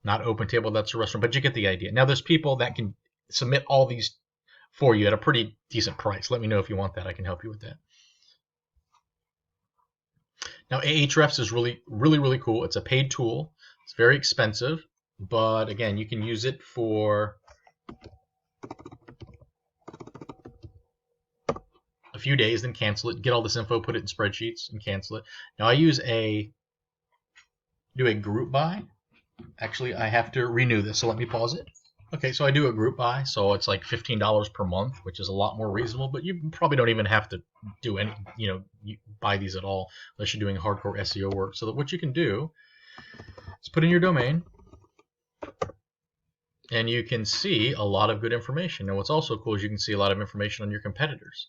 not OpenTable. That's a restaurant, but you get the idea. Now, there's people that can submit all these for you at a pretty decent price. Let me know if you want that. I can help you with that. Now, Ahrefs is really cool. It's a paid tool. It's very expensive, but again, you can use it for a few days, then cancel it, get all this info, put it in spreadsheets, and cancel it. Now, I do a group buy. Actually, I have to renew this, so let me pause it. Okay, so I do a group buy, so it's like $15 per month, which is a lot more reasonable, but you probably don't even have to do any, you buy these at all unless you're doing hardcore SEO work. So that what you can do is put in your domain, and you can see a lot of good information. And what's also cool is you can see a lot of information on your competitors.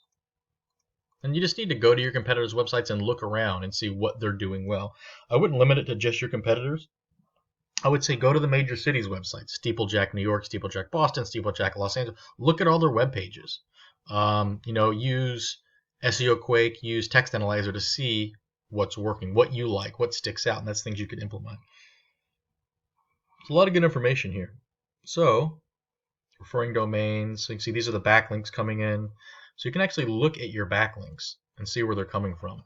And you just need to go to your competitors' websites and look around and see what they're doing well. I wouldn't limit it to just your competitors. I would say go to the major cities' websites: Steeplejack New York, Steeplejack Boston, Steeplejack Los Angeles. Look at all their web pages. Use SEO Quake, use Text Analyzer to see what's working, what you like, what sticks out, and that's things you could implement. There's a lot of good information here. So, referring domains, so you can see these are the backlinks coming in. So you can actually look at your backlinks and see where they're coming from.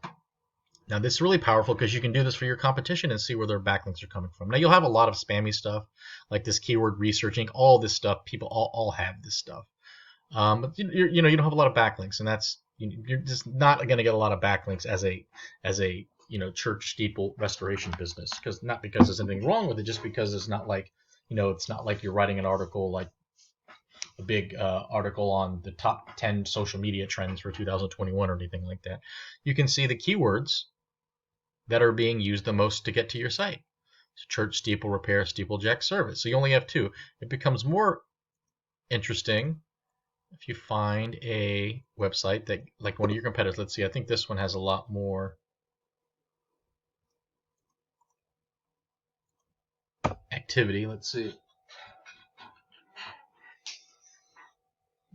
Now, this is really powerful because you can do this for your competition and see where their backlinks are coming from. Now, you'll have a lot of spammy stuff, like this keyword researching, all this stuff. People all have this stuff. But you don't have a lot of backlinks, and you're just not going to get a lot of backlinks as a church steeple restoration business, because there's anything wrong with it, just because it's not like you're writing an article, like a big article on the top 10 social media trends for 2021 or anything like that. You can see the keywords that are being used the most to get to your site. Church steeple repair, steeplejack service. So you only have two. It becomes more interesting if you find a website that, like one of your competitors. Let's see, I think this one has a lot more activity. Let's see.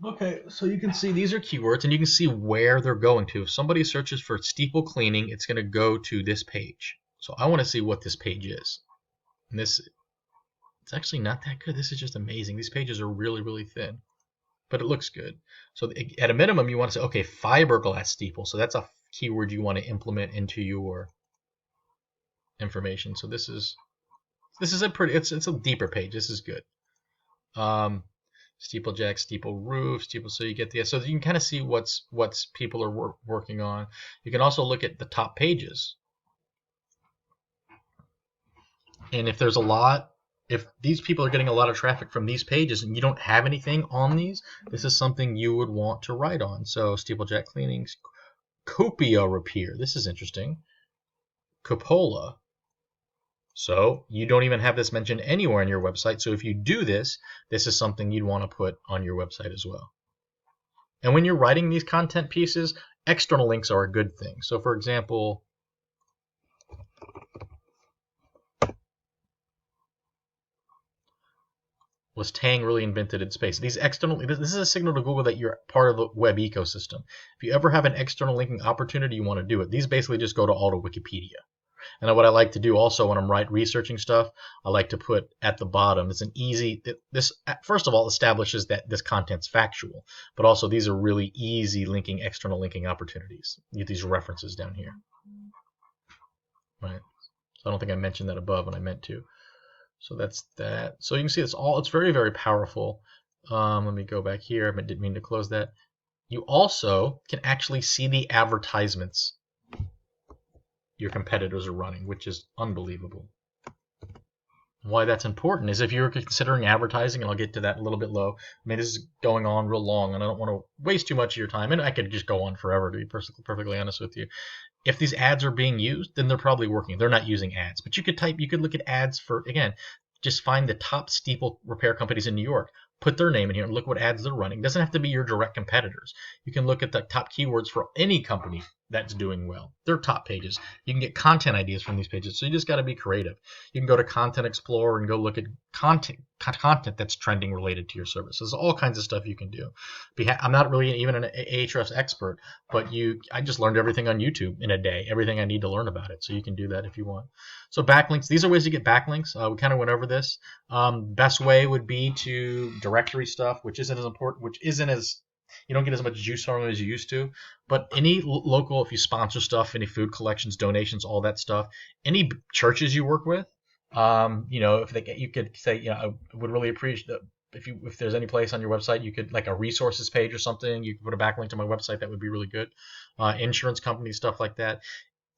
Okay, so you can see these are keywords, and you can see where they're going to. If somebody searches for steeple cleaning, it's going to go to this page. So I want to see what this page is. And it's actually not that good. This is just amazing. These pages are really thin, but it looks good. So at a minimum, you want to say, okay, fiberglass steeple. So that's a keyword you want to implement into your information. So this is a pretty. It's a deeper page. This is good. Steeplejack, steeple roof, steeple, so you get the, so you can kind of see what's people are working on. You can also look at the top pages, and if these people are getting a lot of traffic from these pages and you don't have anything on these, this is something you would want to write on. So steeplejack cleanings, copia repair, this is interesting, cupola. So you don't even have this mentioned anywhere on your website. So if you do this, this is something you'd want to put on your website as well. And when you're writing these content pieces, external links are a good thing. So for example, was Tang really invented in space? These external, this is a signal to Google that you're part of the web ecosystem. If you ever have an external linking opportunity, you want to do it. These basically just go to all to Wikipedia. And what I like to do also when I'm researching stuff, I like to put at the bottom, it's an easy, this first of all establishes that this content's factual, but also these are really easy external linking opportunities. You get these references down here. Right. So I don't think I mentioned that above when I meant to. So that's that. So you can see it's very powerful. Let me go back here. I didn't mean to close that. You also can actually see the advertisements your competitors are running, which is unbelievable. Why that's important is if you're considering advertising, and I'll get to that a little bit low. I mean, this is going on real long, and I don't want to waste too much of your time, and I could just go on forever, to be perfectly honest with you. If these ads are being used, then they're probably working. They're not using ads, but you could look at ads for, again, just find the top steeple repair companies in New York. put their name in here and look what ads they're running. It doesn't have to be your direct competitors. You can look at the top keywords for any company that's doing well. Their top pages. You can get content ideas from these pages. So you just got to be creative. You can go to Content Explorer and go look at content that's trending related to your service. There's all kinds of stuff you can do. I'm not really even an Ahrefs expert, but I just learned everything on YouTube in a day, everything I need to learn about it. So you can do that if you want. So backlinks, these are ways to get backlinks. We kind of went over this. Best way would be to directory stuff, which isn't as important, you don't get as much juice from it as you used to. But any local, if you sponsor stuff, any food collections, donations, all that stuff, any churches you work with, you could say, I would really appreciate if there's any place on your website you could, like a resources page or something, you could put a backlink to my website. That would be really good. Insurance companies, stuff like that.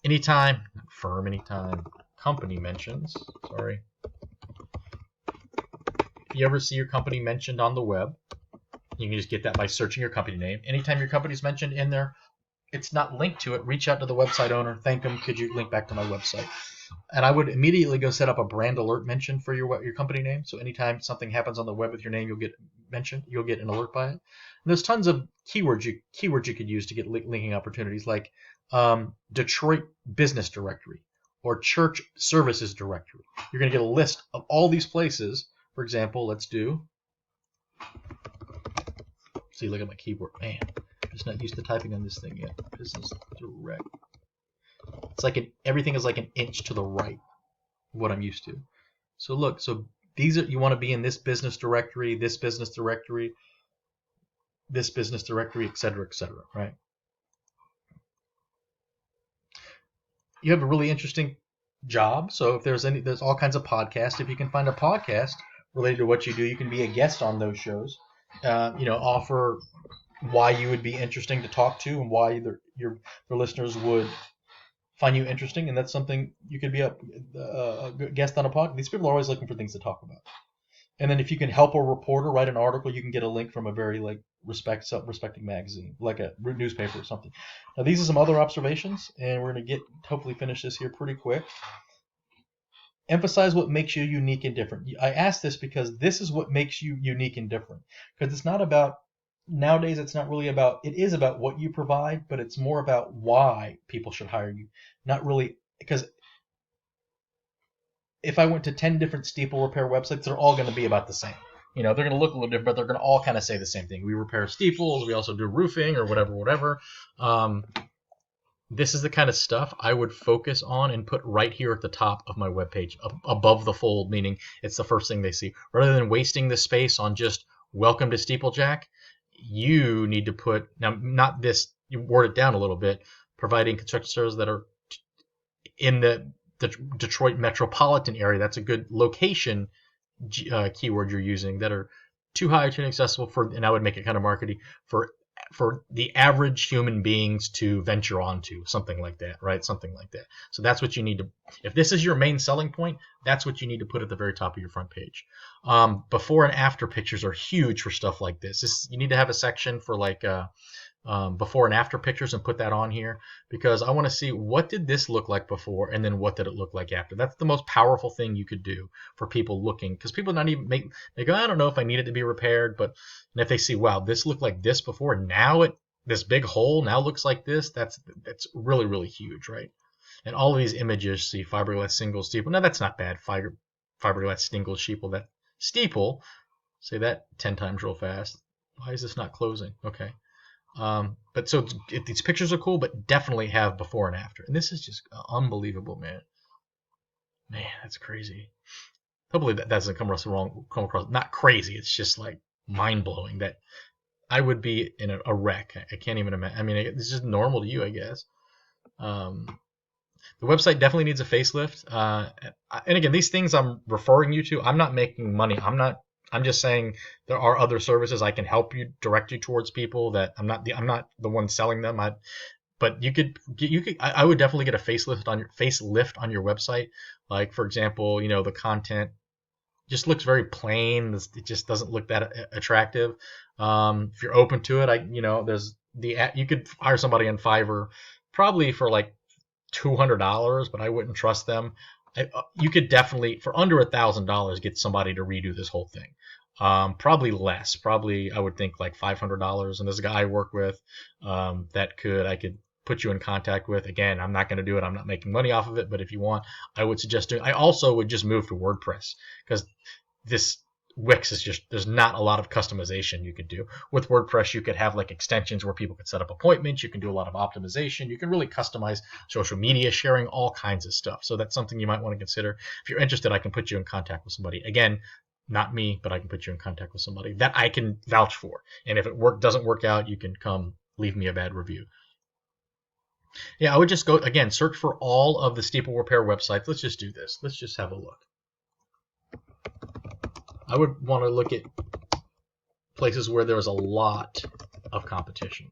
Anytime company mentions. Sorry. If you ever see your company mentioned on the web, you can just get that by searching your company name. Anytime your company's mentioned in there, it's not linked to it, reach out to the website owner, thank them, could you link back to my website? And I would immediately go set up a brand alert mention for your company name. So anytime something happens on the web with your name, you'll get mentioned, you'll get an alert by it. And there's tons of keywords you could use to get linking opportunities, like Detroit Business Directory or Church Services Directory. You're going to get a list of all these places. For example, let's do. See, look at my keyboard. Man, I'm just not used to typing on this thing yet. Business Direct. It's like everything is like an inch to the right of what I'm used to. So look, you want to be in this business directory, this business directory, this business directory, etc., right? You have a really interesting job. So if there's all kinds of podcasts. If you can find a podcast related to what you do, you can be a guest on those shows. Offer why you would be interesting to talk to and why your listeners would find you interesting, and that's something you could be a guest on a podcast. These people are always looking for things to talk about. And then if you can help a reporter write an article, you can get a link from a very respected magazine, like a newspaper or something. Now these are some other observations, and we're going to hopefully finish this here pretty quick. Emphasize what makes you unique and different. I ask this because this is what makes you unique and different. Because it's not about, nowadays it's not really about, it is about what you provide, but it's more about why people should hire you. Not really, because if I went to 10 different Steeple repair websites, they're all going to be about the same. They're going to look a little different, but they're going to all kind of say the same thing. We repair steeples, we also do roofing or whatever. This is the kind of stuff I would focus on and put right here at the top of my webpage, above the fold, meaning it's the first thing they see. Rather than wasting the space on just welcome to Steeplejack, you need to put, now not this, you word it down a little bit, providing construction services that are in the Detroit metropolitan area. That's a good location keyword you're using, that are too high or too inaccessible for, and I would make it kind of markety, for the average human beings to venture onto, something like that, right? Something like that. So that's what you need to, if this is your main selling point, that's what you need to put at the very top of your front page. Before and after pictures are huge for stuff like this. You need to have a section for like before and after pictures and put that on here, because I want to see what did this look like before and then what did it look like after. That's the most powerful thing you could do for people looking, because people not even they go, I don't know if I need it to be repaired, but and if they see, wow, this looked like this before, now this big hole now looks like this, that's really, really huge, right? And all of these images, see fiberglass single steeple. Now that's not bad. Fiberglass single steeple. Say that 10 times real fast. Why is this not closing? Okay. But so these pictures are cool, but definitely have before and after. And this is just unbelievable, man. Man, that's crazy. Hopefully that doesn't come across not crazy. It's just like mind-blowing that I would be in a wreck. I can't even imagine. I mean, it's just normal to you, I guess. The website definitely needs a facelift. And again, these things I'm referring you to, I'm not making money. I'm just saying there are other services I can help you, direct you towards people that I'm not the one selling them. But I would definitely get a facelift on your website. Like, for example, the content just looks very plain. It just doesn't look that attractive. If you're open to it, there's you could hire somebody on Fiverr probably for like $200, but I wouldn't trust them. You could definitely, for under $1,000, get somebody to redo this whole thing. Probably less. Probably I would think like $500. And there's a guy I work with I could put you in contact with. Again, I'm not going to do it. I'm not making money off of it. But if you want, I would suggest doing. I also would just move to WordPress because this Wix is just, there's not a lot of customization you could do. With WordPress, you could have like extensions where people could set up appointments. You can do a lot of optimization. You can really customize social media sharing, all kinds of stuff. So that's something you might want to consider. If you're interested, I can put you in contact with somebody. Again, not me, but I can put you in contact with somebody that I can vouch for. And if it doesn't work out, you can come leave me a bad review. Yeah, I would just go, again, search for all of the Steeple Repair websites. Let's just do this. Let's just have a look. I would want to look at places where there's a lot of competition.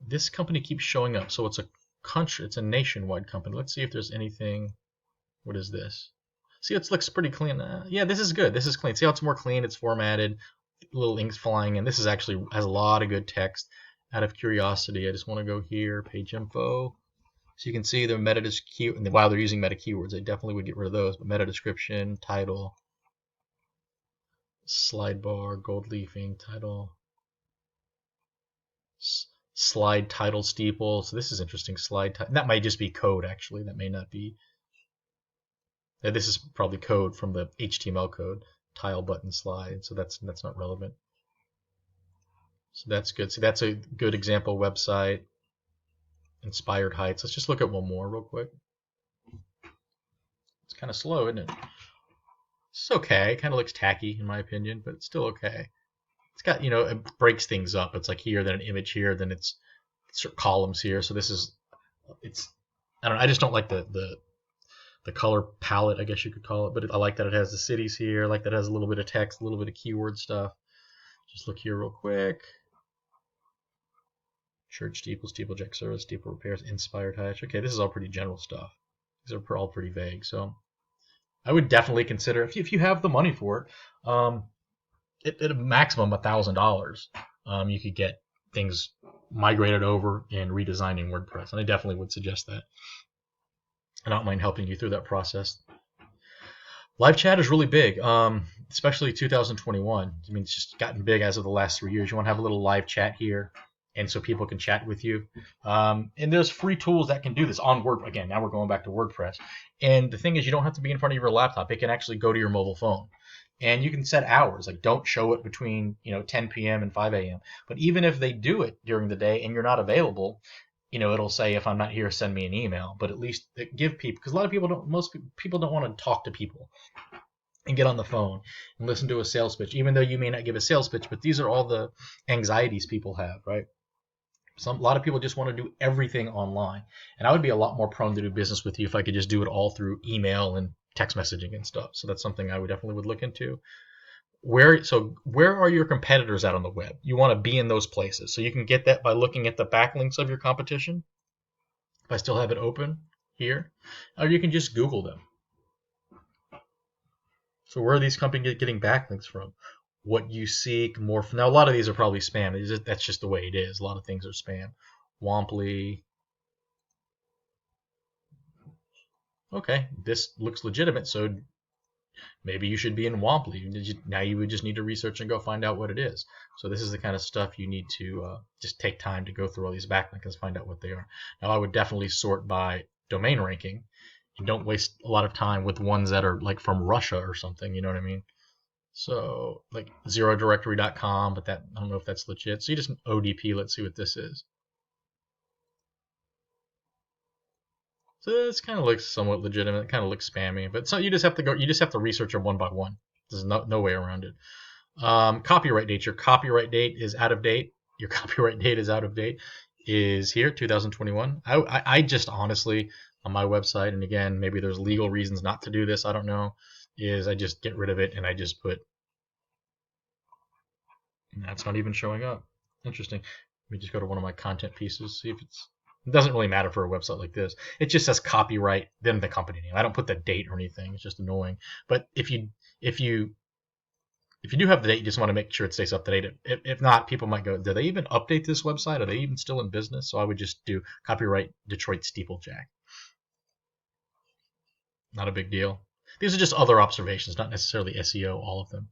This company keeps showing up, so it's a country, it's a nationwide company. Let's see if there's anything. What is this? See, it looks pretty clean. Yeah, this is good. This is clean. See how it's more clean? It's formatted, little inks flying in. This is actually has a lot of good text. Out of curiosity, I just want to go here, page info. So you can see the meta keyword, and while they're using meta keywords, I definitely would get rid of those. But meta description, title, slide bar, gold leafing, title, slide title steeple. So this is interesting. Slide title. That might just be code actually. That may not be. This is probably code from the HTML code. Tile button slide. So that's not relevant. So that's good. So that's a good example website. Inspired Heights. Let's just look at one more real quick. It's kind of slow, isn't it? It's okay. It kind of looks tacky in my opinion, but it's still okay. It's got, it breaks things up. It's like here, then an image here, then it's columns here. So this is, I don't know. I just don't like the color palette, I guess you could call it. But I like that it has the cities here. I like that it has a little bit of text, a little bit of keyword stuff. Just look here real quick. Church steeple, steeplejack service, steeple repairs, inspired heights. Okay, this is all pretty general stuff. These are all pretty vague. So I would definitely consider, if you have the money for it, at a maximum $1,000, you could get things migrated over and redesigning WordPress. And I definitely would suggest that. I don't mind helping you through that process. Live chat is really big, especially 2021. I mean, it's just gotten big as of the last 3 years. You want to have a little live chat here, and so people can chat with you. And there's free tools that can do this on WordPress. Again, now we're going back to WordPress. And the thing is, you don't have to be in front of your laptop. It can actually go to your mobile phone. And you can set hours, like don't show it between 10 p.m. and 5 a.m. But even if they do it during the day and you're not available, it'll say, if I'm not here, send me an email. But at least give people, because a lot of people most people don't want to talk to people and get on the phone and listen to a sales pitch, even though you may not give a sales pitch. But these are all the anxieties people have, right? A lot of people just want to do everything online. And I would be a lot more prone to do business with you if I could just do it all through email and text messaging and stuff. So that's something I would definitely would look into. Where are your competitors at on the web? You want to be in those places. So you can get that by looking at the backlinks of your competition. If I still have it open here, or you can just Google them. So where are these companies getting backlinks from? What you seek more. Now a lot of these are probably spam. That's just the way it is. A lot of things are spam. Womply. Okay, this looks legitimate, so maybe you should be in Womply. Now you would just need to research and go find out what it is. So this is the kind of stuff you need to just take time to go through all these backlinks and find out what they are. Now I would definitely sort by domain ranking. You don't waste a lot of time with ones that are like from Russia or something, you know what I mean? So like ZeroDirectory.com, but I don't know if that's legit. So you just ODP, let's see what this is. So this kind of looks somewhat legitimate. It kind of looks spammy, but so you just have to research them one by one. There's no way around it. Copyright date. Your copyright date is out of date. Your copyright date is out of date. Is here 2021. I just honestly on my website, and again maybe there's legal reasons not to do this. I don't know. Is I just get rid of it and I just put. That's not even showing up. Interesting. Let me just go to one of my content pieces, see if it's. It doesn't really matter for a website like this. It just says copyright, then the company name. I don't put the date or anything. It's just annoying. But if you If you do have the date, you just want to make sure it stays up to date. If not, people might go, do they even update this website? Are they even still in business? So I would just do copyright Detroit Steeplejack. Not a big deal. These are just other observations, not necessarily SEO, all of them.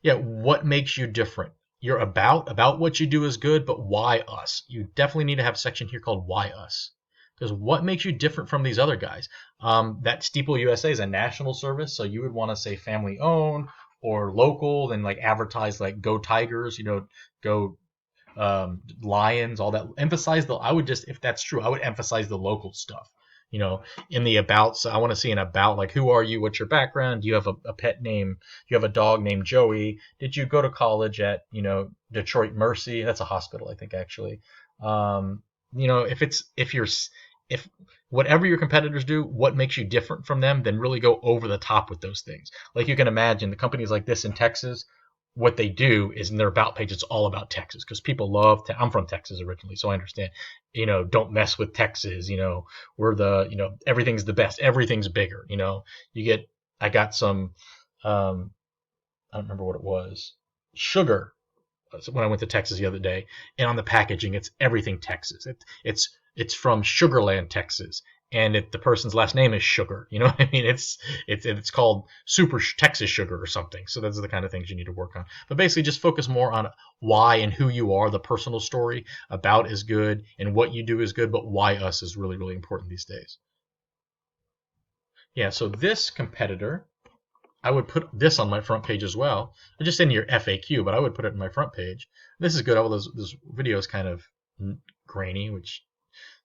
Yeah, what makes you different? You're about what you do is good, but why us? You definitely need to have a section here called why us. Because what makes you different from these other guys? That Steeple USA is a national service, so you would want to say family owned or local, then like advertise like go Tigers, go Lions, all that. Emphasize I would just, if that's true, I would emphasize the local stuff. In the about, so I want to see an about, like who are you, what's your background, do you have a pet name, do you have a dog named Joey, did you go to college at Detroit Mercy, that's a hospital I think actually. If whatever your competitors do, what makes you different from them, then really go over the top with those things. Like you can imagine the companies like this in Texas, what they do is in their about page, it's all about Texas because people love. I'm from Texas originally, so I understand. Don't mess with Texas. We're everything's the best. Everything's bigger. I got some. I don't remember what it was. Sugar. When I went to Texas the other day, and on the packaging, it's everything Texas. It's from Sugarland, Texas, and the person's last name is Sugar. You know what I mean? It's called Super Texas Sugar or something. So those are the kind of things you need to work on. But basically, just focus more on why and who you are. The personal story about is good, and what you do is good, but why us is really, really important these days. Yeah. So this competitor, I would put this on my front page as well. Just in your FAQ, but I would put it in my front page. This is good. All this video is kind of grainy, which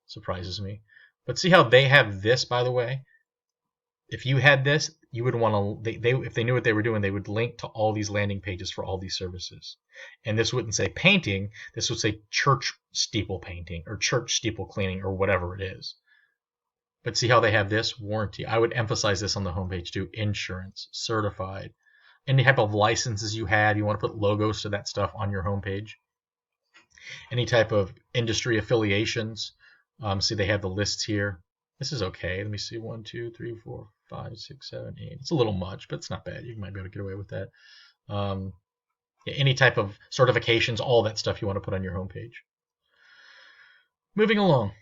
surprises me. But see how they have this, by the way? If you had this, you would want to, if they knew what they were doing, they would link to all these landing pages for all these services. And this wouldn't say painting. This would say church steeple painting or church steeple cleaning or whatever it is. But see how they have this warranty. I would emphasize this on the homepage too. Insurance, certified, any type of licenses you have. You want to put logos to that stuff on your homepage. Any type of industry affiliations. See, they have the lists here. This is okay. Let me see. 1, 2, 3, 4, 5, 6, 7, 8. It's a little much, but it's not bad. You might be able to get away with that. Any type of certifications, all that stuff you want to put on your homepage. Moving along.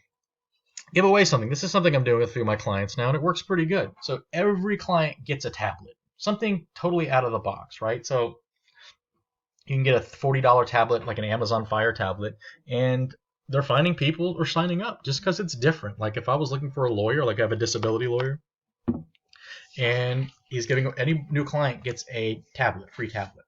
Give away something. This is something I'm doing with a few of my clients now, and it works pretty good. So every client gets a tablet, something totally out of the box, right? So you can get a $40 tablet, like an Amazon Fire tablet, and they're finding people are signing up just because it's different. Like if I was looking for a lawyer, like I have a disability lawyer, and he's giving any new client gets a tablet, free tablet,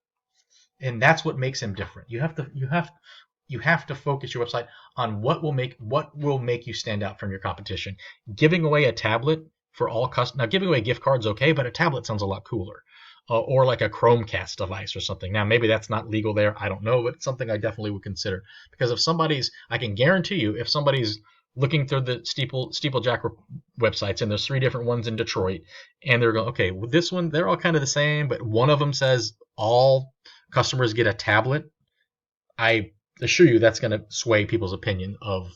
and that's what makes him different. You have to focus your website on what will make you stand out from your competition. Giving away a tablet for all customers. Now, giving away gift cards okay, but a tablet sounds a lot cooler. Or like a Chromecast device or something. Now, maybe that's not legal there. I don't know, but it's something I definitely would consider. Because I can guarantee you, if somebody's looking through the Steeplejack websites, and there's 3 different ones in Detroit, and they're going, okay, with this one, they're all kind of the same, but one of them says all customers get a tablet. I assure you that's going to sway people's opinion of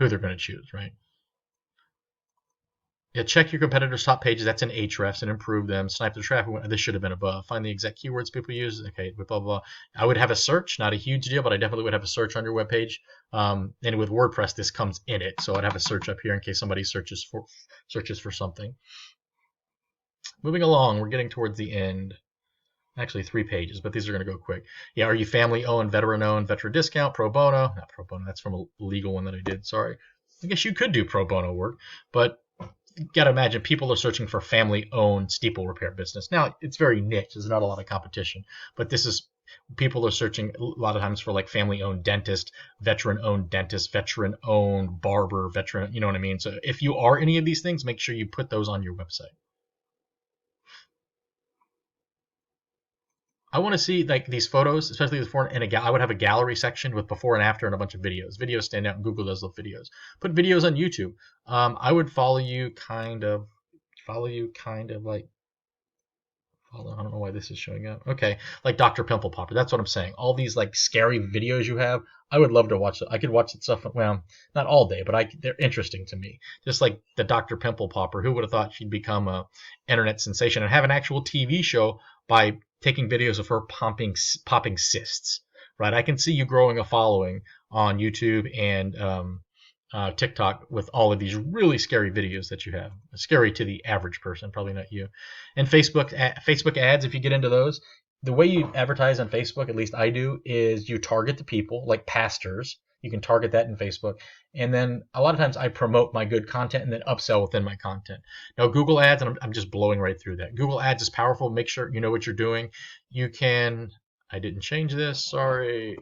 who they're going to choose, right? Yeah, check your competitors' top pages. That's in Ahrefs and improve them. Snipe the traffic. This should have been above. Find the exact keywords people use. Okay, blah, blah, blah. I would have a search. Not a huge deal, but I definitely would have a search on your webpage. And with WordPress, this comes in it. So I'd have a search up here in case somebody searches for something. Moving along, we're getting towards the end. Actually, 3 pages, but these are going to go quick. Yeah, are you family-owned, veteran-owned, veteran discount, pro bono? Not pro bono. That's from a legal one that I did. Sorry. I guess you could do pro bono work, but you got to imagine people are searching for family-owned steeple repair business. Now, it's very niche. There's not a lot of competition, but people are searching a lot of times for like family-owned dentist, veteran-owned dentist, veteran-owned barber, veteran, you know what I mean? So if you are any of these things, make sure you put those on your website. I want to see like these photos, especially before I would have a gallery section with before and after and a bunch of videos. Videos stand out, and Google does love videos. Put videos on YouTube. I would follow you kind of like Hold on, I don't know why this is showing up. Okay, like Dr. Pimple Popper. That's what I'm saying. All these like scary videos you have, I would love to watch it. I could watch that stuff. Well, not all day, but they're interesting to me. Just like the Dr. Pimple Popper. Who would have thought she'd become a internet sensation and have an actual TV show by taking videos of her popping cysts? Right. I can see you growing a following on YouTube and TikTok with all of these really scary videos that you have. Scary to the average person, probably not you. And Facebook ads, if you get into those, the way you advertise on Facebook, at least I do, is you target the people, like pastors. You can target that in Facebook. And then a lot of times I promote my good content and then upsell within my content. Now, Google Ads, and I'm just blowing right through that. Google Ads is powerful. Make sure you know what you're doing. You can, I didn't change this, sorry.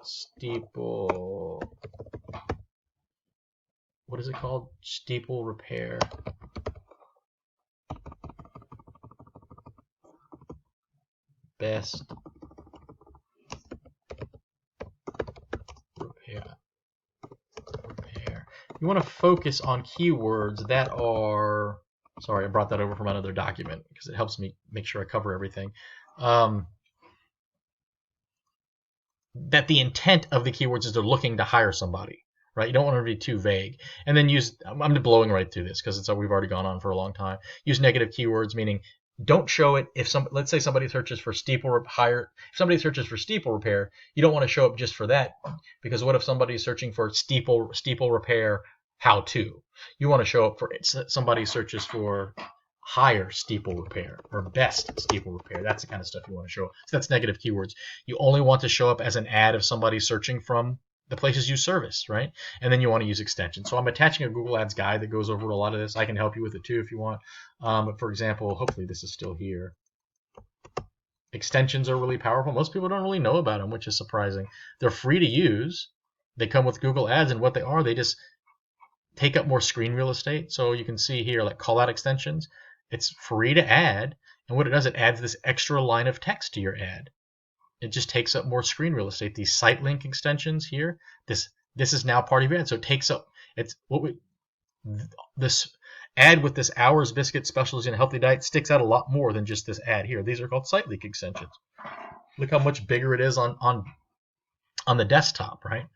Steeple. What is it called? Steeple repair. Best repair. You want to focus on keywords that are, sorry, I brought that over from another document because it helps me make sure I cover everything. That the intent of the keywords is they're looking to hire somebody, right? You don't want to be too vague. And then I'm blowing right through this because we've already gone on for a long time. Use negative keywords, meaning don't show it if let's say somebody searches for steeple repair. If somebody searches for steeple repair, you don't want to show up just for that, because what if somebody's searching for steeple repair how to? You want to show up for somebody searches for higher steeple repair or best steeple repair. That's the kind of stuff you want to show up. So that's negative keywords. You only want to show up as an ad if somebody's searching from the places you service, right? And then you want to use extensions. So I'm attaching a Google Ads guide that goes over a lot of this. I can help you with it too if you want. But for example, hopefully this is still here. Extensions are really powerful. Most people don't really know about them, which is surprising. They're free to use. They come with Google Ads, and what they are, they just take up more screen real estate. So you can see here, like call out extensions. It's free to add. And what it does, it adds this extra line of text to your ad. It just takes up more screen real estate. These site link extensions here, this is now part of your ad. So it takes up, this ad with this hours, biscuit, specialties, and healthy diet sticks out a lot more than just this ad here. These are called site link extensions. Look how much bigger it is on the desktop, right?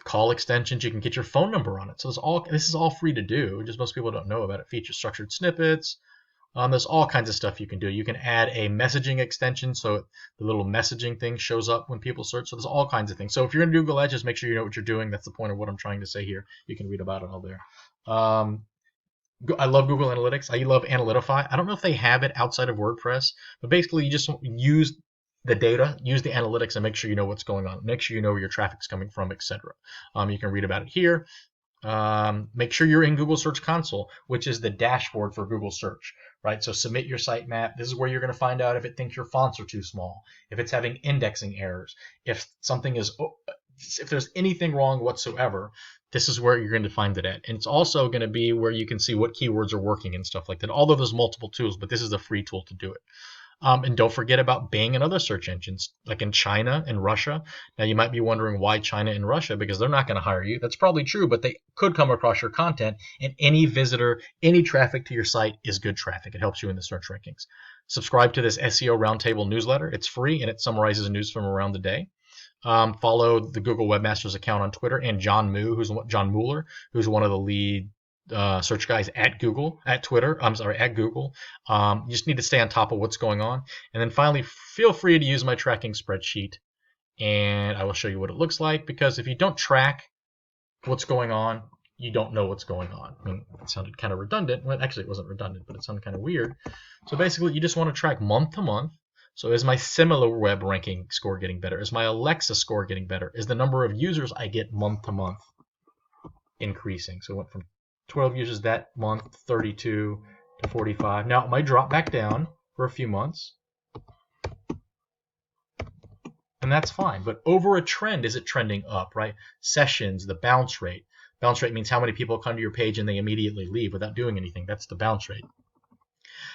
Call extensions, you can get your phone number on it. So this is all free to do. Just most people don't know about it. Feature structured snippets. There's all kinds of stuff you can do. You can add a messaging extension so the little messaging thing shows up when people search. So there's all kinds of things. So if you're in Google Ads, just make sure you know what you're doing. That's the point of what I'm trying to say here. You can read about it all there. I love Google Analytics. I love Analytify. I don't know if they have it outside of WordPress, but basically you just use the data, use the analytics, and make sure you know what's going on. Make sure you know where your traffic's coming from, etc. You can read about it here. Make sure you're in Google Search Console, which is the dashboard for Google Search, right? So submit your sitemap. This is where you're going to find out if it thinks your fonts are too small, if it's having indexing errors, if there's anything wrong whatsoever. This is where you're going to find it at. And it's also going to be where you can see what keywords are working and stuff like that. Although there's multiple tools, but this is a free tool to do it. And don't forget about Bing and other search engines, like in China and Russia. Now, you might be wondering why China and Russia, because they're not going to hire you. That's probably true, but they could come across your content, and any visitor, any traffic to your site is good traffic. It helps you in the search rankings. Subscribe to this SEO Roundtable newsletter. It's free, and it summarizes news from around the day. Follow the Google Webmasters account on Twitter, and John Mueller, who's one of the lead search guys at Google. You just need to stay on top of what's going on. And then finally, feel free to use my tracking spreadsheet, and I will show you what it looks like, because if you don't track what's going on, you don't know what's going on. I mean, it sounded kind of redundant. Well, actually, it wasn't redundant, but it sounded kind of weird. So basically, you just want to track month to month. So is my SimilarWeb ranking score getting better? Is my Alexa score getting better? Is the number of users I get month to month increasing? So it went from 12 users that month, 32 to 45. Now it might drop back down for a few months, and that's fine. But over a trend, is it trending up, right? Sessions, the bounce rate. Bounce rate means how many people come to your page and they immediately leave without doing anything. That's the bounce rate.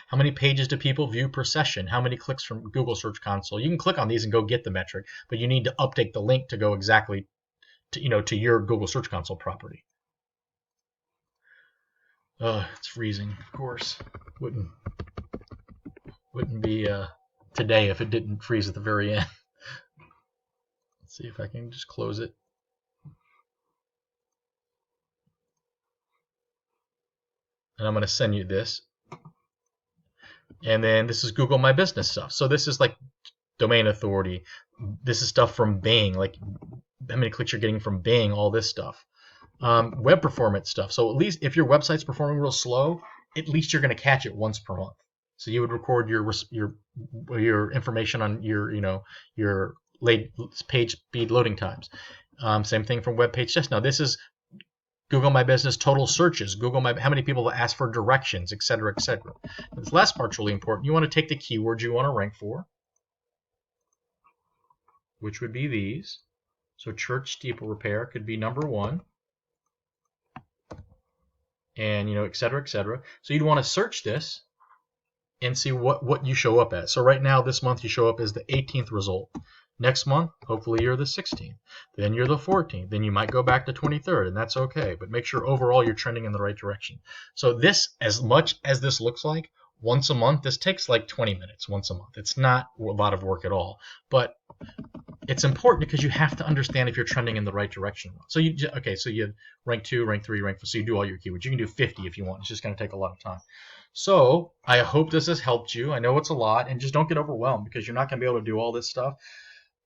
How many pages do people view per session? How many clicks from Google Search Console? You can click on these and go get the metric, but you need to update the link to go exactly to your Google Search Console property. It's freezing, of course. Wouldn't Wouldn't be today if it didn't freeze at the very end. Let's see if I can just close it. And I'm going to send you this. And then this is Google My Business stuff. So this is like domain authority. This is stuff from Bing, like how many clicks you're getting from Bing, all this stuff. Web performance stuff. So at least if your website's performing real slow, at least you're going to catch it once per month. So you would record your information on your page speed loading times. Same thing from web page test. Now this is Google My Business total searches, how many people ask for directions, etc., etc. This last part's really important. You want to take the keywords you want to rank for, which would be these. So church steeple repair could be number 1, and etc., etc. So you'd want to search this and see what you show up as. So right now, this month you show up as the 18th result. Next month, hopefully you're the 16th. Then you're the 14th. Then you might go back to 23rd, and that's okay. But make sure overall you're trending in the right direction. So this, as much as this looks like, once a month, this takes like 20 minutes once a month. It's not a lot of work at all. But it's important because you have to understand if you're trending in the right direction. So you rank 2, rank 3, rank 4. So you do all your keywords. You can do 50 if you want. It's just going to take a lot of time. So I hope this has helped you. I know it's a lot, and just don't get overwhelmed because you're not going to be able to do all this stuff.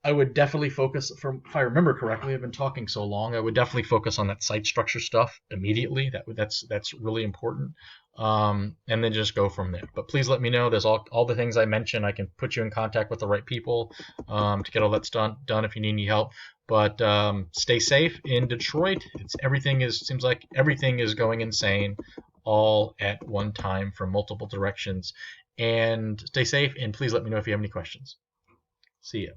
I would definitely focus, if I remember correctly, I've been talking so long, I would definitely focus on that site structure stuff immediately. That's really important. And then just go from there. But please let me know. There's all the things I mentioned. I can put you in contact with the right people to get all that done if you need any help. But stay safe in Detroit. Seems like everything is going insane all at one time from multiple directions. And stay safe, and please let me know if you have any questions. See ya.